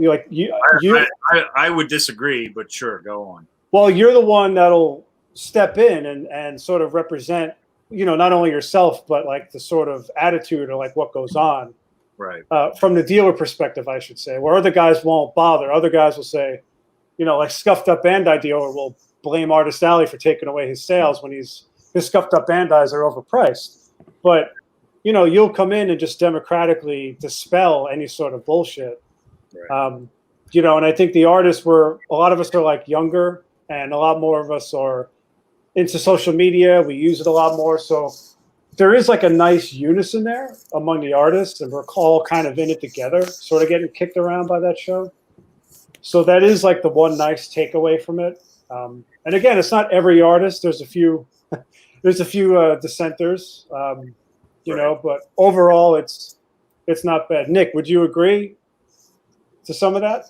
S4: I would disagree, but sure, go on.
S2: Well, you're the one that'll step in and sort of represent, you know, not only yourself, but like the sort of attitude or like what goes on.
S4: Right. From
S2: the dealer perspective, I should say, where other guys won't bother. Other guys will say, you know, like scuffed up Bandai dealer will blame Artist Alley for taking away his sales when his scuffed up Bandais are overpriced. But, you know, you'll come in and just democratically dispel any sort of bullshit.
S4: Right.
S2: You know, and I think the artists a lot of us are like younger and a lot more of us are into social media. We use it a lot more. So there is like a nice unison there among the artists, and we're all kind of in it together, sort of getting kicked around by that show. So that is like the one nice takeaway from it. And again, it's not every artist. There's a few dissenters, you know, but overall it's not bad. Nick, would you agree to some of that?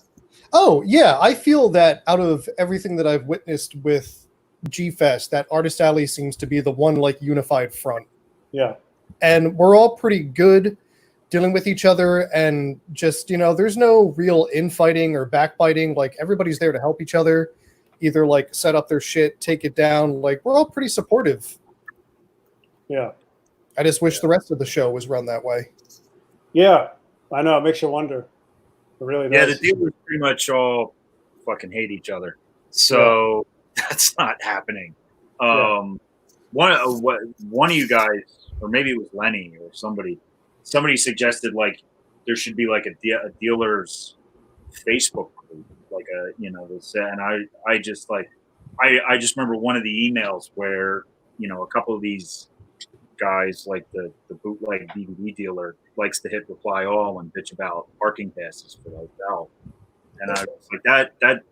S1: Oh yeah, I feel that out of everything that I've witnessed with G-Fest, that Artist Alley seems to be the one like unified front.
S2: Yeah.
S1: And we're all pretty good dealing with each other, and just, there's no real infighting or backbiting. Like, everybody's there to help each other, either like set up their shit, take it down. Like, we're all pretty supportive.
S2: Yeah.
S1: I just wish the rest of the show was run that way.
S2: Yeah. I know. It makes you wonder. It really does.
S4: Yeah, the dealers pretty much all fucking hate each other. So that's not happening. One of you guys, or maybe it was Lenny or somebody suggested like there should be like a dealer's Facebook group, like this, and I just remember one of the emails where a couple of these guys, like the bootleg DVD dealer, likes to hit reply all and bitch about parking passes for the hotel. And I was like, that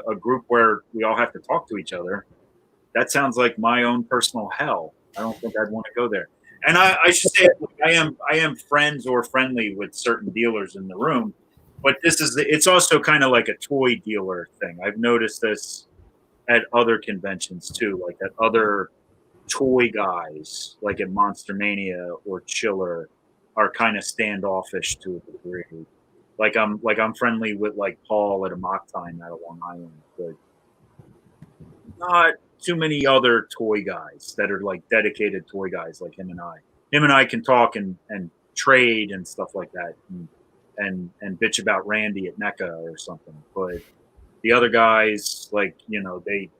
S4: a group where we all have to talk to each other, that sounds like my own personal hell. I don't think I'd want to go there. And I should say, I am friends or friendly with certain dealers in the room, but it's also kind of like a toy dealer thing. I've noticed this at other conventions too, like at other toy guys, like at Monster Mania or Chiller, are kind of standoffish to a degree. Like I'm friendly with like Paul at a Mock Time out of Long Island, but not too many other toy guys that are like dedicated toy guys like him and I. Him and I can talk and trade and stuff like that, and bitch about Randy at NECA or something. But the other guys, like they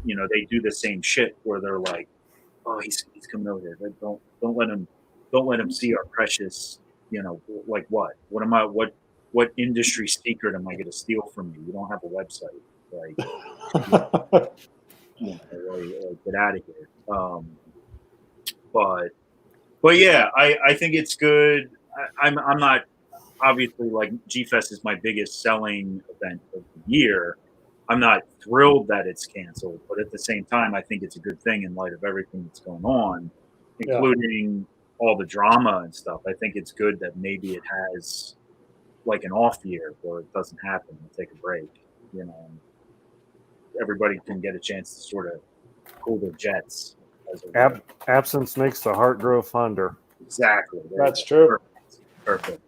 S4: do the same shit where they're like, oh, he's coming over here. Don't let him see our precious, like what industry secret am I going to steal from you? You don't have a website, like, like get out of here. But yeah, I think it's good. I'm not, obviously, like, G-Fest is my biggest selling event of the year. I'm not thrilled that it's canceled, but at the same time, I think it's a good thing in light of everything that's going on, including all the drama and stuff. I think it's good that maybe it has like an off year where it doesn't happen and take a break. Everybody can get a chance to sort of cool their jets.
S5: Absence makes the heart grow fonder.
S4: Exactly.
S2: That's true.
S4: Perfect.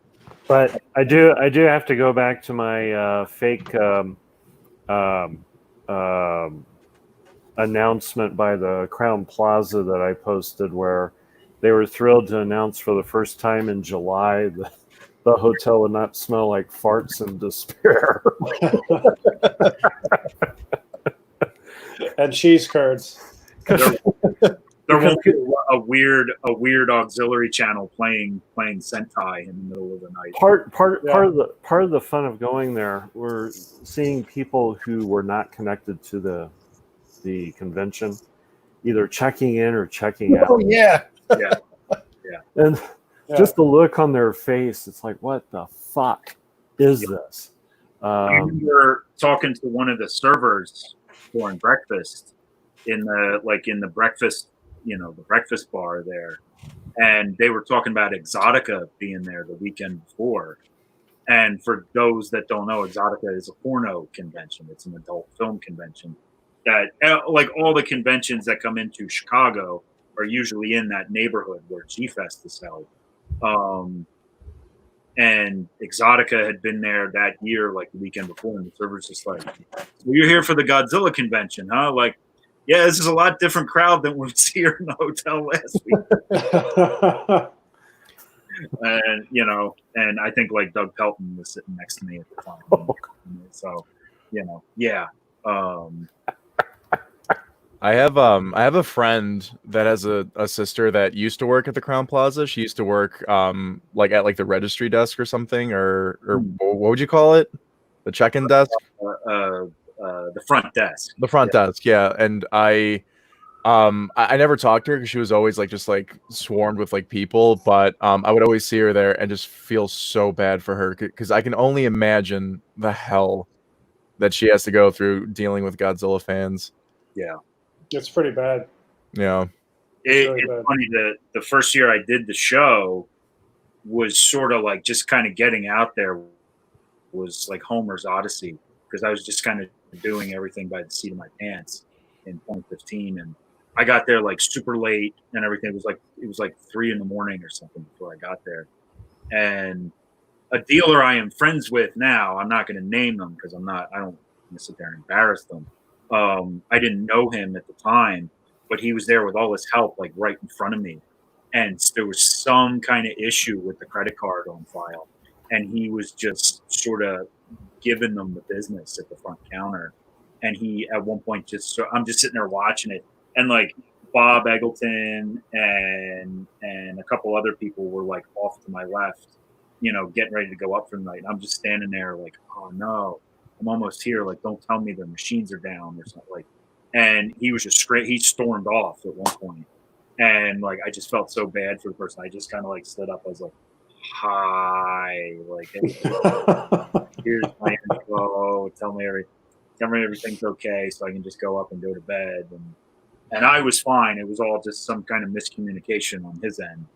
S5: But I do have to go back to my fake announcement by the Crown Plaza that I posted, where they were thrilled to announce for the first time in July that the hotel would not smell like farts and despair.
S2: And cheese curds.
S4: There won't be a weird auxiliary channel playing Sentai in the middle of the night.
S5: Part of the fun of going there, we're seeing people who were not connected to the convention, either checking in or checking out.
S1: Oh yeah.
S5: And just the look on their face, it's like, what the fuck is this?
S4: I remember talking to one of the servers during breakfast in the breakfast, the breakfast bar there, and they were talking about Exotica being there the weekend before. And for those that don't know, Exotica is a porno convention. It's an adult film convention that, like all the conventions that come into Chicago, are usually in that neighborhood where G-Fest is held. And Exotica had been there that year, like the weekend before, and the server's just like, well, you're here for the Godzilla convention, huh? Like, yeah, this is a lot different crowd than we was here in the hotel last week. And I think like Doug Pelton was sitting next to me at the time. So, yeah.
S3: I have a friend that has a sister that used to work at the Crown Plaza. She used to work like at like the registry desk or something, or what would you call it? The check-in desk?
S4: The front desk.
S3: The front desk, yeah. And I never talked to her because she was always like just like swarmed with like people, but I would always see her there and just feel so bad for her because I can only imagine the hell that she has to go through dealing with Godzilla fans.
S4: Yeah.
S2: It's pretty bad.
S3: Yeah.
S4: It's funny that the first year I did the show was sort of like just kind of getting out there was like Homer's Odyssey, because I was just kind of doing everything by the seat of my pants in 2015, and I got there like super late and everything. It was like 3 a.m. or something before I got there, and a dealer I am friends with now, I'm not going to name them because I don't want to sit there and embarrass them. I didn't know him at the time, but he was there with all his help, like right in front of me. And there was some kind of issue with the credit card on file. And he was just sort of giving them the business at the front counter. And he, at one point, I'm just sitting there watching it. And like Bob Eggleton and a couple other people were like off to my left, you know, getting ready to go up for the night. And I'm just standing there like, oh no, I'm almost here. Like, don't tell me the machines are down or something. Like, and he was just he stormed off at one point. And like, I just felt so bad for the person. I just kind of like stood up. I was like, hi, like, here's my info. Tell me everything's okay, so I can just go up and go to bed. And I was fine. It was all just some kind of miscommunication on his end.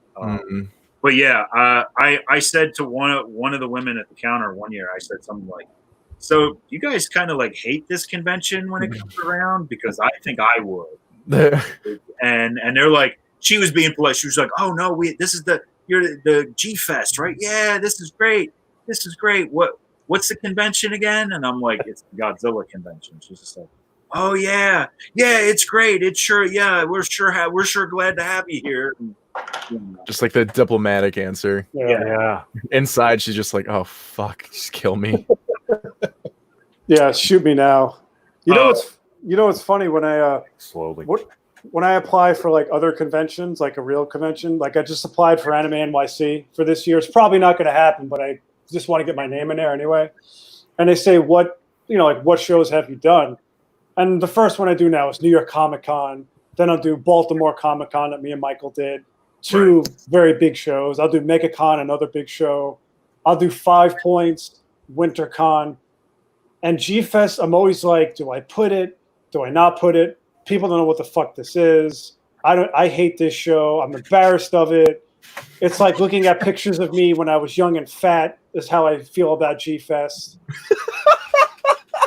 S4: But yeah, I said to one of the women at the counter one year, I said something like, "So you guys kind of like hate this convention when it comes around? Because I think I would." and they're like, she was being polite. She was like, "Oh no, you're the G Fest, right? Yeah, this is great. This is great. What's the convention again?" And I'm like, "It's the Godzilla convention." She's just like, "Oh yeah, it's great. It's sure, yeah, we're sure glad to have you here." And,
S3: just like the diplomatic answer.
S2: Yeah.
S3: Inside, she's just like, "Oh fuck, just kill me."
S2: Yeah, shoot me now. You know what's funny when I
S5: Slowly.
S2: when I apply for like other conventions, like a real convention, like I just applied for Anime NYC for this year. It's probably not going to happen, but I just want to get my name in there anyway. And they say, what shows have you done? And the first one I do now is New York Comic Con. Then I'll do Baltimore Comic Con that me and Michael did. 2 very big shows. I'll do MegaCon, another big show. I'll do 5 Points, WinterCon. And G-Fest, I'm always like, do I put it? Do I not put it? People don't know what the fuck this is. I hate this show. I'm embarrassed of it. It's like looking at pictures of me when I was young and fat is how I feel about G-Fest.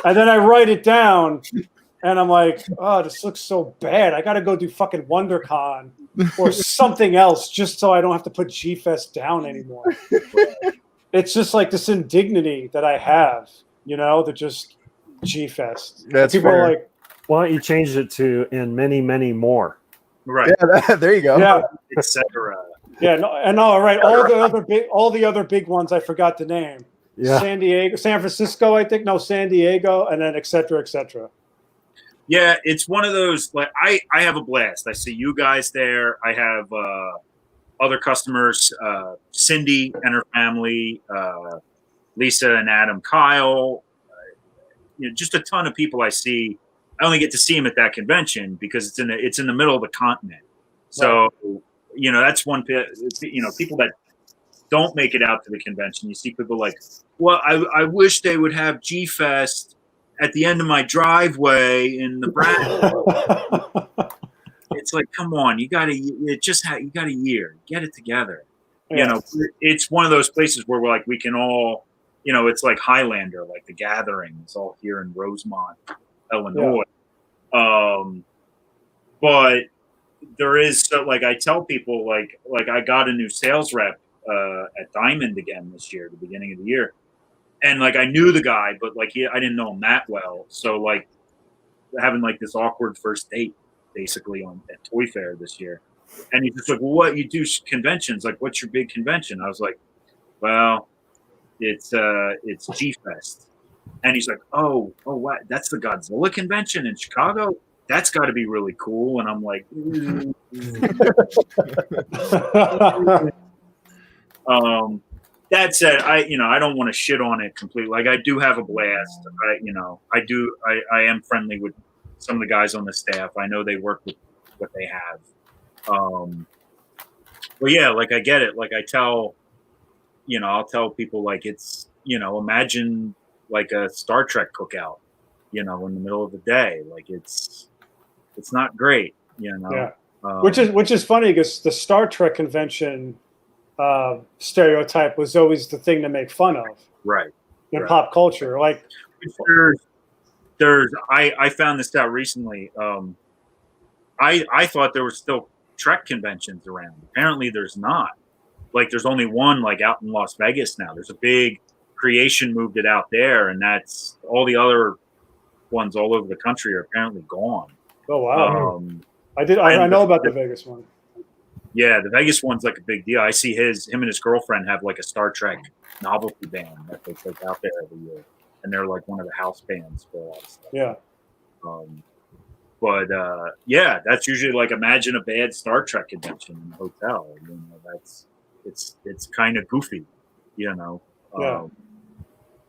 S2: And then I write it down, and I'm like, oh, this looks so bad. I got to go do fucking WonderCon or something else just so I don't have to put G-Fest down anymore. It's just like this indignity that I have, that just G-Fest.
S3: That's
S2: people
S3: fair.
S2: Are like,
S5: why don't you change it to "and many, many more"?
S4: Right.
S3: Yeah, there you go.
S2: Yeah.
S4: Etc.
S2: Yeah. No, and all right. All the other big ones I forgot to name.
S5: Yeah.
S2: San Francisco, I think. No, San Diego, and then et cetera, et cetera.
S4: Yeah, it's one of those, like, I have a blast. I see you guys there. I have other customers, Cindy and her family, Lisa and Adam Kyle, just a ton of people I see. I only get to see them at that convention because it's in the middle of the continent. So, that's one, people that don't make it out to the convention. You see people like, well, I wish they would have G-Fest at the end of my driveway in Nebraska. It's like, come on, you got a year, get it together.
S2: Yeah.
S4: It's one of those places where we're like, we can all, it's like Highlander, like The Gathering. It's all here in Rosemont, Illinois. Yeah. But there is, like, I tell people, like I got a new sales rep at Diamond again this year, the beginning of the year. And like, I knew the guy, but like, I didn't know him that well. So like, having like this awkward first date basically at Toy Fair this year. And he's just like, well, what, you do conventions? Like, what's your big convention? I was like, well, it's G-Fest. And he's like, oh, what? That's the Godzilla convention in Chicago? That's got to be really cool. And I'm like, that said, I don't want to shit on it completely. Like, I do have a blast. I am friendly with some of the guys on the staff. I know they work with what they have. But yeah, like, I get it. Like, I'll tell people, like, it's, imagine like a Star Trek cookout, in the middle of the day. Like, it's not great,
S2: Yeah. Which is funny because the Star Trek convention stereotype was always the thing to make fun of.
S4: Right.
S2: in pop culture. Like,
S4: I found this out recently. I thought there were still Trek conventions around. Apparently, there's not. Like, there's only one, like, out in Las Vegas now. There's a big Creation moved it out there, and that's all. The other ones all over the country are apparently gone.
S2: oh wow, I know about the Vegas one.
S4: Yeah, the Vegas one's like a big deal. I see him and his girlfriend have like a Star Trek novelty band that they take out there every year, and they're like one of the house bands for all that stuff.
S2: Yeah.
S4: Yeah, that's usually like, imagine a bad Star Trek convention in a hotel. You know, it's kind of goofy, you know.
S2: Yeah.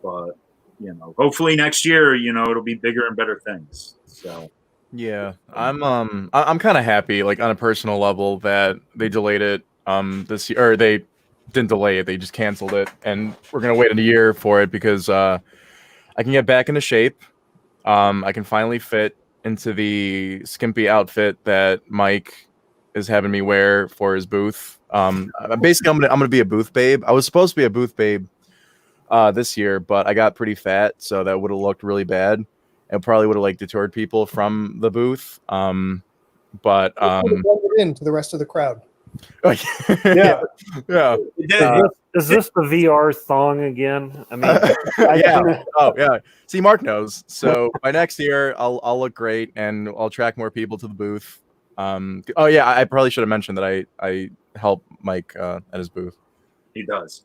S4: But you know, hopefully next year, you know, it'll be bigger and better things. So
S3: Yeah, I'm kind of happy, like on a personal level, that they delayed it this year, or they didn't delay it, they just canceled it, and we're gonna wait a year for it because I can get back into shape. I can finally fit into the skimpy outfit that Mike is having me wear for his booth. Basically, I'm gonna be a booth babe. I was supposed to be a booth babe this year, but I got pretty fat, so that would have looked really bad. It probably would have like deterred people from the booth. But
S1: blended into the rest of the crowd.
S2: Yeah.
S3: Yeah.
S5: Is this the VR thong again? I mean,
S3: Yeah. Oh yeah. See, Mark knows. So by next year, I'll look great, and I'll attract more people to the booth. Oh yeah, I probably should have mentioned that I help Mike at his booth.
S4: he does.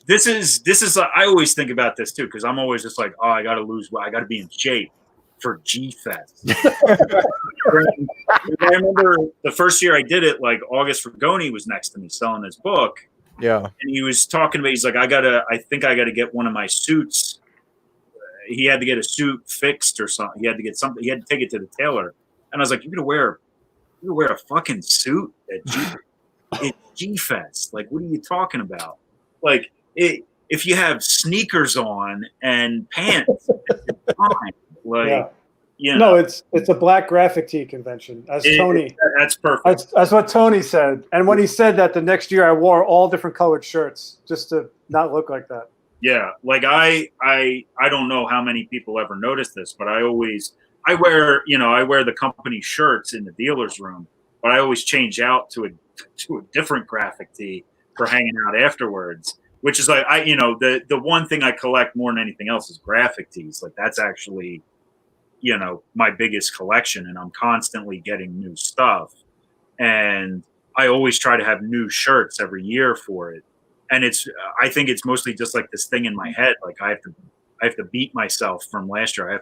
S4: This is I always think about this too, because I'm always just like, oh, I got to lose weight. I got to be in shape for G-Fest. I remember the first year I did it, like August Rigoni was next to me selling his book.
S3: Yeah.
S4: And he was talking about, he's like, I think I got to get one of my suits. He had to get a suit fixed or something. He had to get something. He had to take it to the tailor. And I was like, you're going to wear a fucking suit at G-Fest? Like, what are you talking about? Like, if you have sneakers on and pants, it's fine. Like,
S2: Yeah.
S4: you know,
S2: No, it's a black graphic tee convention.
S4: That's perfect.
S2: That's what Tony said. And when he said that, the next year I wore all different colored shirts just to not look like that.
S4: Yeah, like I don't know how many people ever notice this, but I wear the company shirts in the dealer's room, but I always change out to a different graphic tee for hanging out afterwards. Which is like, the one thing I collect more than anything else is graphic tees. Like, that's actually, my biggest collection, and I'm constantly getting new stuff. And I always try to have new shirts every year for it. And I think it's mostly just like this thing in my head. Like, I have to beat myself from last year. I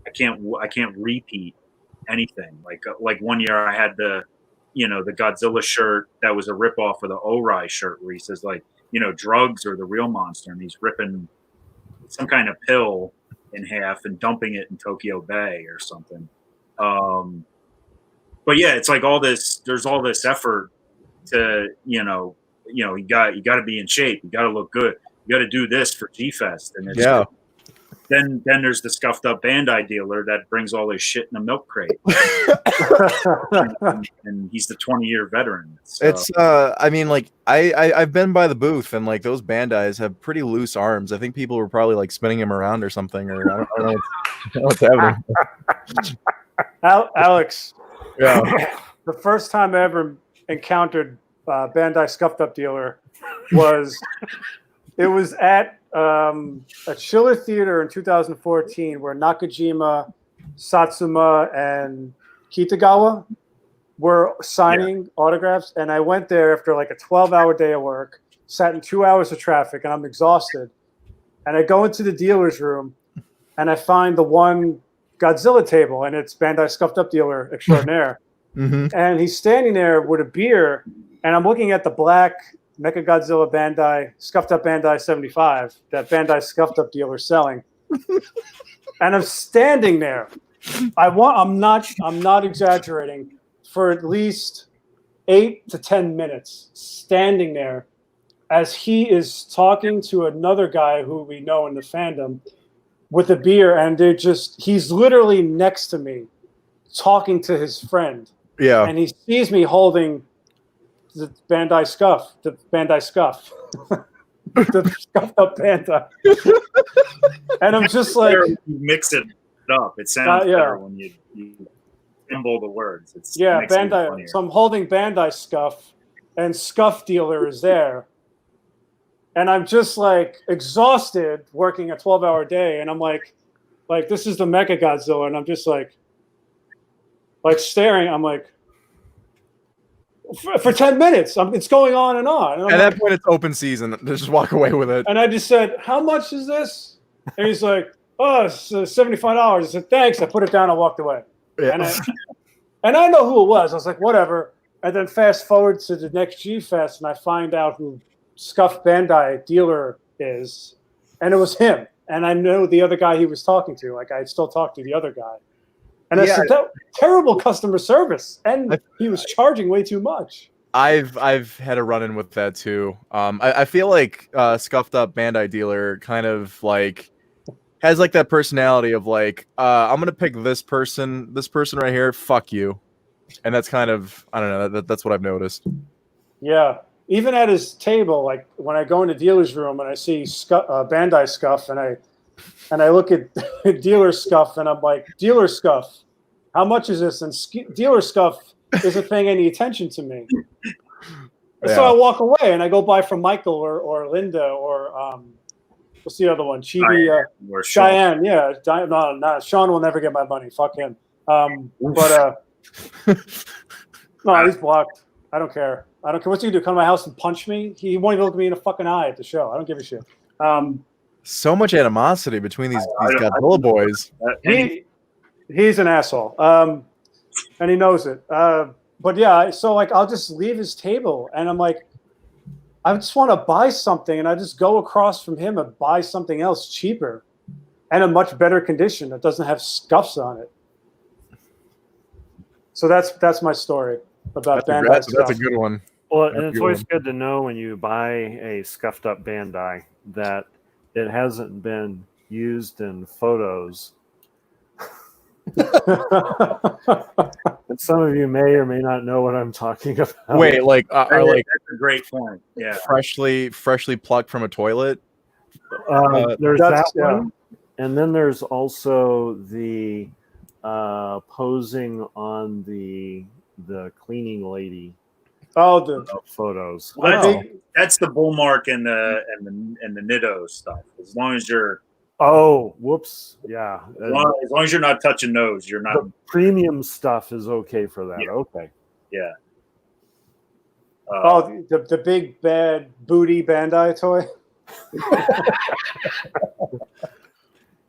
S4: can't repeat anything. Like one year I had the Godzilla shirt that was a ripoff of the Ori shirt where he says, like, drugs are the real monster, and he's ripping some kind of pill in half and dumping it in Tokyo Bay or something. But yeah, it's like there's all this effort to, you got to be in shape. You got to look good. You got to do this for G-Fest. And it's then there's the scuffed up Bandai dealer that brings all his shit in a milk crate. and he's the 20-year veteran. So.
S3: It's I mean, like I've been by the booth, and like those Bandais have pretty loose arms. I think people were probably like spinning him around or something, or I don't know what's happening.
S2: Alex,
S3: Yeah.
S2: the first time I ever encountered Bandai scuffed up dealer was at a Schiller Theater in 2014 where Nakajima, Satsuma, and Kitagawa were signing autographs. And I went there after like a 12-hour day of work, sat in 2 hours of traffic, and I'm exhausted. And I go into the dealer's room, and I find the one Godzilla table, and it's Bandai scuffed up dealer extraordinaire.
S3: Mm-hmm.
S2: And he's standing there with a beer, and I'm looking at the black Mechagodzilla Bandai, scuffed up Bandai 75, that Bandai scuffed up dealer selling. And I'm standing there. I'm not exaggerating, for at least 8 to 10 minutes, standing there as he is talking to another guy who we know in the fandom with a beer, and he's literally next to me talking to his friend.
S3: Yeah.
S2: And he sees me holding the Bandai Scuff. the scuffed up Bandai. And I'm just like,
S4: you mix it up. It sounds
S2: yeah.
S4: better when you symbol the words. It
S2: yeah,
S4: makes it
S2: Bandai.
S4: funnier.
S2: So I'm holding Bandai Scuff, and Scuff Dealer is there. And I'm just like exhausted working a 12-hour day. And I'm like, this is the Mecha Godzilla. And I'm just like staring. I'm like, for 10 minutes, it's going on and on. And
S3: At that point, it's open season. Just walk away with it.
S2: And I just said, how much is this? And he's like, oh, it's $75. I said, thanks. I put it down. I walked away.
S3: Yeah.
S2: And I know who it was. I was like, whatever. And then fast forward to the next G-Fest, and I find out who Scuff Bandai Dealer is. And it was him. And I know the other guy he was talking to. Like, I still talk to the other guy. And I said, terrible customer service. And he was charging way too much.
S3: I've had a run-in with that too. I feel like Scuffed Up Bandai Dealer kind of like has like that personality of like, I'm gonna pick this person right here, fuck you. And that's kind of, I don't know, that's what I've noticed.
S2: Yeah. Even at his table, like when I go into dealer's room and I see Bandai Scuff and I look at Dealer Scuff and I'm like, Dealer Scuff, how much is this? And Dealer Scuff isn't paying any attention to me. So I walk away and I go buy from Michael or Linda or what's the other one? Chibi, Cheyenne. Yeah. No, Sean will never get my money. Fuck him. No, he's blocked. I don't care. What's he gonna do? Come to my house and punch me? He won't even look me in the fucking eye at the show. I don't give a shit.
S3: So much animosity between these Godzilla boys.
S2: He's an asshole, and he knows it. But yeah, so like I'll just leave his table, and I'm like, I just want to buy something, and I just go across from him and buy something else cheaper, and a much better condition that doesn't have scuffs on it. So that's my story about Bandai Scuff.
S3: That's a good one.
S5: Well, and it's always good to know when you buy a scuffed up Bandai that it hasn't been used in photos. And some of you may or may not know what I'm talking about.
S3: Wait, like are like
S4: that's a great point. Yeah,
S3: freshly plucked from a toilet.
S5: There's that one, and then there's also the posing on the cleaning lady.
S2: Oh, the
S5: photos.
S4: Well, that's the bull mark and the Nido stuff. As long as you're
S5: whoops. Yeah.
S4: As long as you're not touching those, you're not.
S5: The premium stuff is okay for that. Yeah. Okay.
S4: Yeah.
S2: The big bad booty Bandai toy.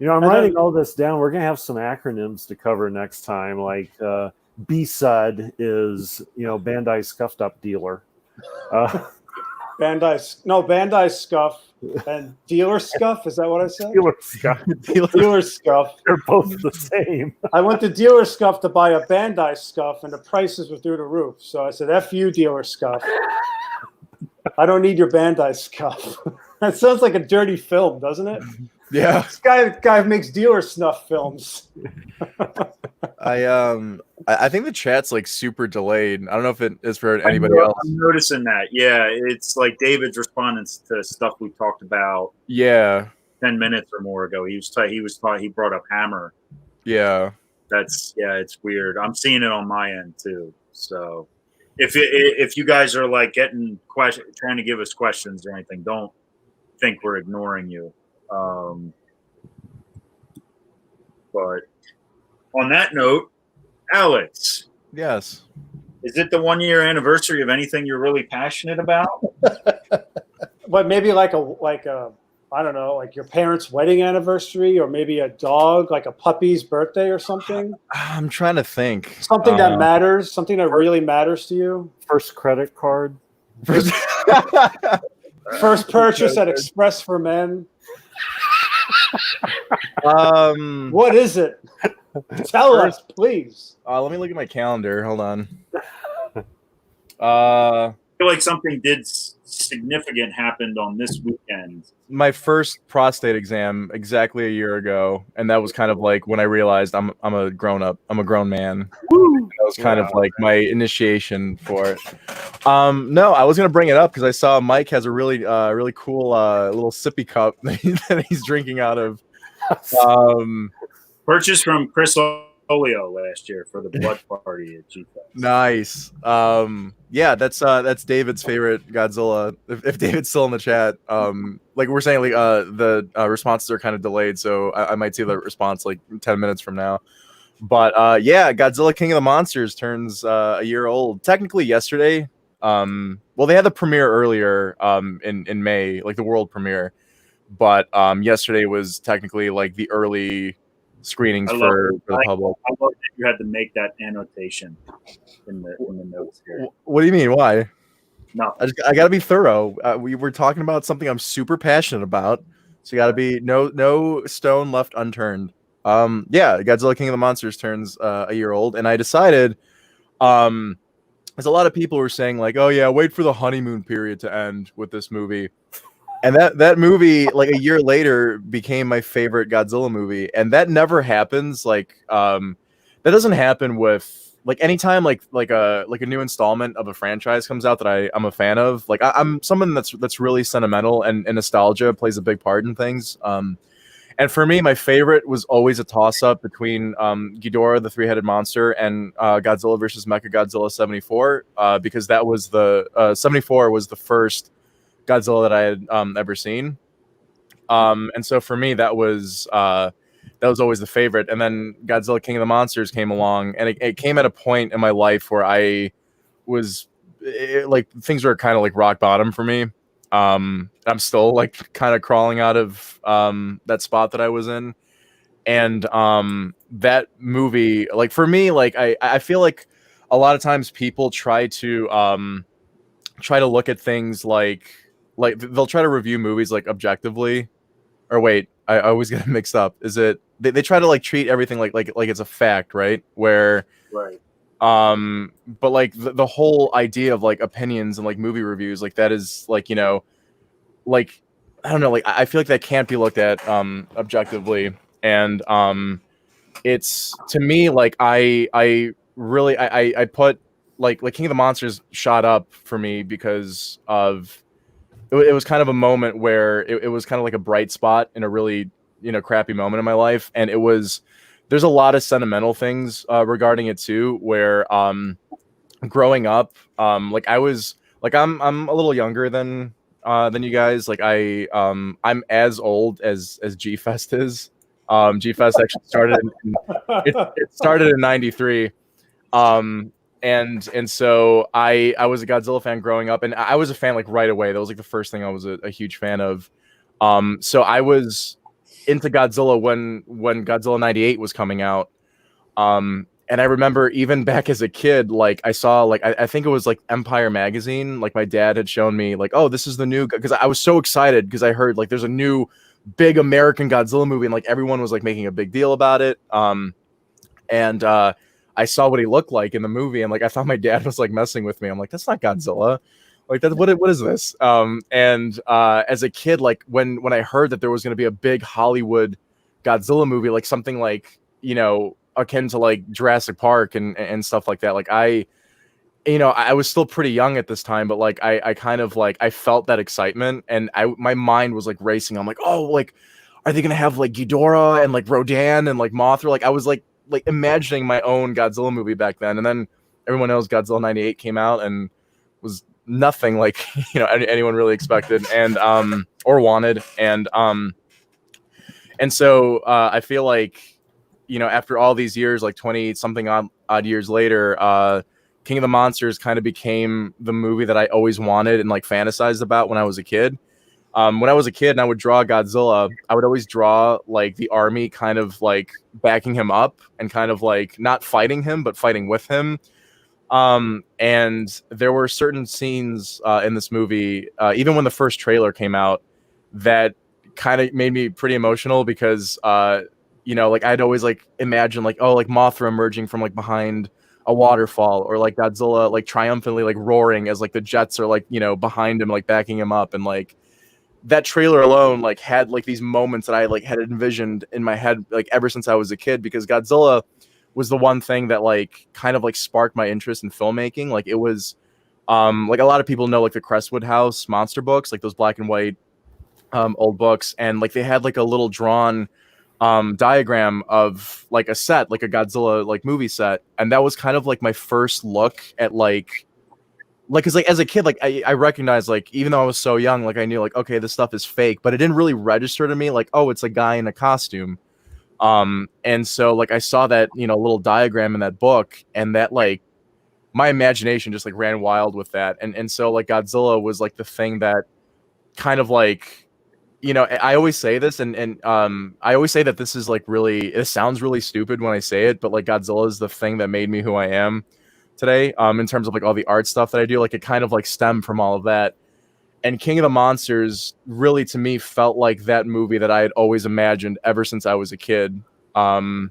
S5: I'm writing all this down. We're gonna have some acronyms to cover next time. Like BSUD is Bandai Scuffed Up Dealer.
S2: Bandai Scuff and Dealer Scuff. Is that what I said?
S5: Dealer Scuff.
S2: Dealer Scuff.
S5: They're both the same.
S2: I went to Dealer Scuff to buy a Bandai Scuff, and the prices were through the roof. So I said, "F you, Dealer Scuff. I don't need your Bandai Scuff." That sounds like a dirty film, doesn't it?
S3: Yeah.
S2: This guy makes dealer snuff films.
S3: I think the chat's like super delayed. I don't know if it is for anybody else.
S4: I'm noticing that. Yeah, it's like David's responding to stuff we talked about.
S3: Yeah,
S4: 10 minutes or more ago. He brought up Hammer.
S3: Yeah,
S4: it's weird. I'm seeing it on my end too. So if you guys are like trying to give us questions or anything, don't think we're ignoring you. But on that note, Alex.
S3: Yes.
S4: Is it the 1-year anniversary of anything you're really passionate about?
S2: But maybe like a I don't know, like your parents' wedding anniversary, or maybe a dog, like a puppy's birthday or something.
S3: I'm trying to think.
S2: Something that matters, something that really matters to you.
S5: First credit card.
S2: First purchase at Express for Men. What is it? Tell us, please.
S3: Let me look at my calendar. Hold on.
S4: I feel like something significant happened on this weekend.
S3: My first prostate exam exactly a year ago, and that was kind of like when I realized I'm a grown up. I'm a grown man. Woo! was kind of like my initiation for it. No, I was gonna bring it up because I saw Mike has a really cool little sippy cup that he's drinking out of.
S4: Purchased from Chris Olio last year for the blood party at G-Fest.
S3: Nice. Yeah, that's David's favorite Godzilla. If David's still in the chat, like we're saying, like the responses are kind of delayed, so I might see the response like 10 minutes from now. But yeah, Godzilla King of the Monsters turns a year old. Technically yesterday. Well, they had the premiere earlier in May, like the world premiere. But yesterday was technically like the early screenings for the public.
S4: I love that you had to make that annotation in the notes here.
S3: What do you mean? Why?
S4: No,
S3: I got to be thorough. We were talking about something I'm super passionate about, so you got to be no stone left unturned. Yeah, Godzilla King of the Monsters turns a year old, and I decided, as a lot of people were saying, like, oh yeah, wait for the honeymoon period to end with this movie. And that movie, like a year later, became my favorite Godzilla movie, and that never happens. Like, that doesn't happen with like anytime like a new installment of a franchise comes out that I'm a fan of. Like, I'm someone that's really sentimental, and nostalgia plays a big part in things. And for me, my favorite was always a toss up between Ghidorah, the three-headed monster, and Godzilla versus Mechagodzilla 74, because that was the 74 was the first Godzilla that I had ever seen, and so for me that was always the favorite. And then Godzilla King of the Monsters came along, and it came at a point in my life where I was like things were kind of like rock bottom for me. I'm still like kind of crawling out of that spot that I was in, and that movie, like for me, like I feel like a lot of times people try to look at things like they'll try to review movies like objectively, or wait, I always get it mixed up. Is it they try to like treat everything like it's a fact, right? Where
S4: right.
S3: But like the whole idea of like opinions and like movie reviews, like that is like, you know, like I don't know, like I feel like that can't be looked at objectively, and it's, to me, like I really put like King of the Monsters shot up for me because of it was kind of a moment where it was kind of like a bright spot in a really, you know, crappy moment in my life. And there's a lot of sentimental things regarding it too, where growing up, like I was like I'm a little younger than you guys. Like I'm as old as G Fest is. G Fest actually started it started in '93. And so I was a Godzilla fan growing up, and I was a fan like right away. That was like the first thing I was a huge fan of. So I was into Godzilla when Godzilla '98 was coming out. And I remember even back as a kid, like I saw like I think it was like Empire magazine. Like my dad had shown me like, oh, this is the new, because I was so excited because I heard like there's a new big American Godzilla movie, and like everyone was like making a big deal about it. And I saw what he looked like in the movie, and like I thought my dad was like messing with me. I'm like, that's not Godzilla. Like that, what is this? And as a kid, like when I heard that there was going to be a big Hollywood Godzilla movie, like something like, you know, akin to like Jurassic Park and stuff like that, like I was still pretty young at this time, but like I kind of like I felt that excitement, and my mind was like racing. I'm like, oh, like are they gonna have like Ghidorah and like Rodan and like Mothra? Like I was like imagining my own Godzilla movie back then. And then everyone knows Godzilla '98 came out and was nothing like, you know, anyone really expected and or wanted. And so I feel like, you know, after all these years, like 20 something odd years later, King of the Monsters kind of became the movie that I always wanted and like fantasized about when I was a kid. When I was a kid and I would draw Godzilla, I would always draw like the army kind of like backing him up and kind of like not fighting him, but fighting with him. And there were certain scenes in this movie, even when the first trailer came out, that kind of made me pretty emotional because, you know, like I'd always like imagine like, oh, like Mothra emerging from like behind a waterfall, or like Godzilla like triumphantly like roaring as like the jets are like, you know, behind him, like backing him up. And like that trailer alone like had like these moments that I like had envisioned in my head like ever since I was a kid, because Godzilla was the one thing that like kind of like sparked my interest in filmmaking. Like it was like a lot of people know like the Crestwood House monster books, like those black and white old books, and like they had like a little drawn diagram of like a set, like a Godzilla like movie set, and that was kind of like my first look at like because like as a kid, like I recognized, like even though I was so young, like I knew like okay, this stuff is fake, but it didn't really register to me like, oh, it's a guy in a costume. And so like I saw that, you know, little diagram in that book, and that like my imagination just like ran wild with that. And so like Godzilla was like the thing that kind of like, you know, I always say this, and I always say that this is like really, it sounds really stupid when I say it, but like Godzilla is the thing that made me who I am today. In terms of like all the art stuff that I do, like it kind of like stemmed from all of that. And King of the Monsters really to me felt like that movie that I had always imagined ever since I was a kid. And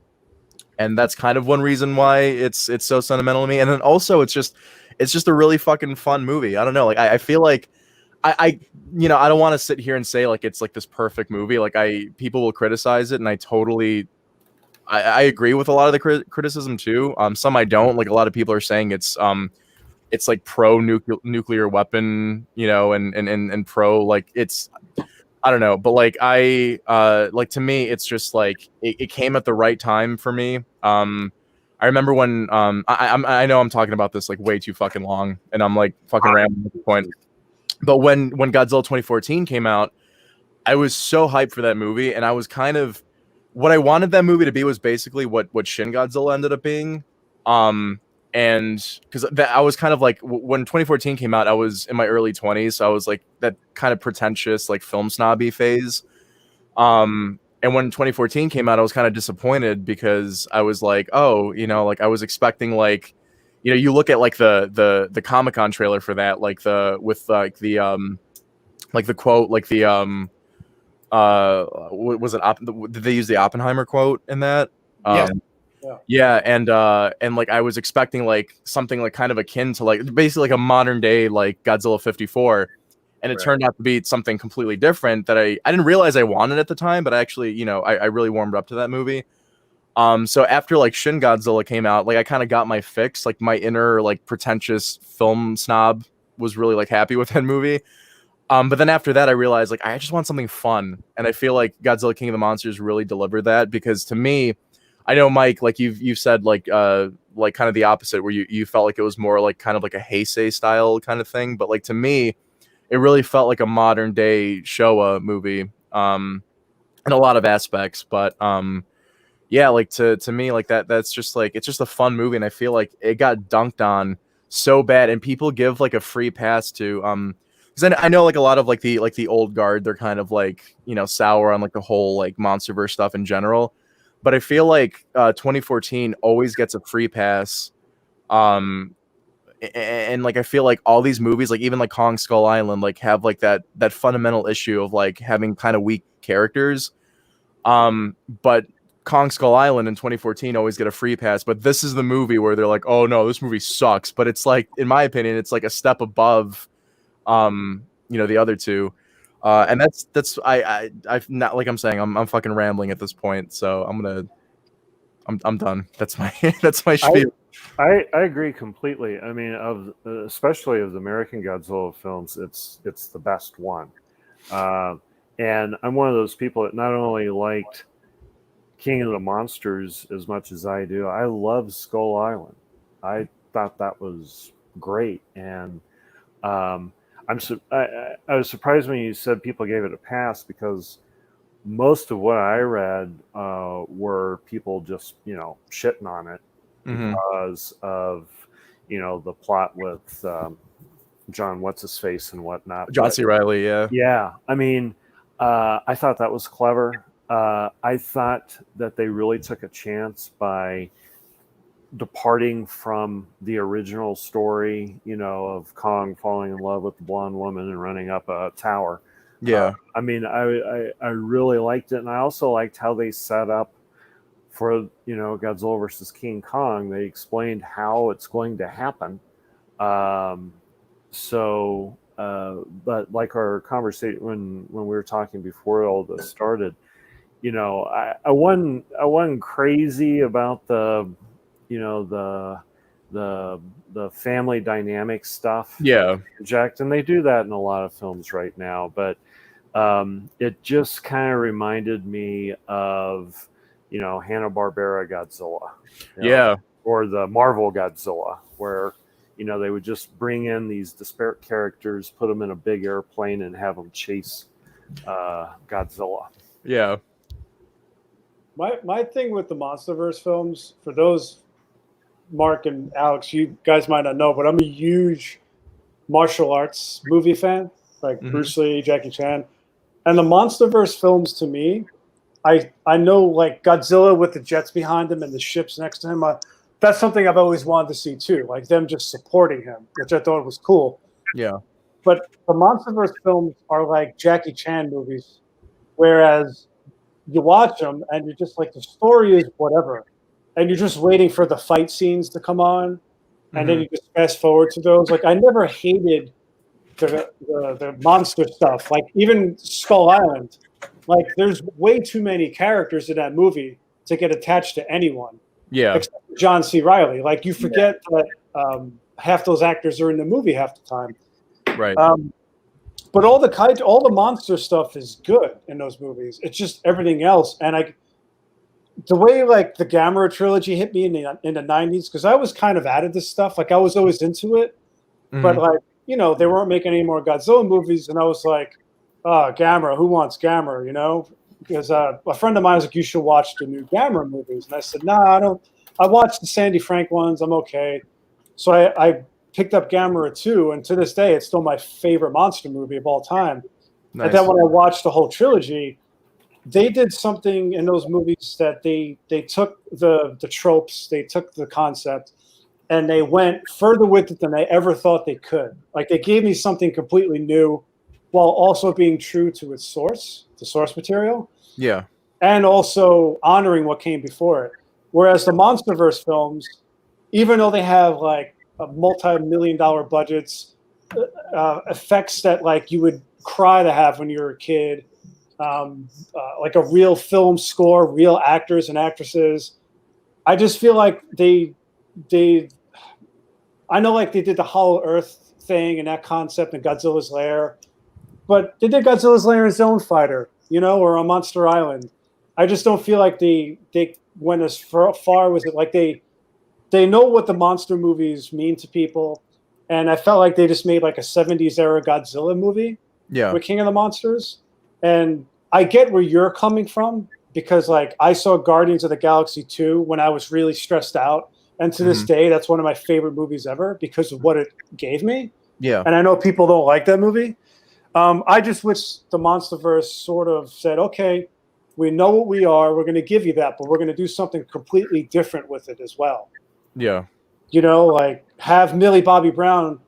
S3: that's kind of one reason why it's so sentimental to me. And then also it's just a really fucking fun movie. I don't know, like I feel like I you know, I don't want to sit here and say like it's like this perfect movie. Like people will criticize it, and I totally I agree with a lot of the criticism too. Some I don't. Like a lot of people are saying it's like pro nuclear weapon, you know, and pro like it's, I don't know, but like like to me it's just like it came at the right time for me. I remember when I know I'm talking about this like way too fucking long, and I'm like fucking rambling at the point. But when Godzilla 2014 came out, I was so hyped for that movie, and I was kind of, what I wanted that movie to be was basically what Shin Godzilla ended up being. And because I was kind of like, when 2014 came out, I was in my early 20s, so I was like that kind of pretentious like film snobby phase. And when 2014 came out, I was kind of disappointed because I was like, oh, you know, like I was expecting like, you know, you look at like the Comic-Con trailer for that, like with like the quote, like was it did they use the Oppenheimer quote in that?
S1: Yeah.
S3: Yeah, and like I was expecting like something like kind of akin to like basically like a modern day like Godzilla 54, and it turned out to be something completely different that I didn't realize I wanted at the time, but I actually, you know, I really warmed up to that movie. So after like Shin Godzilla came out, like I kind of got my fix. Like my inner like pretentious film snob was really like happy with that movie. But then after that, I realized like I just want something fun, and I feel like Godzilla King of the Monsters really delivered that, because to me, I know Mike, like you've said like kind of the opposite, where you felt like it was more like kind of like a Heisei style kind of thing, but like to me, it really felt like a modern day Showa movie in a lot of aspects. But yeah, like to me, like that's just like, it's just a fun movie, and I feel like it got dunked on so bad, and people give like a free pass to because I know like a lot of like the old guard, they're kind of like, you know, sour on like the whole like MonsterVerse stuff in general, but I feel like 2014 always gets a free pass. And like I feel like all these movies, like even like Kong Skull Island, like have like that fundamental issue of like having kind of weak characters. But Kong Skull Island in 2014 always get a free pass, but this is the movie where they're like, oh no, this movie sucks. But it's like, in my opinion, it's like a step above you know, the other two. And that's I've not, like I'm saying, I'm fucking rambling at this point, so I'm done. That's my that's my spiel.
S5: I agree completely. I mean, especially of the American Godzilla films, it's the best one. And I'm one of those people that not only liked King of the Monsters as much as I do, I love Skull Island. I thought that was great, and I was surprised when you said people gave it a pass, because most of what I read were people just, you know, shitting on it because of, you know, the plot with John What's-His-Face and whatnot.
S3: John C. Reilly, yeah.
S5: Yeah, I mean, I thought that was clever. I thought that they really took a chance by departing from the original story, you know, of Kong falling in love with the blonde woman and running up a tower.
S3: Yeah.
S5: I mean, I really liked it, and I also liked how they set up for, you know, Godzilla versus King Kong. They explained how it's going to happen. But like our conversation when we were talking before all this started, you know, I wasn't crazy about the the family dynamic stuff.
S3: Yeah.
S5: Project, and they do that in a lot of films right now. But it just kind of reminded me of Hanna-Barbera Godzilla,
S3: Yeah.
S5: or the Marvel Godzilla, where they would just bring in these disparate characters, put them in a big airplane, and have them chase Godzilla.
S3: Yeah.
S2: My thing with the MonsterVerse films, for those, Mark and Alex, you guys might not know, but I'm a huge martial arts movie fan, like Bruce Lee, Jackie Chan, and the MonsterVerse films, to me, I know, like Godzilla with the jets behind him and the ships next to him. That's something I've always wanted to see too, like them just supporting him, which I thought was cool.
S3: Yeah.
S2: But the MonsterVerse films are like Jackie Chan movies, whereas you watch them and you're just like, the story is whatever, and you're just waiting for the fight scenes to come on, and then you just fast forward to those. Like, I never hated the monster stuff. Like, even Skull Island, like, there's way too many characters in that movie to get attached to anyone.
S3: Yeah.
S2: Except for John C. Reilly. Like, you forget that half those actors are in the movie half the time.
S3: Right.
S2: But all the monster stuff is good in those movies. It's just everything else. And the way, like, the Gamera trilogy hit me in the 90s, because I was kind of out of this stuff. Like, I was always into it. But, like, they weren't making any more Godzilla movies. And I was like, Gamera, who wants Gamera, Because a friend of mine was like, you should watch the new Gamera movies. And I said, nah, I don't. I watched the Sandy Frank ones. I'm okay. So I picked up Gamera 2, and to this day, it's still my favorite monster movie of all time. Nice. And then when I watched the whole trilogy, they did something in those movies that they took the tropes, they took the concept, and they went further with it than I ever thought they could. Like, they gave me something completely new while also being true to its source, the source material.
S3: Yeah.
S2: And also honoring what came before it. Whereas the MonsterVerse films, even though they have, like, multi-million-dollar budgets, effects that, like, you would cry to have when you were a kid, like a real film score, real actors and actresses. I just feel like they I know, like, they did the Hollow Earth thing and that concept in Godzilla's Lair, but they did Godzilla's Lair in Zone Fighter, or on Monster Island. I just don't feel like they went as far with it. Like, they know what the monster movies mean to people, and I felt like they just made, like, a 70s era Godzilla movie with King of the Monsters. And I get where you're coming from, because, like, I saw Guardians of the Galaxy 2 when I was really stressed out, and to this day, that's one of my favorite movies ever because of what it gave me.
S3: Yeah.
S2: And I know people don't like that movie. I just wish the MonsterVerse sort of said, okay, we know what we are. We're going to give you that, but we're going to do something completely different with it as well.
S3: Yeah.
S2: Like, have Millie Bobby Brown,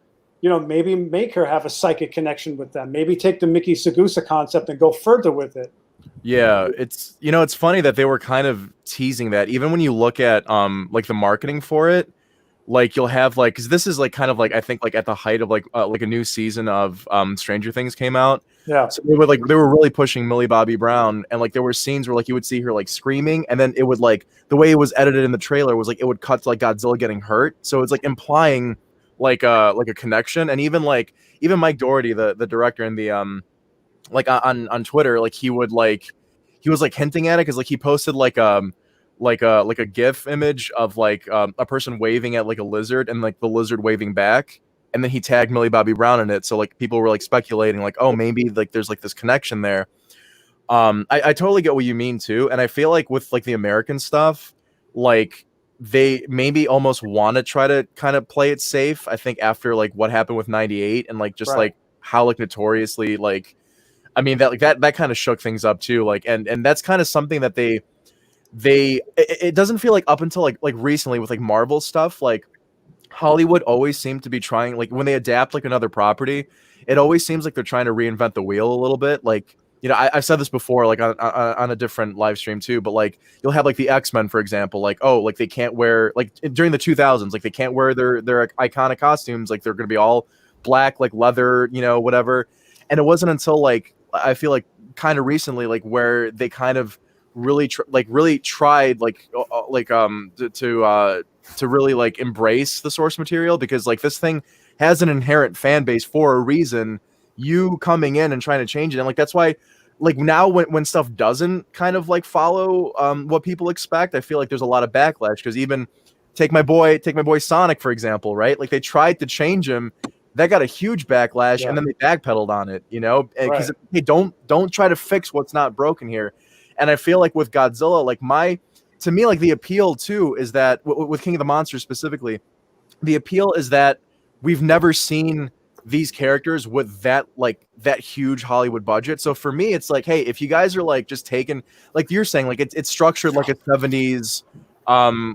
S2: maybe make her have a psychic connection with them. Maybe take the Mickey Sagusa concept and go further with it.
S3: Yeah, it's it's funny that they were kind of teasing that. Even when you look at like the marketing for it, like, you'll have, like, because this is, like, kind of, like, I think, like, at the height of, like a new season of Stranger Things came out.
S2: Yeah.
S3: So they were really pushing Millie Bobby Brown, and, like, there were scenes where, like, you would see her, like, screaming, and then it would, like, the way it was edited in the trailer was, like, it would cut to, like, Godzilla getting hurt. So it's, like, implying like a connection. And even Mike Doherty, the director, in the like on Twitter, like, he was like hinting at it, because, like, he posted like a GIF image of, like, a person waving at, like, a lizard, and, like, the lizard waving back, and then he tagged Millie Bobby Brown in it. So, like, people were, like, speculating, like, oh, maybe, like, there's, like, this connection there. I totally get what you mean too, and I feel like with, like, the American stuff, like, they maybe almost want to try to kind of play it safe. I think after, like, what happened with 98, and, like, just right. like how, like, notoriously, like, I mean, that, like, that kind of shook things up too. Like, and that's kind of something that it doesn't feel like up until like recently with, like, Marvel stuff, like, Hollywood always seemed to be trying, like, when they adapt, like, another property, it always seems like they're trying to reinvent the wheel a little bit. Like, I've said this before, like, on a different live stream too, but, like, you'll have, like, the X-Men, for example, like, oh, like, they can't wear, like, during the 2000s, like, they can't wear their iconic costumes, like, they're going to be all black, like, leather, whatever. And it wasn't until, like, I feel like kind of recently, like, where they kind of really tried, like, to really like embrace the source material, because like this thing has an inherent fan base for a reason. You coming in and trying to change it, and like that's why like now when stuff doesn't kind of like follow what people expect, I feel like there's a lot of backlash, because even take my boy Sonic, for example, right? Like they tried to change him, that got a huge backlash, and then they backpedaled on it, you know, because hey, don't try to fix what's not broken here. And I feel like with Godzilla, like to me, like the appeal too is that with King of the Monsters specifically, the appeal is that we've never seen these characters with that huge Hollywood budget. So for me, it's like, hey, if you guys are like just taking, like you're saying, like it's structured like a 70s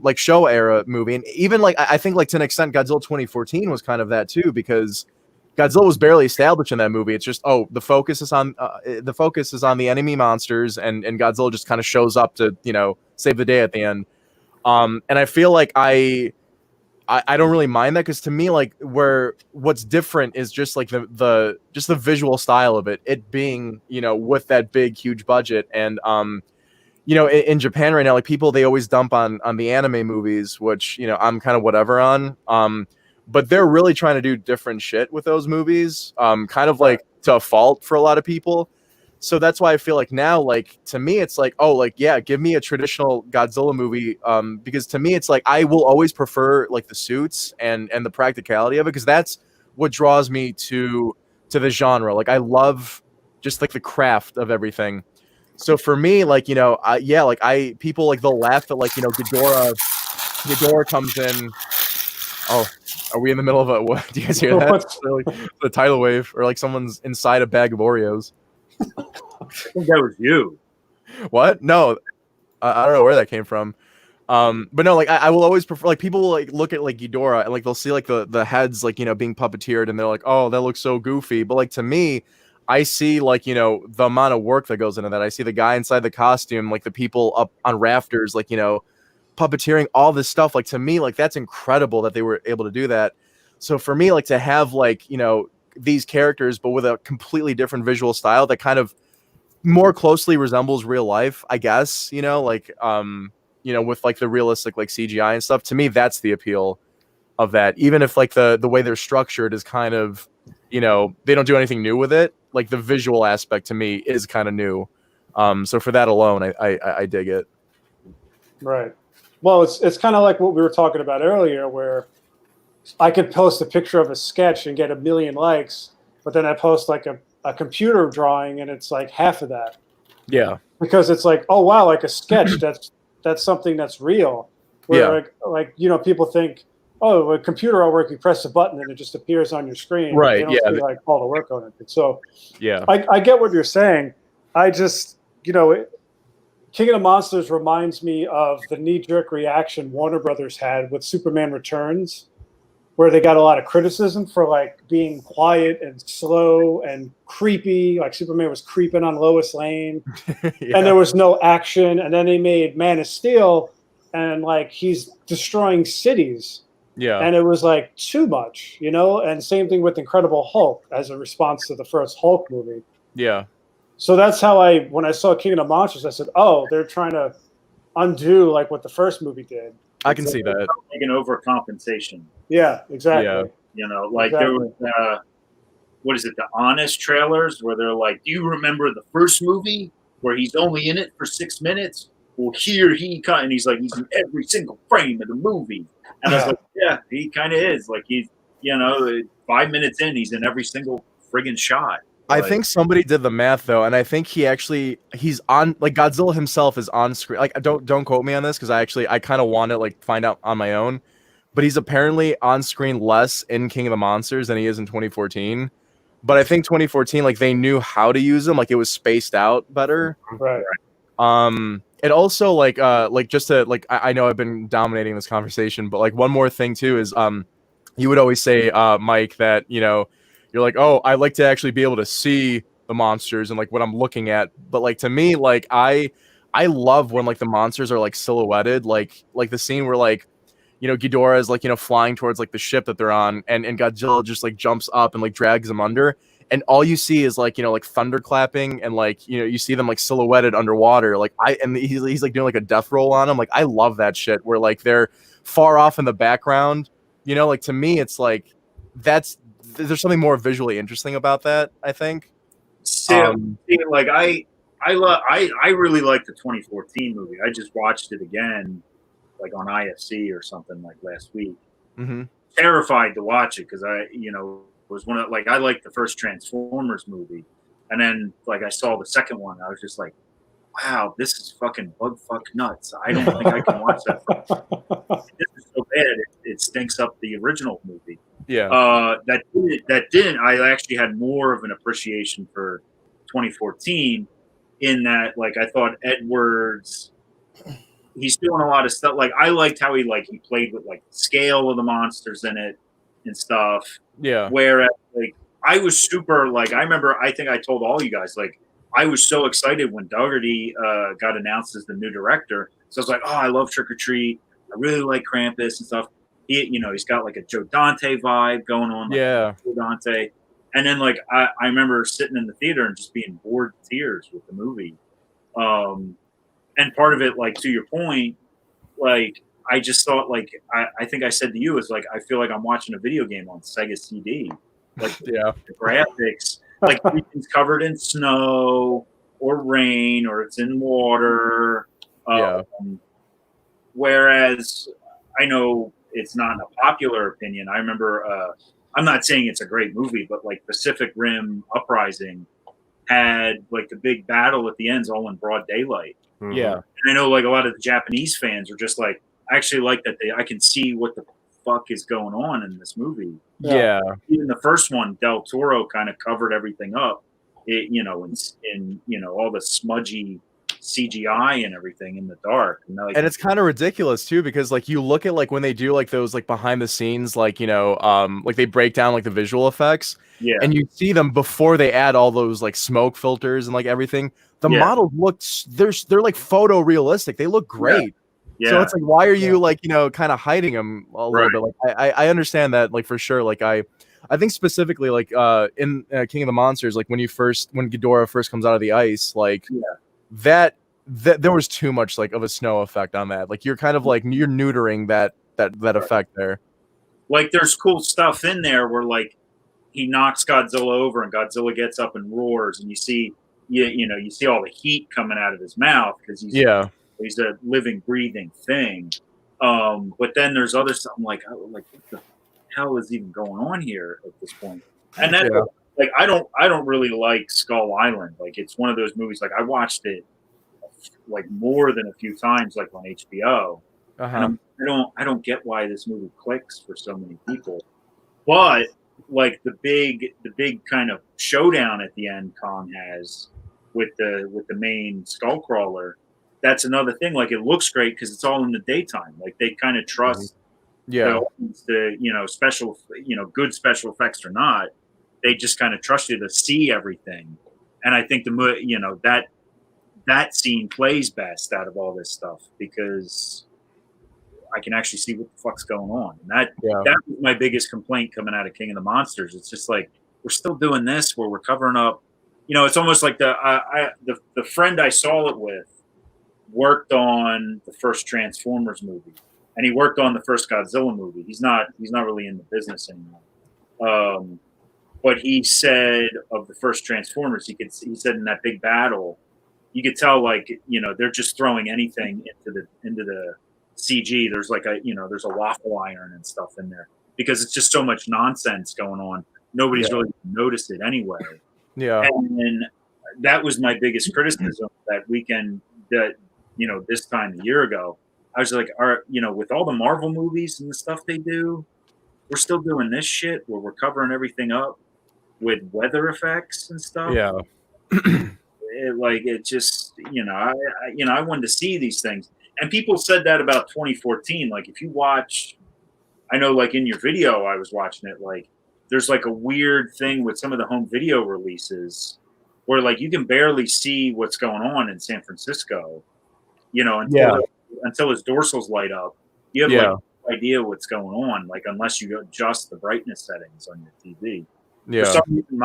S3: like show era movie, and even like I think like to an extent Godzilla 2014 was kind of that too, because Godzilla was barely established in that movie. It's just the focus is on the enemy monsters, and Godzilla just kind of shows up to, you know, save the day at the end. And I feel like I don't really mind that, because to me, like what's different is just like the visual style of it being, you know, with that big huge budget. And you know, in Japan right now, like people, they always dump on the anime movies, which, you know, I'm kind of whatever on. But they're really trying to do different shit with those movies, kind of like to a fault for a lot of people. So that's why I feel like now, like to me, it's like, oh, like yeah, give me a traditional Godzilla movie, because to me, it's like I will always prefer like the suits and the practicality of it, because that's what draws me to the genre. Like I love just like the craft of everything. So for me, like, you know, people like they'll laugh at like, you know, Ghidorah comes in. Oh, are we in the middle of a what? Do you guys hear that? Like the tidal wave, or like someone's inside a bag of Oreos.
S4: I think that was you.
S3: What? No, I don't know where that came from. But no, like I will always prefer, like people will like look at like Ghidorah and like they'll see like the heads like, you know, being puppeteered, and they're like, oh, that looks so goofy. But like to me, I see like, you know, the amount of work that goes into that. I see the guy inside the costume, like the people up on rafters, like, you know, puppeteering all this stuff. Like to me, like that's incredible that they were able to do that. So for me, like to have like, you know, these characters but with a completely different visual style that kind of more closely resembles real life, I guess, you know, like you know, with like the realistic like CGI and stuff, to me that's the appeal of that. Even if like the way they're structured is kind of, you know, they don't do anything new with it, like the visual aspect to me is kind of new. So for that alone, I dig it.
S2: Right. Well, it's kind of like what we were talking about earlier, where I could post a picture of a sketch and get 1 million likes, but then I post like a computer drawing and it's like half of that.
S3: Yeah.
S2: Because it's like, oh wow, like a sketch, that's something that's real. Where like you know, people think, oh, a computer artwork, you press a button and it just appears on your screen.
S3: Right.
S2: They don't see like all the work on it. And so
S3: yeah,
S2: I get what you're saying. I just, you know, King of the Monsters reminds me of the knee-jerk reaction Warner Brothers had with Superman Returns, where they got a lot of criticism for like being quiet and slow and creepy. Like Superman was creeping on Lois Lane, and there was no action. And then they made Man of Steel, and like he's destroying cities.
S3: Yeah.
S2: And it was like too much, you know? And same thing with Incredible Hulk as a response to the first Hulk movie.
S3: Yeah.
S2: So that's how when I saw King of the Monsters, I said, oh, they're trying to undo like what the first movie did.
S3: I can see that.
S4: Like an overcompensation.
S2: Yeah, exactly.
S3: Yeah.
S4: You know, like there was, what is it, the Honest trailers, where they're like, do you remember the first movie where he's only in it for 6 minutes? Well, here and he's like, he's in every single frame of the movie. And I was like, yeah, he kind of is. Like he's, you know, 5 minutes in, he's in every single friggin' shot.
S3: I think somebody did the math though, and I think he's on, like Godzilla himself is on screen. Like don't quote me on this, because I kind of want to like find out on my own. But he's apparently on screen less in King of the Monsters than he is in 2014. But I think 2014, like they knew how to use him, like it was spaced out better.
S2: Right.
S3: And also like just to like I know I've been dominating this conversation, but like one more thing too is you would always say, Mike, that, you know, you're like, oh, I like to actually be able to see the monsters and like what I'm looking at. But like to me, like I love when like the monsters are like silhouetted, like the scene where like, you know, Ghidorah is like, you know, flying towards like the ship that they're on, and Godzilla just like jumps up and like drags them under, and all you see is like, you know, like thunder clapping, and like, you know, you see them like silhouetted underwater, like he's like doing like a death roll on them. Like I love that shit where like they're far off in the background. You know, like to me, it's like there's something more visually interesting about that, I think.
S4: Like I really like the 2014 movie. I just watched it again, like on IFC or something like last week.
S3: Mm-hmm.
S4: Terrified to watch it because was one of like I liked the first Transformers movie, and then like I saw the second one, I was just like, wow, this is fucking bug fuck nuts. I don't think I can watch that. This is so bad it stinks up the original movie.
S3: Yeah.
S4: That didn't. I actually had more of an appreciation for 2014 in that, like, I thought Edwards, he's doing a lot of stuff. Like, I liked how he played with like the scale of the monsters in it and stuff.
S3: Yeah.
S4: Whereas like I was super like I remember I think I told all you guys like I was so excited when Dougherty got announced as the new director. So I was like, oh, I love Trick or Treat. I really like Krampus and stuff. He's got like a Joe Dante vibe going on. Like
S3: Yeah.
S4: Joe Dante. And then like I remember sitting in the theater and just being bored to tears with the movie. And part of it, like to your point, like I just thought like I think I said to you is like I feel like I'm watching a video game on Sega CD. Like
S3: Yeah.
S4: the graphics, like everything's covered in snow or rain or it's in water.
S3: Yeah.
S4: Whereas I know it's not a popular opinion. I remember I'm not saying it's a great movie, but like Pacific Rim Uprising had like the big battle at the end all in broad daylight.
S3: Yeah.
S4: And I know like a lot of the Japanese fans are just like, I actually like that I can see what the fuck is going on in this movie.
S3: Yeah.
S4: Even the first one, Del Toro kind of covered everything up, in all the smudgy CGI and everything in the dark. And
S3: it's kind of ridiculous too, because like you look at like when they do like those like behind the scenes, like, like they break down like the visual effects, and you see them before they add all those like smoke filters and like everything. The models look they're like photorealistic. They look great.
S4: Yeah.
S3: So it's like, why are you like, kind of hiding them a little bit? Like I understand that, like, for sure. Like I think specifically like in King of the Monsters, like when Ghidorah first comes out of the ice, like that there was too much like of a snow effect on that. Like you're kind of like you're neutering that effect there.
S4: Like there's cool stuff in there where like he knocks Godzilla over and Godzilla gets up and roars, and you see you see all the heat coming out of his mouth because he's a living, breathing thing. But then there's other something like what the hell is even going on here at this point? And that's like I don't really like Skull Island. Like it's one of those movies. Like I watched it like more than a few times, like on HBO. And I don't get why this movie clicks for so many people. But like the big kind of showdown at the end Kong has with the main skull crawler, that's another thing. Like it looks great because it's all in the daytime. Like they kind of trust the special, good special effects or not, they just kind of trust you to see everything. And I think that scene plays best out of all this stuff because I can actually see what the fuck's going on. And that was my biggest complaint coming out of King of the Monsters. It's just like, we're still doing this where we're covering up, it's almost like the friend I saw it with worked on the first Transformers movie, and he worked on the first Godzilla movie. He's not really in the business anymore. But he said of the first Transformers, he said in that big battle, you could tell like, they're just throwing anything into the CG. There's like there's a waffle iron and stuff in there because it's just so much nonsense going on. Nobody's really noticed it anyway. Yeah. And that was my biggest criticism that weekend that, this time a year ago. I was like, with all the Marvel movies and the stuff they do, we're still doing this shit where we're covering everything up with weather effects and stuff.
S3: Yeah.
S4: It just, I wanted to see these things. And people said that about 2014. Like if you watch, I know like in your video, I was watching it, like there's like a weird thing with some of the home video releases where like you can barely see what's going on in San Francisco, until his dorsals light up. You have like no idea what's going on, like unless you adjust the brightness settings on your TV. Yeah. For some reason,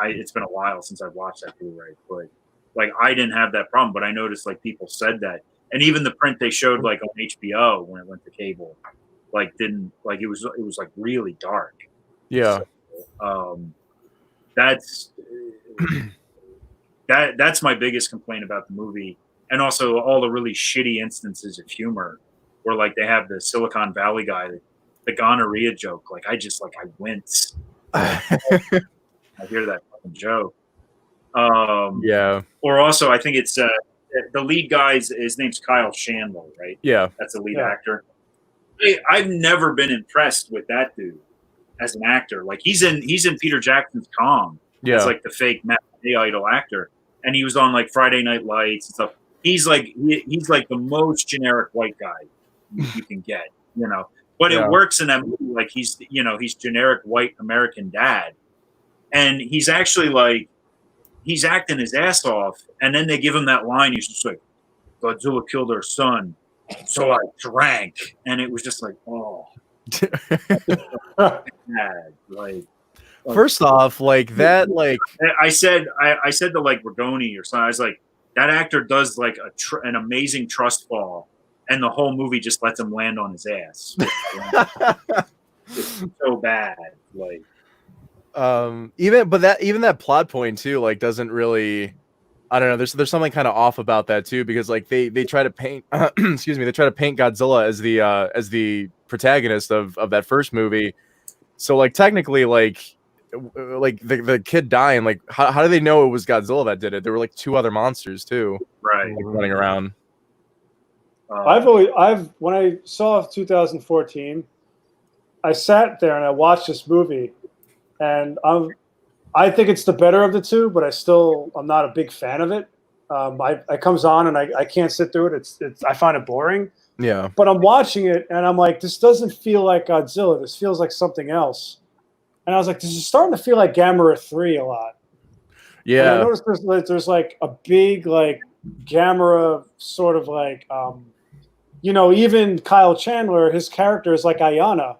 S4: it's been a while since I've watched that Blu-ray, but like I didn't have that problem. But I noticed like people said that, and even the print they showed like on HBO when it went to cable, like didn't like it was like really dark.
S3: Yeah.
S4: So, that's that's my biggest complaint about the movie, and also all the really shitty instances of humor, where like they have the Silicon Valley guy, the gonorrhea joke. Like I wince. I hear that fucking joke.
S3: Yeah.
S4: Or also, I think it's the lead guy's his name's Kyle Chandler, right?
S3: Yeah.
S4: That's the lead actor. I've never been impressed with that dude as an actor. Like he's in Peter Jackson's Kong.
S3: Yeah.
S4: As like the fake matinee idol actor, and he was on like Friday Night Lights and stuff. He's like the most generic white guy you can get, you know. But it works in that movie. Like he's generic white American dad, and he's actually like he's acting his ass off, and then they give him that line. He's just like, Godzilla killed our son, so I drank, and it was just like, oh, bad. Like,
S3: first off, like that, like
S4: I said to like Rigoni or something. I was like, that actor does like an amazing trust fall, and the whole movie just lets him land on his ass. It's so bad, like.
S3: Even that plot point too, like doesn't really, I don't know. There's something kind of off about that too, because like they try to paint, excuse me, they try to paint Godzilla as the protagonist of that first movie. So like technically, like the kid dying, like how do they know it was Godzilla that did it? There were like two other monsters too,
S4: Right,
S3: like, running around.
S2: When I saw 2014, I sat there and I watched this movie, and I think it's the better of the two, but I'm not a big fan of it. It comes on and I can't sit through it. I find it boring.
S3: Yeah.
S2: But I'm watching it and I'm like, this doesn't feel like Godzilla. This feels like something else. And I was like, this is starting to feel like Gamera 3 a lot.
S3: Yeah.
S2: And I noticed there's like a big like Gamera sort of like, even Kyle Chandler, his character is like Ayana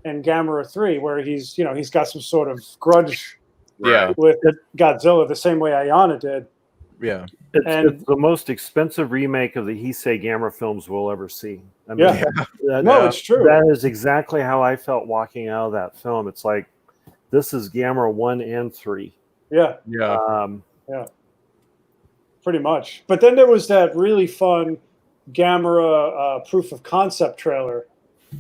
S2: in Gamera 3, where he's got some sort of grudge with Godzilla the same way Ayana did.
S3: Yeah.
S5: It's the most expensive remake of the Heisei Gamera films we'll ever see. I mean,
S2: it's true.
S5: That is exactly how I felt walking out of that film. It's like, this is Gamera 1 and 3.
S2: Yeah.
S3: Yeah.
S2: Pretty much. But then there was that really fun Gamera proof of concept trailer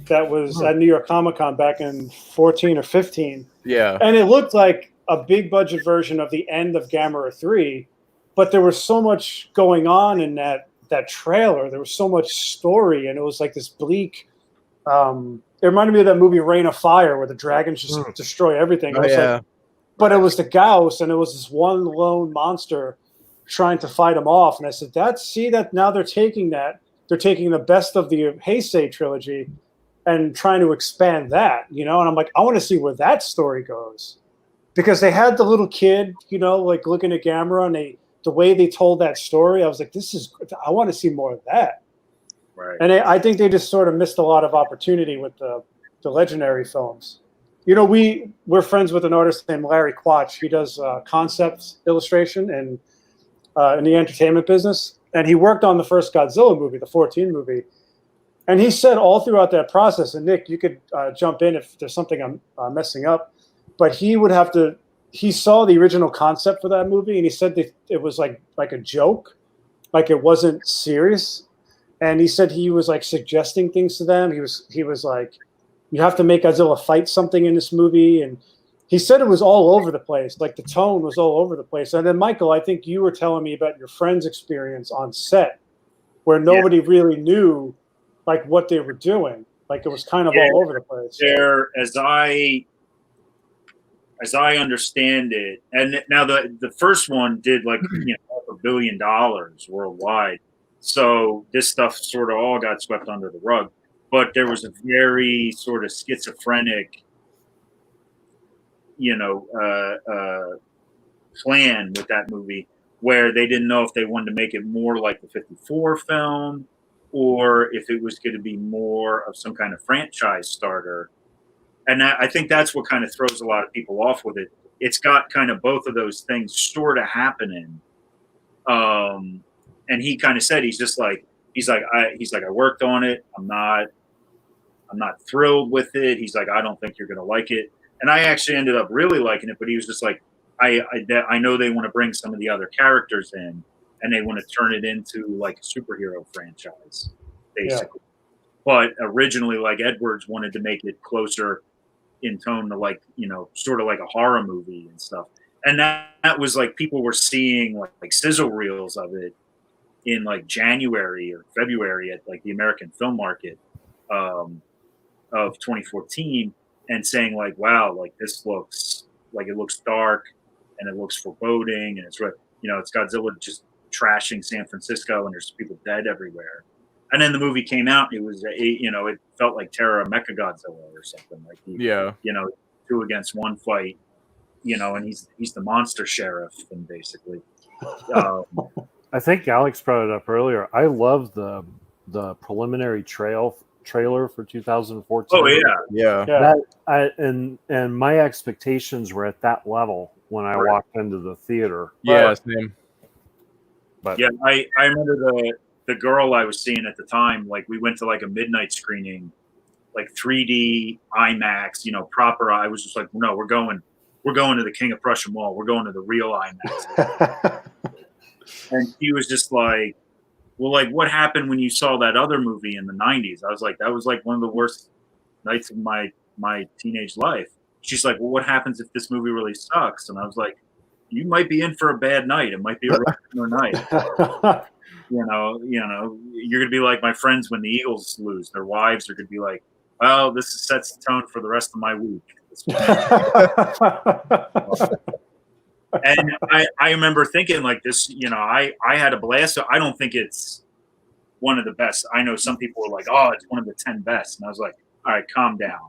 S2: that was at New York Comic Con back in 14 or 15.
S3: Yeah.
S2: And it looked like a big budget version of the end of Gamera 3, but there was so much going on in that trailer. There was so much story, and it was like this bleak. It reminded me of that movie Reign of Fire, where the dragons just destroy everything. But it was the Gauss, and it was this one lone monster trying to fight him off. And I said, that now they're taking the best of the Heisei trilogy and trying to expand that, and I'm like, I want to see where that story goes, because they had the little kid, like looking at Gamera, and the way they told that story, I was like, I want to see more of that.
S4: Right.
S2: And I think they just sort of missed a lot of opportunity with the legendary films. We're friends with an artist named Larry Quatch. He does concept illustration and in the entertainment business. And he worked on the first Godzilla movie, the 14 movie. And he said all throughout that process, and Nick, you could jump in if there's something I'm messing up, but he saw the original concept for that movie, and he said that it was like a joke, like it wasn't serious. And he said he was like suggesting things to them. He was like, you have to make Godzilla fight something in this movie. And he said it was all over the place. Like the tone was all over the place. And then Michael, I think you were telling me about your friend's experience on set, where nobody really knew like what they were doing. Like it was kind of all over the place.
S4: There, as I understand it, and now the first one did like $1 billion worldwide. So this stuff sort of all got swept under the rug. But there was a very sort of schizophrenic, plan with that movie, where they didn't know if they wanted to make it more like the 54 film, or if it was going to be more of some kind of franchise starter. And I think that's what kind of throws a lot of people off with it. It's got kind of both of those things sort of happening. And he kind of said, he's he's like, I worked on it. I'm not thrilled with it. He's like, I don't think you're gonna like it. And I actually ended up really liking it, but he was just like, I know they want to bring some of the other characters in, and they want to turn it into like a superhero franchise, basically. Yeah. But originally, like Edwards wanted to make it closer in tone to like, sort of like a horror movie and stuff. And that was like people were seeing like sizzle reels of it in like January or February at like the American Film Market of 2014, and saying like, wow, like this looks like it looks dark and it looks foreboding, and it's it's Godzilla just trashing San Francisco and there's people dead everywhere. And then the movie came out, and it was it felt like Terror of Mechagodzilla or something like 2 against 1 fight, and he's the monster sheriff, and basically
S5: I think Alex brought it up earlier. I love the preliminary trailer for 2014.
S4: Oh yeah.
S5: That and my expectations were at that level when I walked into the theater.
S3: Yeah, same.
S5: But
S4: yeah, I remember the girl I was seeing at the time. Like we went to like a midnight screening, like 3D IMAX, proper. I was just like, no, we're going to the King of Prussia Mall. We're going to the real IMAX. And he was just like, well, like, what happened when you saw that other movie in the 90s? I was like, that was like one of the worst nights of my teenage life. She's like, well, what happens if this movie really sucks? And I was like, you might be in for a bad night. It might be a regular night. You're going to be like my friends when the Eagles lose. Their wives are going to be like, well, this sets the tone for the rest of my week. And I remember thinking like this, I had a blast. So I don't think it's one of the best. I know some people were like, oh, it's one of the 10 best. And I was like, all right, calm down.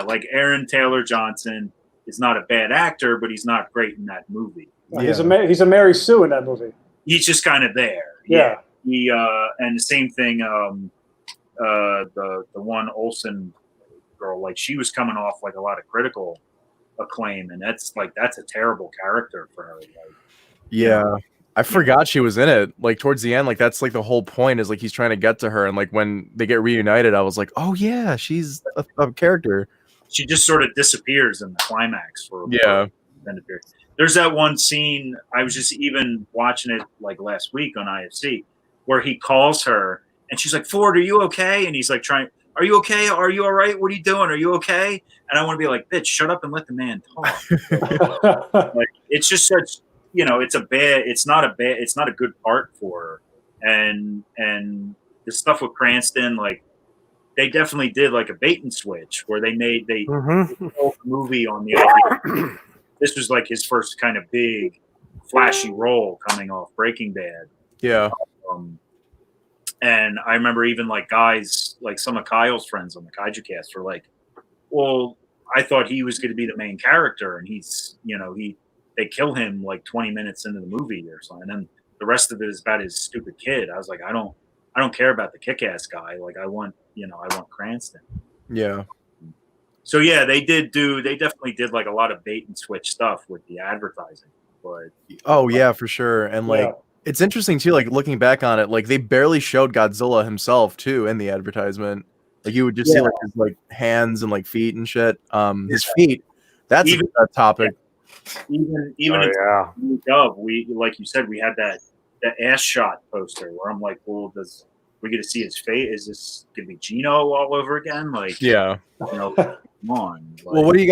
S4: Like Aaron Taylor Johnson is not a bad actor, but he's not great in that movie.
S2: Yeah. He's a Mary Sue in that movie.
S4: He's just kind of there.
S2: Yeah.
S4: And the same thing, the one Olsen girl, like she was coming off like a lot of critical acclaim, and that's a terrible character for her. Like,
S3: yeah. I forgot she was in it. Like towards the end, like that's like the whole point is like he's trying to get to her, and like when they get reunited, I was like, oh yeah, she's a character.
S4: She just sort of disappears in the climax for extended period. There's that one scene, I was just even watching it like last week on IFC, where he calls her and she's like, Ford, are you okay? And he's like are you okay? Are you all right? What are you doing? Are you okay? And I want to be like, bitch, shut up and let the man talk. Like it's just such, it's not a good part for her. And the stuff with Cranston, like they definitely did like a bait and switch where they whole movie on the idea. This was like his first kind of big flashy role coming off Breaking Bad.
S3: Yeah.
S4: And I remember even like guys, like some of Kyle's friends on the Kaiju Cast were like, well, I thought he was going to be the main character, and he's, they kill him like 20 minutes into the movie or something, and the rest of it is about his stupid kid. I was like, I don't care about the kick-ass guy. Like I want Cranston.
S3: Yeah.
S4: So yeah, they definitely did like a lot of bait and switch stuff with the advertising. But
S3: oh yeah, for sure. And like it's interesting too, like looking back on it, like they barely showed Godzilla himself too in the advertisement. Like you would just see like his like hands and like feet and shit. His feet. That's even a topic.
S4: Even we, like you said, we had that ass shot poster where I'm like, well, we get to see his face? Is this gonna be Gino all over again? Like, come on. Like,
S3: well, how do you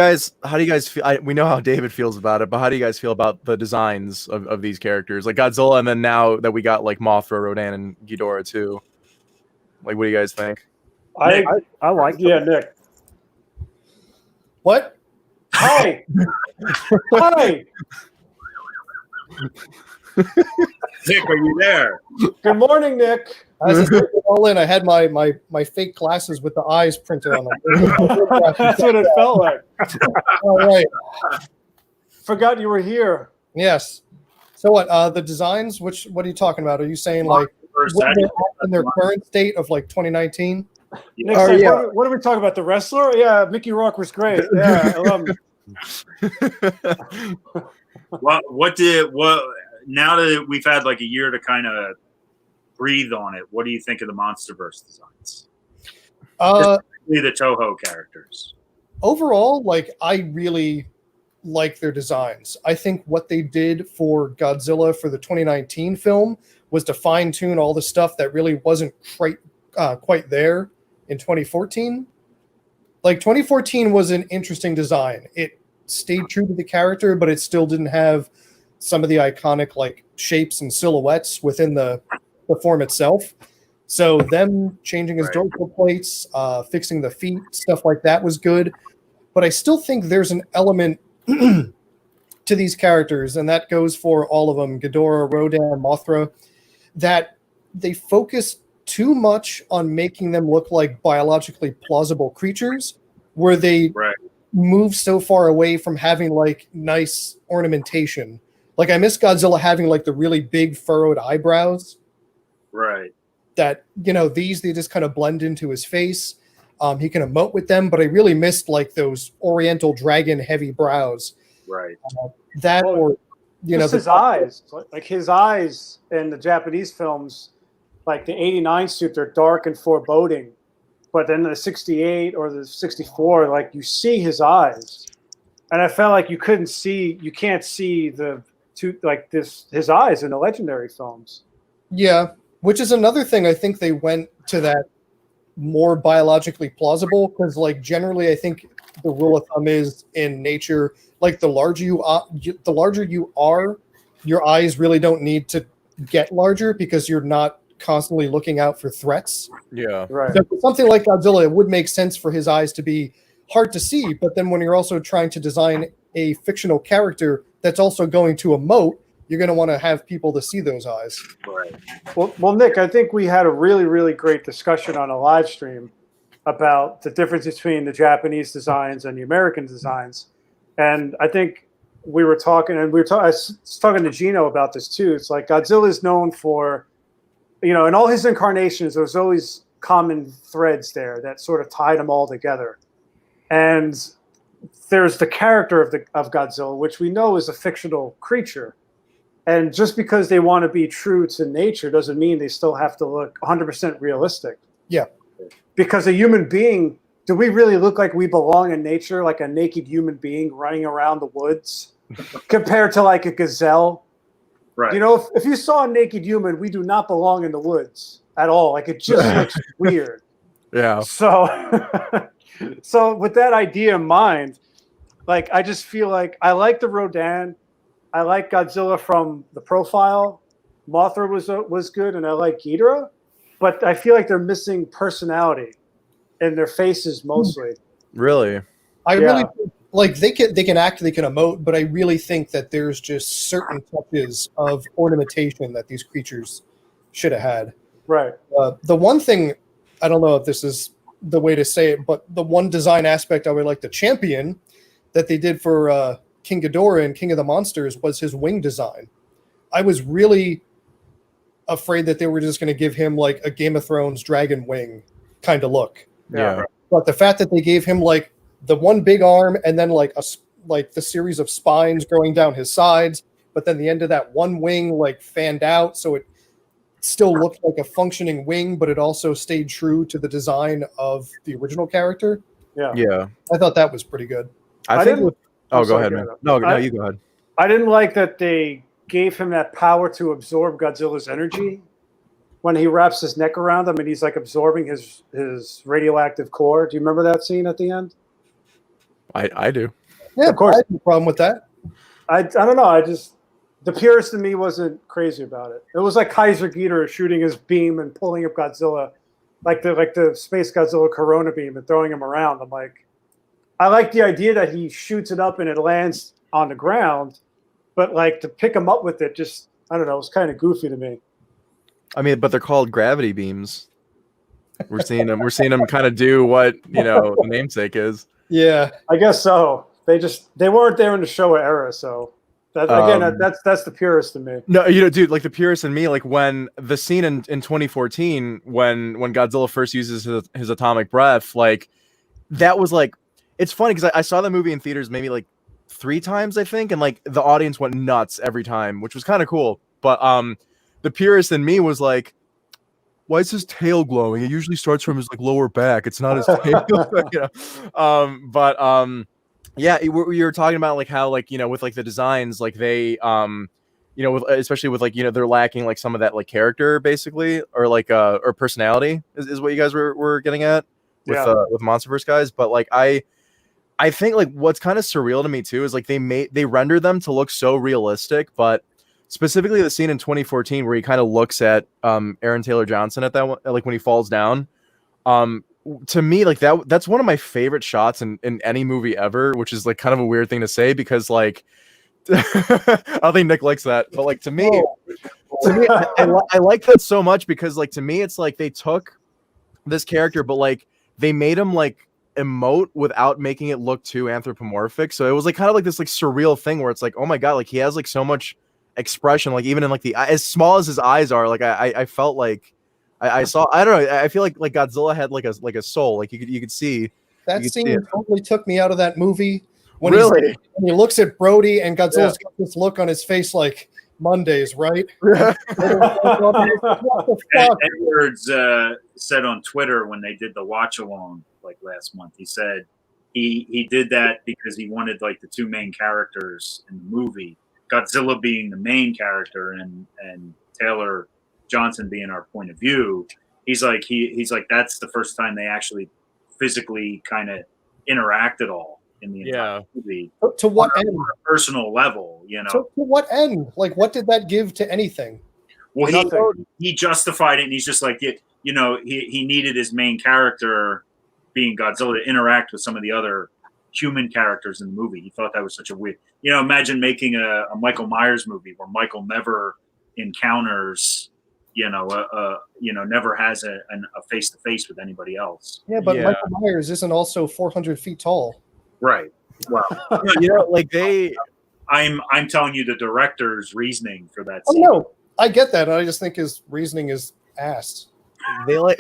S3: guys feel? We know how David feels about it, but how do you guys feel about the designs of these characters, like Godzilla, and then now that we got like Mothra, Rodan, and Ghidorah too? Like, what do you guys think?
S2: I like them. Yeah, Nick.
S1: What?
S2: Hi. Hi.
S4: Nick, are you there?
S2: Good morning, Nick.
S1: As I said it all in, I had my fake glasses with the eyes printed on them.
S2: That's what it felt like.
S1: All right.
S2: Forgot you were here.
S1: Yes. So what? The designs? What are you talking about? Are you saying like in their current state of like 2019?
S2: Nick said, what are we talking about? The wrestler? Yeah, Mickey Rourke was great. Yeah, I love him.
S4: What now that we've had like a year to kind of breathe on it, what do you think of the MonsterVerse designs?
S1: Uh,
S4: The Toho characters.
S1: Overall, like, I really like their designs. I think what they did for Godzilla for the 2019 film was to fine tune all the stuff that really wasn't quite there in 2014. Like, 2014 was an interesting design. It stayed true to the character, but it still didn't have some of the iconic like shapes and silhouettes within the form itself. So them changing his dorsal plates, fixing the feet, stuff like that was good. But I still think there's an element to these characters, and that goes for all of them, Ghidorah, Rodan, Mothra, that they focus too much on making them look like biologically plausible creatures, where they move so far away from having like nice ornamentation. Like, I miss Godzilla having like the really big furrowed eyebrows.
S4: Right.
S1: That, you know, they just kind of blend into his face. He can emote with them, but I really missed like those Oriental dragon heavy brows.
S4: Right.
S1: Or you know,
S2: his eyes, like his eyes in the Japanese films, like the '89 suit, they're dark and foreboding, but then the '68 or the '64, like you see his eyes, and I felt like you can't see the two like his eyes in the legendary films.
S1: Yeah, which is another thing. I think they went to that more biologically plausible, because like generally I think the rule of thumb is in nature, like the larger you are, your eyes really don't need to get larger because you're not constantly looking out for threats.
S3: Yeah.
S2: Right.
S1: So for something like Godzilla, it would make sense for his eyes to be hard to see, but then when you're also trying to design a fictional character that's also going to emote, you're going to want to have people to see those eyes.
S4: Right.
S2: Well, Nick, I think we had a really, really great discussion on a live stream about the difference between the Japanese designs and the American designs. And I think we were talking, and I was talking to Gino about this too. It's like Godzilla is known for, you know, in all his incarnations, there was always common threads there that sort of tied them all together. And there's the character of Godzilla, which we know is a fictional creature. And just because they want to be true to nature doesn't mean they still have to look 100% realistic.
S1: Yeah.
S2: Because a human being, do we really look like we belong in nature, like a naked human being running around the woods, compared to like a gazelle?
S4: Right.
S2: You know, if you saw a naked human, we do not belong in the woods at all. Like, it just looks weird.
S3: Yeah.
S2: So, so with that idea in mind, like, I just feel like I like the Rodan. I like Godzilla from the profile. Mothra was good, and I like Ghidorah, but I feel like they're missing personality in their faces mostly.
S3: Really?
S1: I really like they can act, they can emote, but I really think that there's just certain touches of ornamentation that these creatures should have had.
S2: Right.
S1: The one thing, I don't know if this is the way to say it, but the one design aspect I would like to champion that they did for King Ghidorah and King of the Monsters was his wing design. I was really afraid that they were just going to give him like a Game of Thrones dragon wing kind of look.
S3: Yeah.
S1: But the fact that they gave him like the one big arm and then like the series of spines growing down his sides, but then the end of that one wing like fanned out, so it still looked like a functioning wing, but it also stayed true to the design of the original character.
S2: Yeah.
S3: Yeah.
S1: I thought that was pretty good.
S3: I think.
S2: didn't-
S3: Oh,
S2: I'm
S3: go
S2: sorry,
S3: ahead, man. No, you go ahead.
S2: I didn't like that they gave him that power to absorb Godzilla's energy when he wraps his neck around him and he's like absorbing his radioactive core. Do you remember that scene at the end?
S3: I do.
S1: Yeah,
S2: Of course.
S1: I had no problem with that.
S2: I don't know. The purist in me wasn't crazy about it. It was like Kaiser Ghidorah shooting his beam and pulling up Godzilla, like the Space Godzilla Corona beam and throwing him around. I'm like, I like the idea that he shoots it up and it lands on the ground, but like to pick him up with it, just, I don't know, it's kind of goofy to me.
S3: I mean, but they're called gravity beams. We're seeing them kind of do what, you know, the namesake is.
S1: Yeah.
S2: I guess so. They weren't there in the Showa era, so that again, that's the purist in me.
S3: No, you know, dude, like the purist in me, like when the scene in 2014 when Godzilla first uses his atomic breath, like that was like, it's funny because I saw the movie in theaters maybe like 3 times, I think, and like the audience went nuts every time, which was kind of cool. But the purist in me was like, why is his tail glowing? It usually starts from his like lower back. It's not his tail. Yeah, you were talking about like how like with like the designs like they with especially with like they're lacking like some of that like character basically or like or personality is what you guys were getting at with Monsterverse guys. But like I think like what's kind of surreal to me too is like they rendered them to look so realistic, but specifically the scene in 2014 where he kind of looks at Aaron Taylor Johnson at that one, like when he falls down. To me, like that's one of my favorite shots in any movie ever, which is like kind of a weird thing to say because like I don't think Nick likes that, but like to me I like that so much because like to me it's like they took this character but like they made him like emote without making it look too anthropomorphic. So it was like kind of like this like surreal thing where it's like, oh my god, like he has like so much expression, like even in like the as small as his eyes are, like I felt like I saw, I don't know, I feel like Godzilla had like a soul, like you could see
S1: that scene totally took me out of that movie when
S3: really
S1: when he looks at Brody and Godzilla's got this look on his face like Mondays, right? What the fuck?
S4: Edwards said on Twitter when they did the watch along like last month, he said he did that because he wanted like the two main characters in the movie, Godzilla being the main character and Taylor Johnson being our point of view. He's like that's the first time they actually physically kind of interact at all in the entire movie.
S1: To what end?
S4: On a personal level,
S1: To what end? Like, what did that give to anything?
S4: Well, he justified it, and he's just like, he needed his main character, being Godzilla, to interact with some of the other human characters in the movie. He thought that was such a weird, imagine making a Michael Myers movie where Michael never encounters, never has a face-to-face with anybody else.
S1: Yeah, but Michael Myers isn't also 400 feet tall.
S4: Right. Well,
S3: like
S4: I'm telling you the director's reasoning for that
S1: scene. Oh, no, I get that. I just think his reasoning is ass.
S3: They like,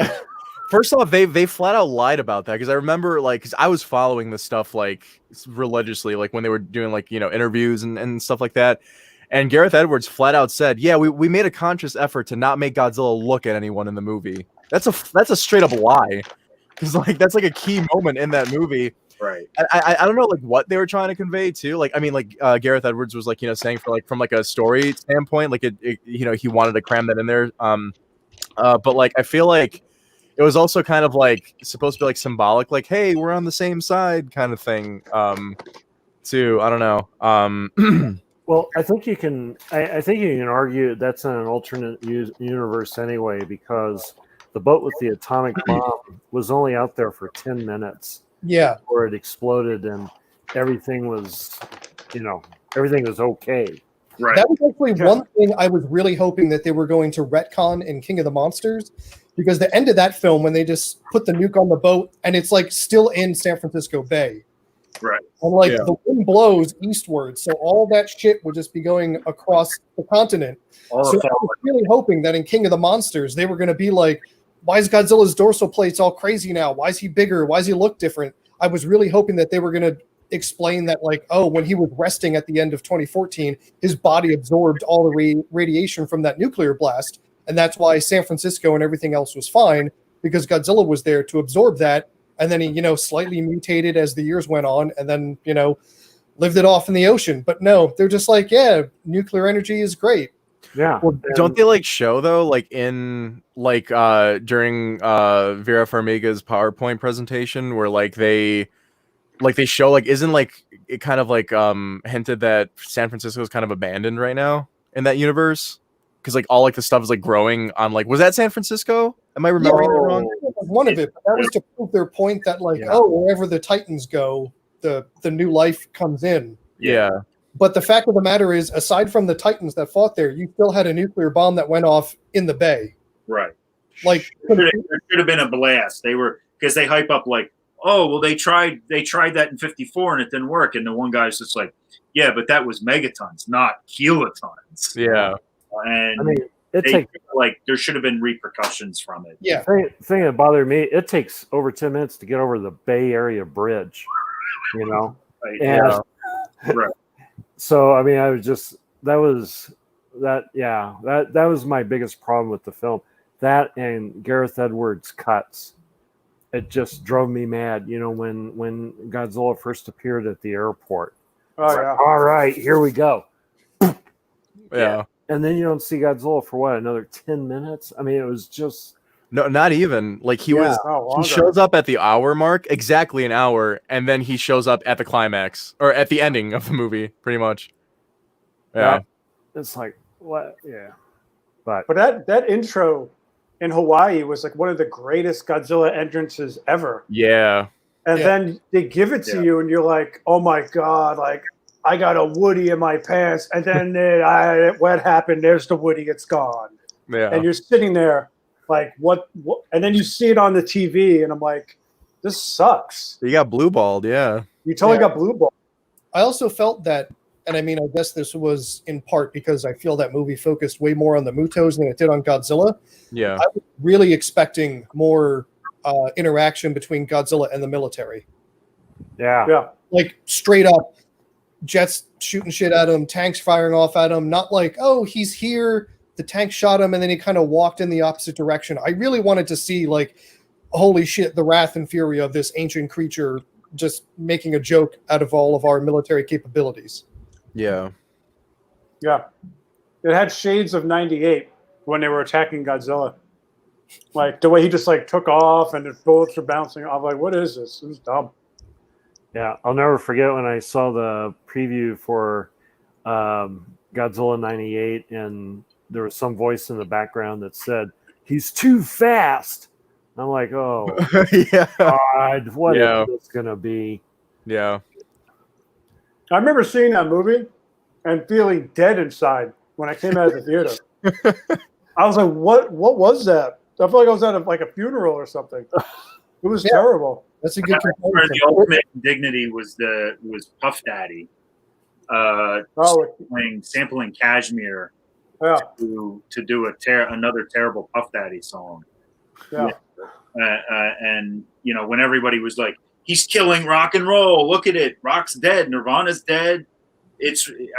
S3: first off, they flat out lied about that because I remember like, because I was following this stuff like religiously, like when they were doing like interviews and stuff like that. And Gareth Edwards flat out said, "Yeah, we made a conscious effort to not make Godzilla look at anyone in the movie." That's a straight up lie, because like that's like a key moment in that movie.
S4: Right.
S3: I don't know like what they were trying to convey too. Like I mean like Gareth Edwards was like saying for like from like a story standpoint, like it he wanted to cram that in there. But like I feel like it was also kind of like supposed to be like symbolic, like hey, we're on the same side kind of thing. Too. I don't know.
S5: Well, I think you can. I think you can argue that's in an alternate universe anyway, because the boat with the atomic bomb was only out there for 10 minutes.
S1: Yeah,
S5: before it exploded, and everything was, everything was okay.
S4: Right.
S1: That was actually one thing I was really hoping that they were going to retcon in King of the Monsters, because the end of that film when they just put the nuke on the boat and it's like still in San Francisco Bay.
S4: Right.
S1: And like the wind blows eastward, so all that shit would just be going across the continent. So I was really hoping that in King of the Monsters they were going to be like, why is Godzilla's dorsal plates all crazy now? Why is he bigger? Why does he look different? I was really hoping that they were going to explain that, like, oh, when he was resting at the end of 2014, his body absorbed all the radiation from that nuclear blast, and that's why San Francisco and everything else was fine, because Godzilla was there to absorb that, and then he, slightly mutated as the years went on, and then, lived it off in the ocean. But no, they're just like, yeah, nuclear energy is great.
S5: Yeah.
S3: Well, don't they like show though, like in like during Vera Farmiga's PowerPoint presentation, where like they show like isn't like it kind of like hinted that San Francisco is kind of abandoned right now in that universe, because like all like the stuff is like growing on like, was that San Francisco? Am I remembering that wrong?
S1: That was one of it, but that was to prove their point that like wherever the Titans go, the new life comes in.
S3: Yeah.
S1: But the fact of the matter is, aside from the Titans that fought there, you still had a nuclear bomb that went off in the bay.
S4: Right.
S1: Like
S4: there should have been a blast. They were, because they hype up like, oh well, they tried that in '54 and it didn't work. And the one guy's just like, yeah, but that was megatons, not kilotons.
S3: Yeah.
S4: And
S5: I mean,
S4: there should have been repercussions from it.
S1: Yeah.
S5: The thing that bothered me, it takes over 10 minutes to get over the Bay Area Bridge. Right.
S4: And, right.
S5: So I mean, that was my biggest problem with the film. that and Gareth Edwards' cuts. It just drove me mad. You know, when Godzilla first appeared at the airport.
S2: Oh
S5: It's
S2: yeah.
S5: like, all right, here we go.
S3: Yeah.
S5: And then you don't see Godzilla for what, another 10 minutes? I mean, it was just
S3: No, not even. Like he
S5: Yeah.
S2: Oh,
S3: he
S2: longer.
S3: shows up at the hour mark, exactly an hour, and then he shows up at the climax or at the ending of the movie, pretty much. Yeah.
S5: it's like what? Yeah. But
S2: But that intro in Hawaii was like one of the greatest Godzilla entrances ever.
S3: Yeah.
S2: And
S1: Yeah.
S2: then they give it to you, and you're like, "Oh my god! Like I got a Woody in my pants." And then what happened? There's the Woody. It's gone.
S3: Yeah.
S2: And you're sitting there, like, what? And then you see it on the TV, and I'm like, "This sucks."
S3: You got blue balled, yeah.
S2: You totally
S1: Yeah.
S2: got blue ball.
S1: I also felt that, and I mean, I guess this was in part because I feel that movie focused way more on the Mutos than it did on Godzilla.
S3: Yeah.
S1: I was really expecting more interaction between Godzilla and the military.
S5: yeah.
S2: Yeah.
S1: Like straight up jets shooting shit at him, tanks firing off at him, not like, oh, he's here, the tank shot him, and then he kind of walked in the opposite direction. I really wanted to see, like, holy shit, the wrath and fury of this ancient creature just making a joke out of all of our military capabilities.
S3: Yeah.
S2: Yeah. It had shades of 98 when they were attacking Godzilla. Like the way he just like took off and the bullets were bouncing. I'm like, what is this? It was dumb.
S5: Yeah, I'll never forget when I saw the preview for Godzilla 98 and there was some voice in the background that said, "He's too fast." I'm like, oh,
S3: Yeah.
S5: God, what
S3: Yeah.
S5: is this going to be?
S3: Yeah.
S2: I remember seeing that movie and feeling dead inside when I came out of the theater. I was like, what was that? I felt like I was at a funeral or something. It was terrible.
S1: That's a good
S4: Where
S1: comparison.
S4: the ultimate indignity was Puff Daddy sampling Cashmere
S2: Yeah.
S4: to do another terrible Puff Daddy song.
S2: Yeah.
S4: And you know, when everybody was like, he's killing rock and roll, look at it, rock's dead, Nirvana's dead,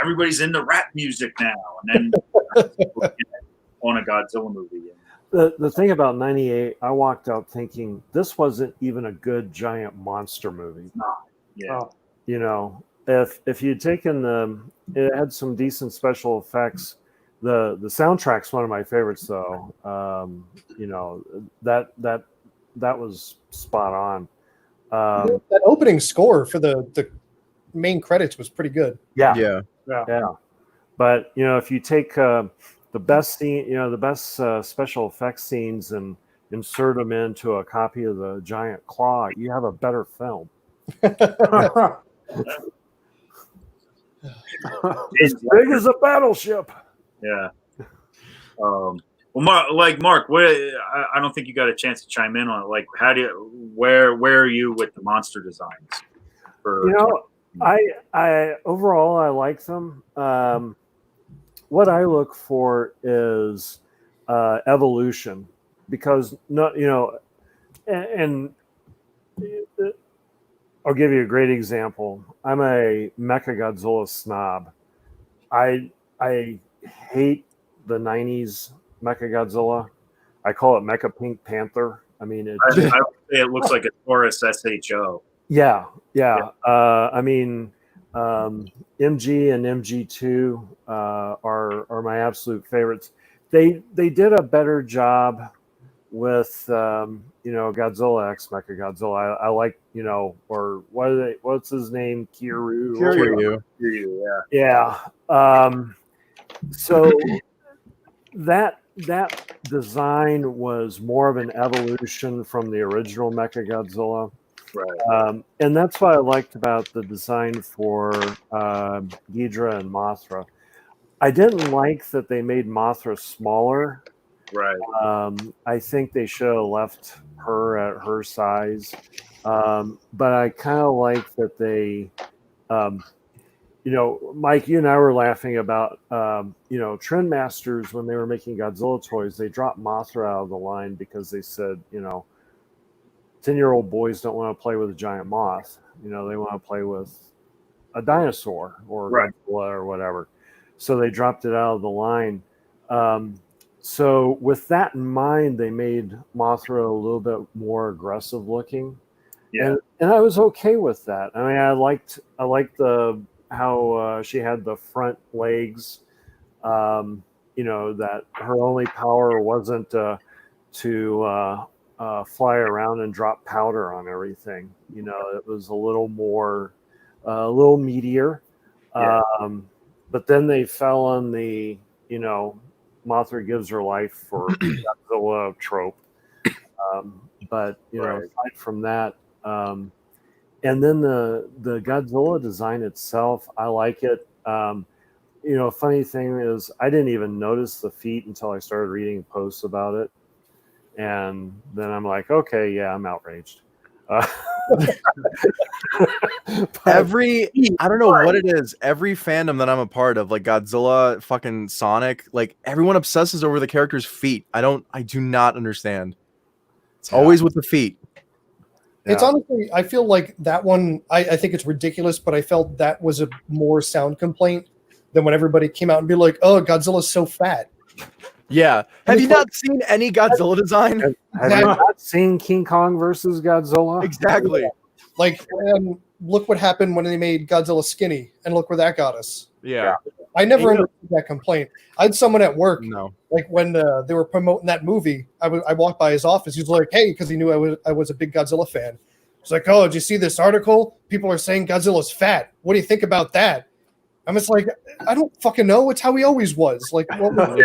S4: everybody's into rap music now, and then on a Godzilla movie.
S5: The thing about 98, I walked out thinking this wasn't even a good giant monster movie.
S4: Yeah.
S2: Oh.
S5: You know, if you'd taken it had some decent special effects. The soundtrack's one of my favorites, though. You know, that was spot on.
S1: That opening score for the main credits was pretty good.
S5: Yeah.
S3: Yeah.
S5: But you know, if you take the best scene, you know, the best special effects scenes and insert them into a copy of the giant claw, you have a better film. As big as a battleship.
S4: Yeah. Well, Mark, I don't think you got a chance to chime in on it. Like, where are you with the monster designs?
S5: You know, I overall I like them. What I look for is evolution, because and I'll give you a great example. I'm a Mechagodzilla snob. I hate the 90s Mechagodzilla. I call it Mecha Pink Panther. I mean,
S4: I would say it looks like a Taurus SHO.
S5: Yeah. I mean, MG and MG2 are my absolute favorites. They did a better job with Godzilla X Mechagodzilla. I like, or what's his name? Kiryu. Yeah. So that design was more of an evolution from the original Mechagodzilla.
S4: Right.
S5: And that's what I liked about the design for Ghidra and Mothra. I didn't like that they made Mothra smaller.
S4: Right.
S5: I think they should have left her at her size. But I kind of like that they, Mike, you and I were laughing about, Trend Masters when they were making Godzilla toys, they dropped Mothra out of the line because they said, 10-year-old boys don't want to play with a giant moth. They want to play with a dinosaur or
S4: right.
S5: Godzilla or whatever. So they dropped it out of the line. So with that in mind, they made Mothra a little bit more aggressive looking.
S4: Yeah.
S5: And I was okay with that. I mean, I liked the how she had the front legs. That her only power wasn't to fly around and drop powder on everything. It was a little more, a little meatier.
S4: Yeah.
S5: But then they fell on the, Mothra gives her life for Godzilla trope. But
S4: Right.
S5: aside from that, and then the Godzilla design itself, I like it. Funny thing is, I didn't even notice the feet until I started reading posts about it, and then I'm like, okay, yeah, I'm outraged.
S3: I don't know what it is. Every fandom that I'm a part of, like Godzilla, fucking Sonic, like everyone obsesses over the character's feet. I do not understand. It's always with the feet.
S1: It's honestly, I feel like that one, I think it's ridiculous, but I felt that was a more sound complaint than when everybody came out and be like, oh, Godzilla's so fat.
S3: Yeah. Have you not seen any Godzilla design?
S5: Have you not seen King Kong versus Godzilla?
S3: Exactly.
S1: Like, look what happened when they made Godzilla skinny, and look where that got us.
S3: Yeah.
S1: I never understood that complaint. I had someone at work,
S3: No.
S1: like when they were promoting that movie, I walked by his office. He was like, hey, because he knew I was a big Godzilla fan. He's like, oh, did you see this article? People are saying Godzilla's fat. What do you think about that? I'm just like, I don't fucking know. It's how he always was. Like, what was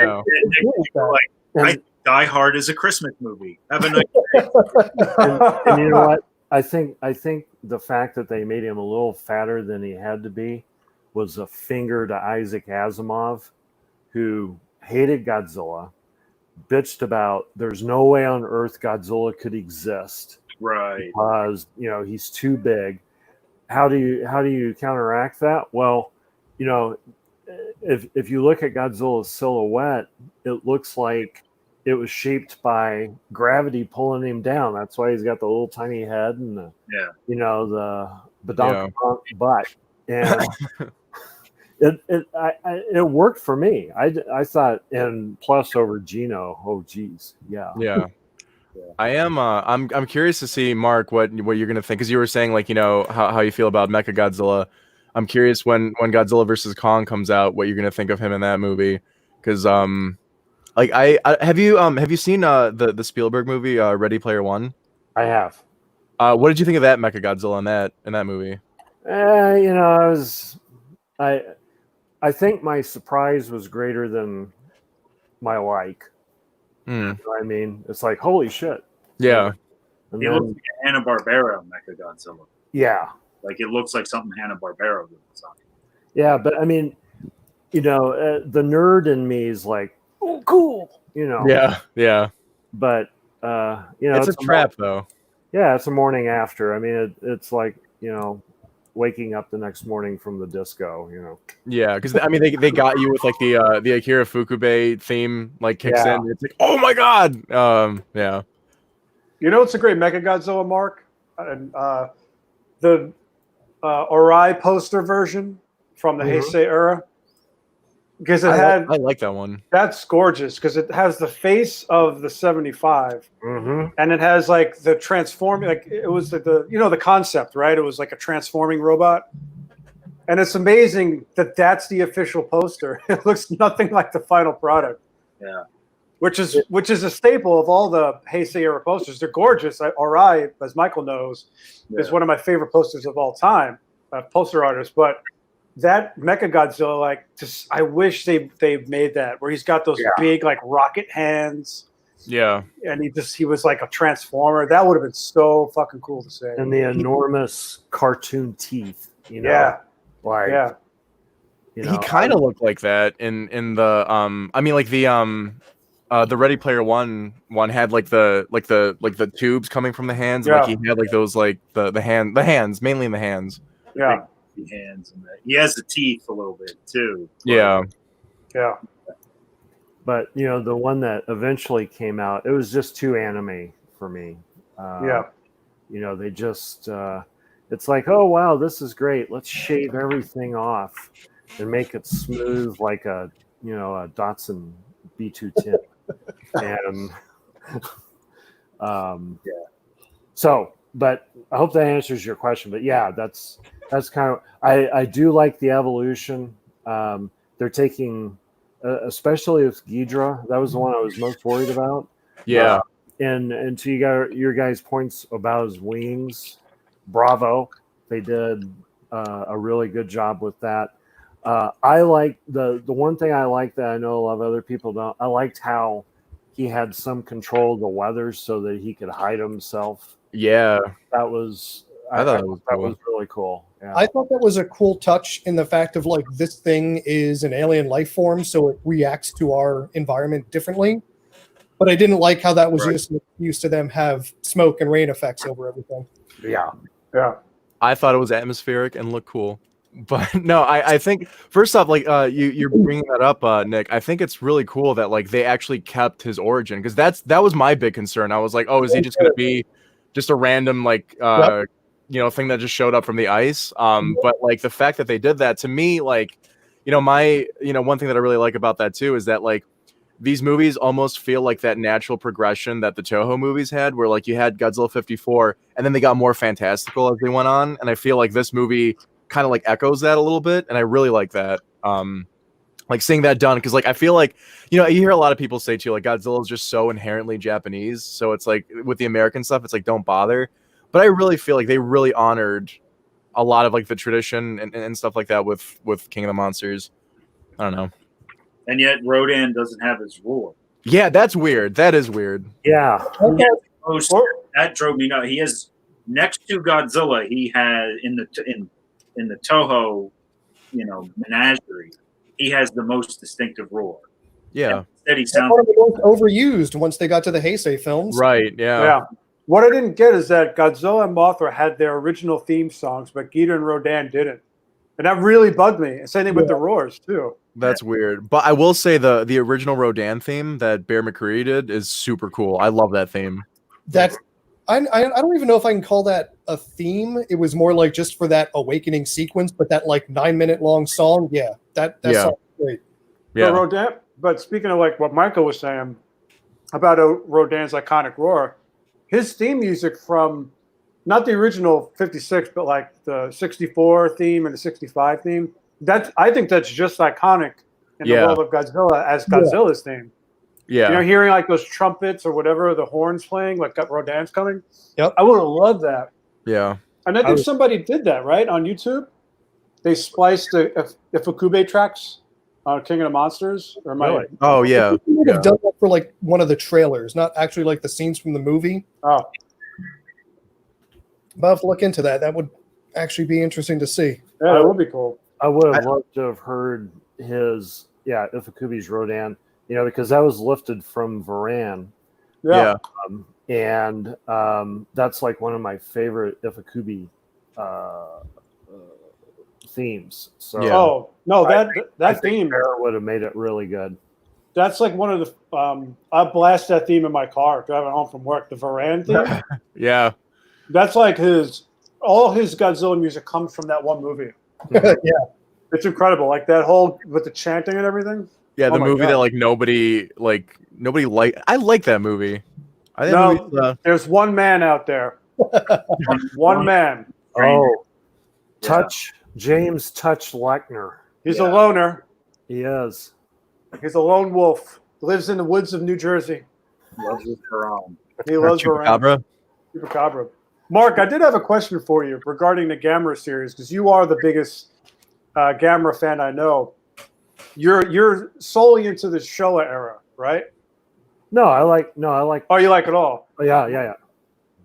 S4: Die Hard is a Christmas movie. Have a nice day.
S5: and you know what? I think the fact that they made him a little fatter than he had to be was a finger to Isaac Asimov, who hated Godzilla, bitched about there's no way on Earth Godzilla could exist,
S4: right?
S5: Because he's too big. How do you counteract that? Well, if you look at Godzilla's silhouette, it looks like it was shaped by gravity pulling him down. That's why he's got the little tiny head and the badonk butt. And it worked for me. I thought, and plus over Gino. Oh geez, yeah.
S3: I am. I'm curious to see, Mark, what you're gonna think, because you were saying like how you feel about Mechagodzilla. I'm curious when Godzilla versus Kong comes out, what you're gonna think of him in that movie, because like I have you seen the Spielberg movie Ready Player One?
S5: I have.
S3: What did you think of that Mechagodzilla in that movie?
S5: I think my surprise was greater than my like. You know what I mean, it's like, holy shit.
S3: Yeah.
S4: It looks like a Hanna-Barbera Mechagodzilla.
S5: Yeah.
S4: Like it looks like something Hanna-Barbera would design.
S5: Yeah, but I mean, the nerd in me is like, oh, cool.
S3: Yeah.
S5: But
S3: it's a trap though.
S5: Yeah, it's a morning after. I mean, it's like waking up the next morning from the disco.
S3: Yeah, because I mean, they got you with like the Akira Fukube theme like kicks in. It's like, oh my god. Yeah.
S2: It's a great Mechagodzilla, Mark. The Orai poster version from the Heisei era, because I
S3: like that one.
S2: That's gorgeous because it has the face of the 75, and it has like the transforming, like it was like the concept, right? It was like a transforming robot, and it's amazing that that's the official poster. It looks nothing like the final product.
S4: Yeah.
S2: Which is a staple of all the Heisei era posters. They're gorgeous. Orai, as Michael knows, is one of my favorite posters of all time, poster artist. But that Mechagodzilla, I wish they made that where he's got those big like rocket hands.
S3: Yeah,
S2: and he was like a transformer. That would have been so fucking cool to see.
S5: And the enormous cartoon teeth.
S3: He kind of looked like that in the I mean, like the Ready Player One had like the tubes coming from the hands. And, like he had like those like the hands, mainly in the hands.
S2: Yeah.
S4: The hands and he has the teeth a little bit too.
S3: Yeah.
S5: But the one that eventually came out, it was just too anime for me. They just it's like, oh wow, this is great. Let's shave everything off and make it smooth like a Datsun B210. And so, but I hope that answers your question. But yeah, that's kind of, I do like the evolution. They're taking, especially with Ghidra, that was the one I was most worried about.
S3: Yeah.
S5: And to your guys' points about his wings, bravo, they did a really good job with that. I like the one thing I like that I know a lot of other people don't. I liked how he had some control of the weather so that he could hide himself.
S3: Yeah.
S5: That was
S3: I thought that was cool.
S5: really cool. Yeah.
S1: I thought that was a cool touch in the fact of like this thing is an alien life form, so it reacts to our environment differently. But I didn't like how that was used to them have smoke and rain effects over everything.
S5: Yeah.
S3: I thought it was atmospheric and looked cool. But no, I think first off, like you're bringing that up, Nick. I think it's really cool that like they actually kept his origin, because that was my big concern. I was like, oh, is he just gonna be just a random like thing that just showed up from the ice? But like the fact that they did that, to me, like one thing that I really like about that too is that like these movies almost feel like that natural progression that the Toho movies had, where like you had Godzilla 54 and then they got more fantastical as they went on, and I feel like this movie kind of like echoes that a little bit, and I really like that. Like seeing that done, because like I feel like you hear a lot of people say too, like Godzilla is just so inherently Japanese, so it's like with the American stuff it's like don't bother, but I really feel like they really honored a lot of like the tradition and stuff like that with King of the Monsters. I don't know.
S4: And yet Rodan doesn't have his roar.
S3: Yeah, that's weird. That is weird.
S5: Yeah.
S4: That drove me nuts. He has, next to Godzilla, he has in the Toho, menagerie, he has the most distinctive roar.
S3: Yeah.
S4: Instead, he
S1: That's
S4: sounds
S1: one of the most overused once they got to the Heisei films.
S3: Right. Yeah.
S2: Yeah. What I didn't get is that Godzilla and Mothra had their original theme songs, but Ghidorah and Rodan didn't. And that really bugged me. And same thing with the roars, too.
S3: That's weird. But I will say the original Rodan theme that Bear McCreary did is super cool. I love that theme.
S1: That's I don't even know if I can call that a theme. It was more like just for that awakening sequence, but that like 9-minute long song, that sounds great.
S3: Yeah.
S2: So Rodan, but speaking of like what Michael was saying about Rodan's iconic roar, his theme music from not the original 56, but like the 64 theme and the 65 theme, I think that's just iconic in the world of Godzilla as Godzilla's theme.
S3: Yeah.
S2: Hearing like those trumpets or whatever, the horns playing, like got Rodan's coming.
S1: Yep.
S2: I would have loved that.
S3: Yeah.
S2: And I think somebody did that, right? On YouTube. They spliced the Ifukube tracks on King of the Monsters. Or
S5: Really?
S3: Oh, yeah.
S1: They would have done that for like one of the trailers, not actually like the scenes from the movie.
S2: Oh.
S1: But I'll have to look into that. That would actually be interesting to see.
S2: Yeah, that would be cool.
S5: I would have loved to have heard his Ifukube's Rodan, because that was lifted from Varan.
S2: Yeah.
S5: And that's like one of my favorite Ifukube themes. So
S2: Oh no, that theme
S5: would have made it really good.
S2: That's like one of the I blast that theme in my car driving home from work. The Varan theme.
S3: Yeah.
S2: That's like all his Godzilla music comes from that one movie.
S1: Yeah.
S2: It's incredible. Like that whole with the chanting and everything.
S3: Yeah, the
S2: my
S3: movie
S2: God.
S3: that like nobody liked. I like that movie. I think
S2: There's one man out there. One man.
S5: Oh, James Touch Lechner.
S2: He's a loner.
S5: He is.
S2: He's a lone wolf. Lives in the woods of New Jersey.
S4: loves his Varan.
S2: He loves Varan.
S3: Chupacabra.
S2: Chupacabra. Mark, I did have a question for you regarding the Gamera series, because you are the biggest Gamera fan I know. You're solely into the Showa era, right?
S5: No, I like.
S2: Oh, you like it all?
S5: Oh, yeah.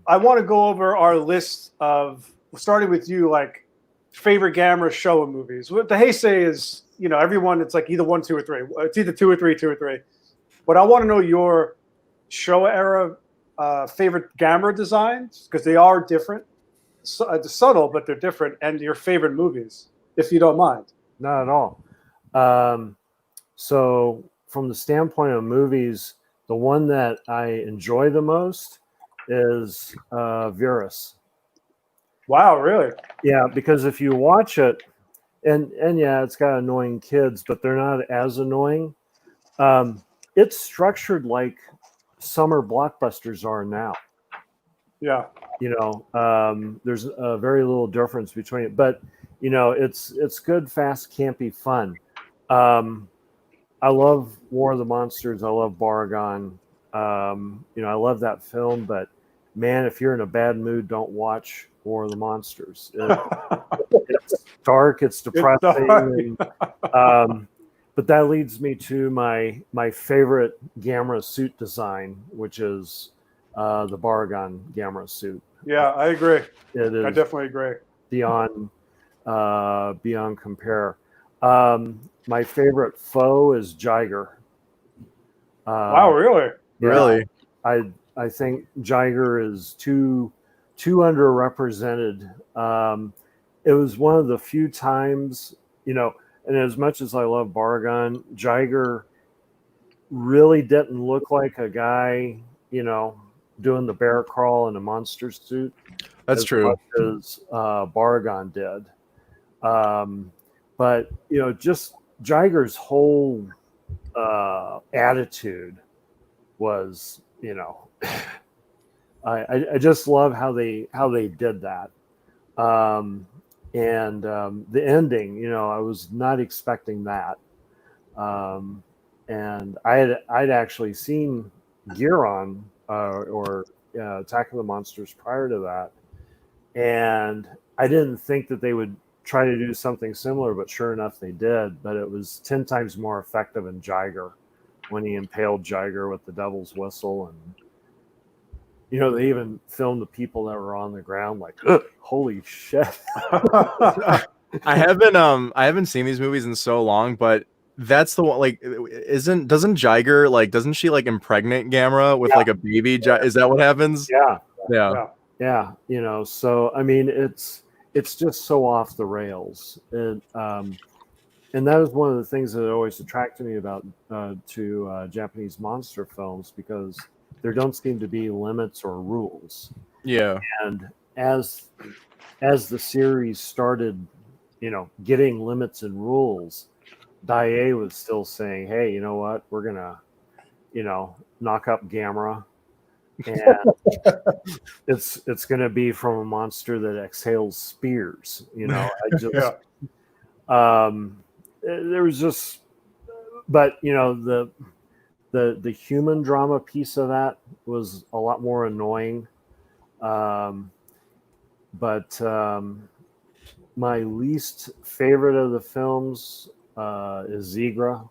S2: I want to go over our list of, starting with you, like favorite Gamera Showa movies. The Heisei is, everyone, it's like either 1, 2, or 3. It's either 2 or 3. But I want to know your Showa era favorite Gamera designs, because they are different, subtle, but they're different, and your favorite movies, if you don't mind.
S5: Not at all. So from the standpoint of movies, the one that I enjoy the most is Virus.
S2: Wow, really?
S5: Yeah, because if you watch it, and yeah, it's got annoying kids, but they're not as annoying. It's structured like summer blockbusters are now.
S2: Yeah.
S5: There's a very little difference between it, but it's good, fast, campy fun. I love War of the Monsters. I love Baragon. I love that film, but man, if you're in a bad mood, don't watch War of the Monsters. It's dark, it's depressing. But that leads me to my favorite Gamera suit design, which is the Baragon Gamera suit.
S2: Yeah, I agree.
S5: It is
S2: I definitely agree.
S5: beyond compare. My favorite foe is Jiger.
S2: Wow, really?
S3: Really?
S5: I think Jiger is too underrepresented. It was one of the few times, and as much as I love Baragon, Jiger really didn't look like a guy, doing the bear crawl in a monster suit.
S3: That's true.
S5: Much as Baragon did. But just Jiger's whole attitude was, I just love how they did that. And the ending, I was not expecting that. And I'd actually seen Giron or Attack of the Monsters prior to that, and I didn't think that they would try to do something similar, but sure enough they did. But it was 10 times more effective in Jiger when he impaled Jiger with the devil's whistle. And they even filmed the people that were on the ground like, holy shit.
S3: I haven't seen these movies in so long, but that's the one. Like, doesn't Jiger, doesn't she impregnate Gamera with a baby? Is that what happens?
S5: Yeah. So I mean, it's just so off the rails, and that was one of the things that always attracted me about to Japanese monster films, because there don't seem to be limits or rules.
S3: Yeah.
S5: And as the series started, getting limits and rules, Daiei was still saying, hey, you know what, we're gonna, knock up Gamera, and it's gonna be from a monster that exhales spears. There was just, but the human drama piece of that was a lot more annoying. But my least favorite of the films is Zigra.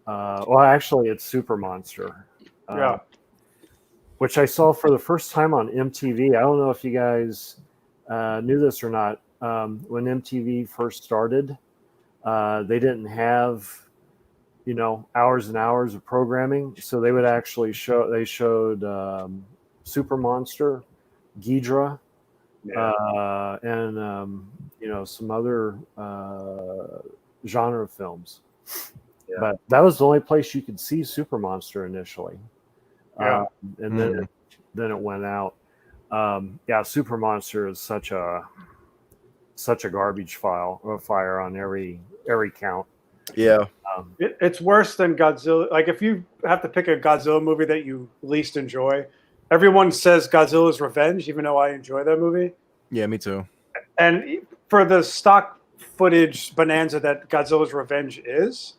S5: Well, actually, it's Super Monster. Which I saw for the first time on MTV. I don't know if you guys knew this or not. When MTV first started, they didn't have, hours and hours of programming. So they would actually showed Super Monster, Ghidra, and some other genre films. Yeah. But that was the only place you could see Super Monster initially. And then it went out. Super Monster is such a garbage fire on every count.
S3: Yeah.
S2: It's worse than Godzilla. Like, if you have to pick a Godzilla movie that you least enjoy, everyone says Godzilla's Revenge, even though I enjoy that movie.
S3: Yeah, me too.
S2: And for the stock footage bonanza that Godzilla's Revenge is,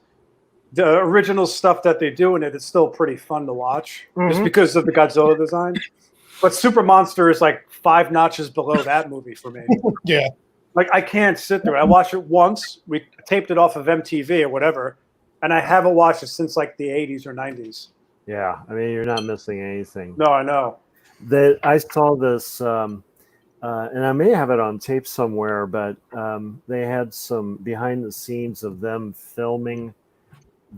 S2: the original stuff that they do in it is still pretty fun to watch, just because of the Godzilla design. But Super Monster is 5 notches below that movie for me.
S1: Yeah.
S2: I can't sit through it. I watched it once. We taped it off of MTV or whatever, and I haven't watched it since the 80s or 90s.
S5: Yeah, I mean, you're not missing anything.
S2: No, I know.
S5: I saw this, and I may have it on tape somewhere, but they had some behind the scenes of them filming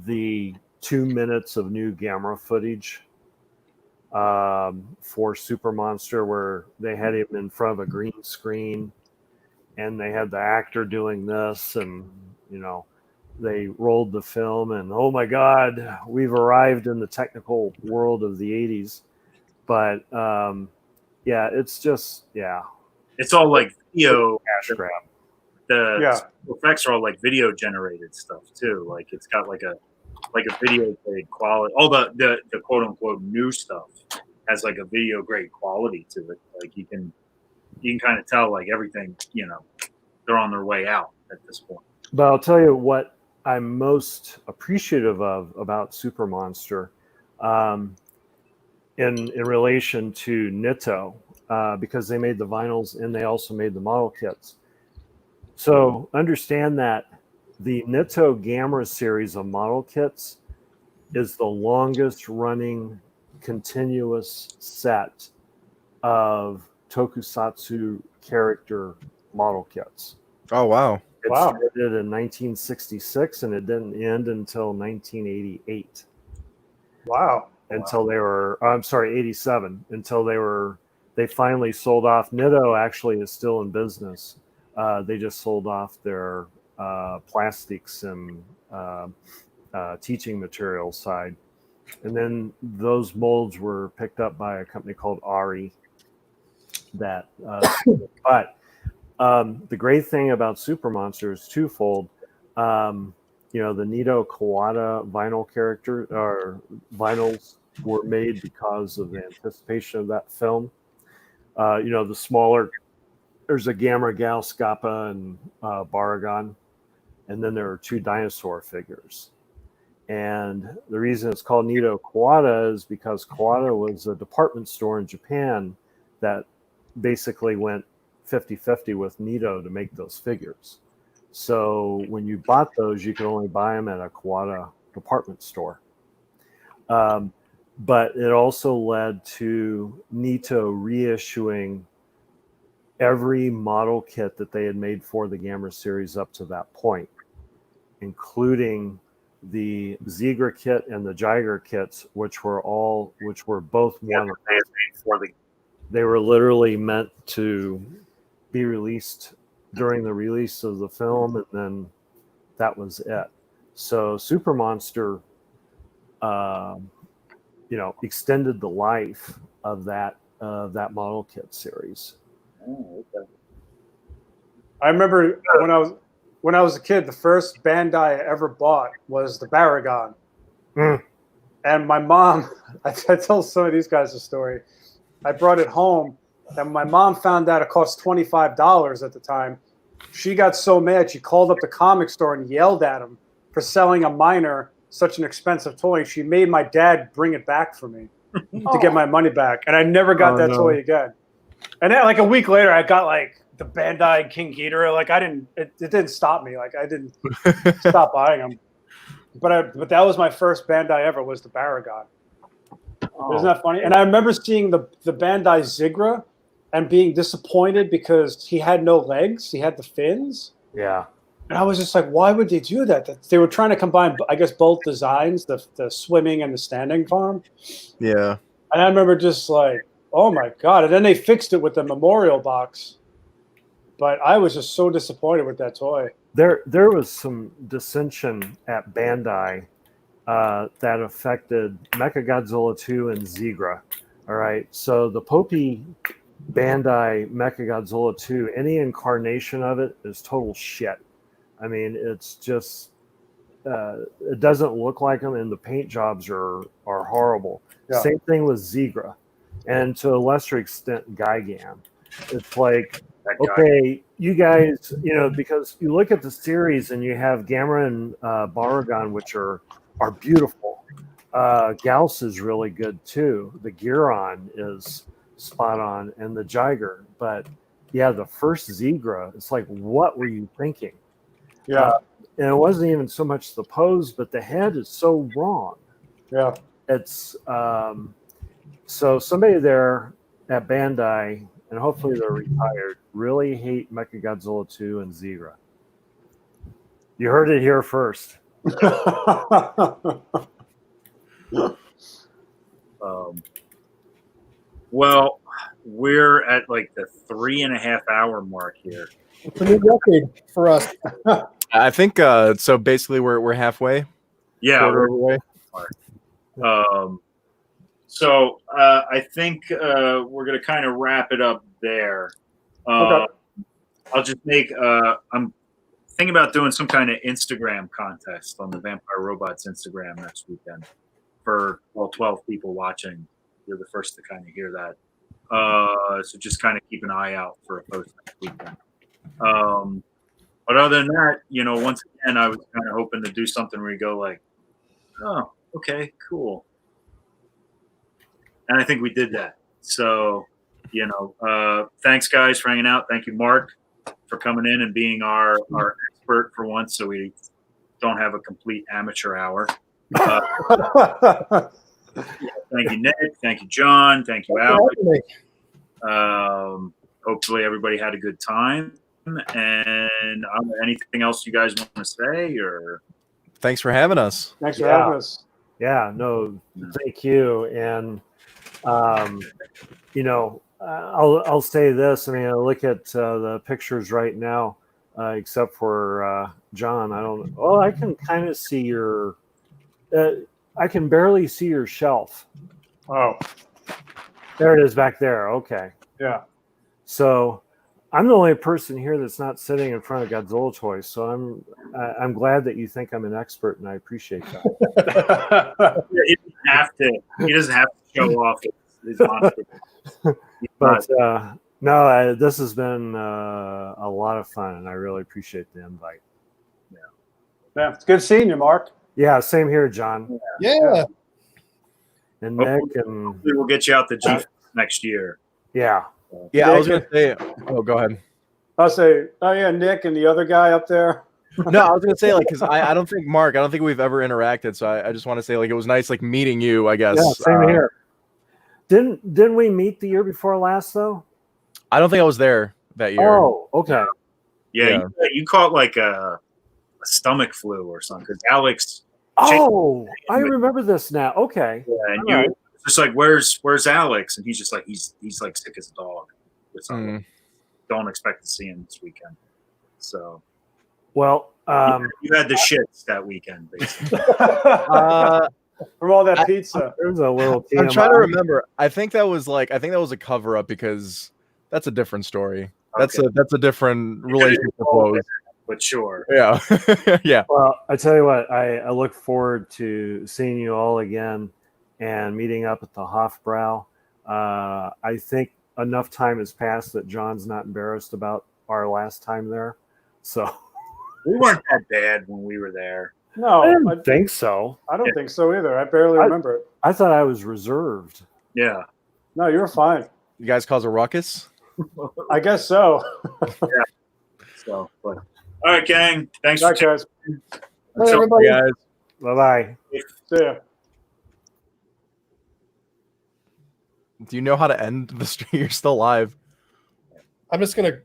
S5: the 2 minutes of new Gamera footage for Super Monster, where they had him in front of a green screen, and they had the actor doing this, and they rolled the film, and oh my God, we've arrived in the technical world of the 80s. But it's just
S4: it's all video
S5: cash grab.
S4: The effects are all video generated stuff too. It's got like a video grade quality. All the quote unquote new stuff has like a video grade quality to it. Like you can kind of tell like everything, they're on their way out at this point.
S5: But I'll tell you what I'm most appreciative of about Super Monster, in relation to Nitto, because they made the vinyls and they also made the model kits. So understand that the Nitto Gamera series of model kits is the longest running continuous set of tokusatsu character model kits.
S3: Oh, wow.
S5: It
S2: Wow.
S5: started in 1966 and it didn't end until 1988.
S2: Wow.
S5: Until they were, I'm sorry, 87, until they finally sold off. Nitto actually is still in business. They just sold off their plastics and teaching materials side. And then those molds were picked up by a company called Ari. But the great thing about Super Monster is twofold. The Nito Kawada vinyl character or vinyls were made because of the anticipation of that film. The smaller, there's a Gamera Gal, Scappa, and Baragon, and then there are 2 dinosaur figures. And the reason it's called Nito Kawada is because Kawada was a department store in Japan that basically went 50-50 with Nito to make those figures. So when you bought those, you could only buy them at a Kawada department store. But it also led to Nito reissuing every model kit that they had made for the Gamera series up to that point, including the Zegra kit and the Jiger kits, which were both one. They were literally meant to be released during the release of the film, and then that was it. So Super Monster, extended the life of that model kit series.
S4: Oh, okay.
S2: I remember when I was a kid, the first Bandai I ever bought was the Baragon. And my mom, I tell some of these guys a story. I brought it home, and my mom found out it cost $25 at the time. She got so mad, she called up the comic store and yelled at him for selling a minor such an expensive toy. She made my dad bring it back for me to get my money back, and I never got that toy again. And then, like a week later, I got like the Bandai King Ghidorah. Like it didn't stop me. Like I didn't stop buying them. But that was my first Bandai ever, was the Baragon. Isn't that funny? And I remember seeing the Bandai Zigra and being disappointed because he had no legs. He had the fins.
S5: Yeah.
S2: And I was just like, why would they do that? They were trying to combine, I guess, both designs, the swimming and the standing farm.
S3: Yeah.
S2: And I remember just like, oh my God. And then they fixed it with the memorial box. But I was just so disappointed with that toy.
S5: There was some dissension at Bandai that affected Mechagodzilla 2 and Zegra. All right. So the Popey Bandai Mechagodzilla 2, any incarnation of it is total shit. I mean, it's just, it doesn't look like them, and the paint jobs are horrible. Yeah. Same thing with Zegra, and to a lesser extent, Gigan. It's like, okay, you guys, because you look at the series and you have Gamera and Baragon, which are beautiful. Gauss is really good too. The Giron is spot on, and the Jiger. But yeah, the first Zegra, it's like, what were you thinking?
S2: Yeah.
S5: And it wasn't even so much the pose, but the head is so wrong.
S2: Yeah.
S5: It's so somebody there at Bandai, and hopefully they're retired, really hate Mechagodzilla 2 and Zegra. You heard it here first.
S4: Well, we're at like the 3.5 hour mark here.
S1: It's a new record for us.
S3: I think so. Basically, we're halfway.
S4: Yeah,
S3: we're away.
S4: So I think we're gonna kind of wrap it up there.
S2: Okay.
S4: I'll just make thinking about doing some kind of Instagram contest on the Vampire Robots Instagram next weekend for 12 people watching. You're the first to kind of hear that. So just kind of keep an eye out for a post next weekend. But other than that, once again, I was kind of hoping to do something where you go like, oh, okay, cool. And I think we did that. So, thanks guys for hanging out. Thank you, Mark, for coming in and being our expert for once, so we don't have a complete amateur hour. Thank you, Nick. Thank you, John. Thank you, Alex. Hopefully everybody had a good time. And anything else you guys want to say? Or
S3: Thanks for having us.
S2: Thanks for having us.
S5: Yeah, no, thank you. And I'll say this. I mean, I look at the pictures right now, except for John. I can kind of see your. I can barely see your shelf.
S2: Oh,
S5: there it is back there. Okay.
S2: yeah.
S5: So I'm the only person here that's not sitting in front of Godzilla toys. So I'm glad that you think I'm an expert, and I appreciate that.
S4: He doesn't have to show off his monster.
S5: But no, this has been a lot of fun, and I really appreciate the invite.
S2: Yeah, it's good seeing you, Mark.
S5: Yeah, same here, John.
S1: Yeah.
S5: And Nick, and
S4: hopefully we'll get you out the G next year.
S5: yeah.
S3: Yeah, I was gonna say. Oh, go ahead.
S2: I'll say, oh yeah, Nick and the other guy up there.
S3: No, I was gonna say because I don't think Mark. I don't think we've ever interacted. So I just want to say it was nice meeting you. I guess.
S5: Yeah, same here. Didn't we meet the year before last though?
S3: I don't think I was there that year.
S5: Oh, okay.
S4: Yeah. You caught a stomach flu or something because Alex.
S5: Oh, I remember this now. Okay.
S4: Yeah, and you just where's Alex? And he's just he's sick as a dog. Don't expect to see him this weekend. So,
S5: well,
S4: you had the shits that weekend, basically.
S2: From all that pizza.
S5: There's a little.
S3: I'm trying to remember. I think that was a cover up because that's a different story. That's a different relationship.
S4: But sure.
S3: Yeah. Yeah.
S5: Well, I tell you what, I look forward to seeing you all again and meeting up at the Hofbrau. I think enough time has passed that John's not embarrassed about our last time there. So
S4: we weren't that bad when we were there.
S2: No,
S5: I don't think so.
S2: I don't think so either. I barely remember it.
S5: I thought I was reserved.
S4: Yeah.
S2: No, you were fine.
S3: You guys cause a ruckus?
S2: I guess so.
S4: Yeah. So, but all right, gang. Thanks
S2: for guys.
S1: Bye, everybody.
S3: Guys.
S5: Bye-bye.
S2: See ya.
S3: Do you know how to end the stream? You're still live.
S1: I'm just gonna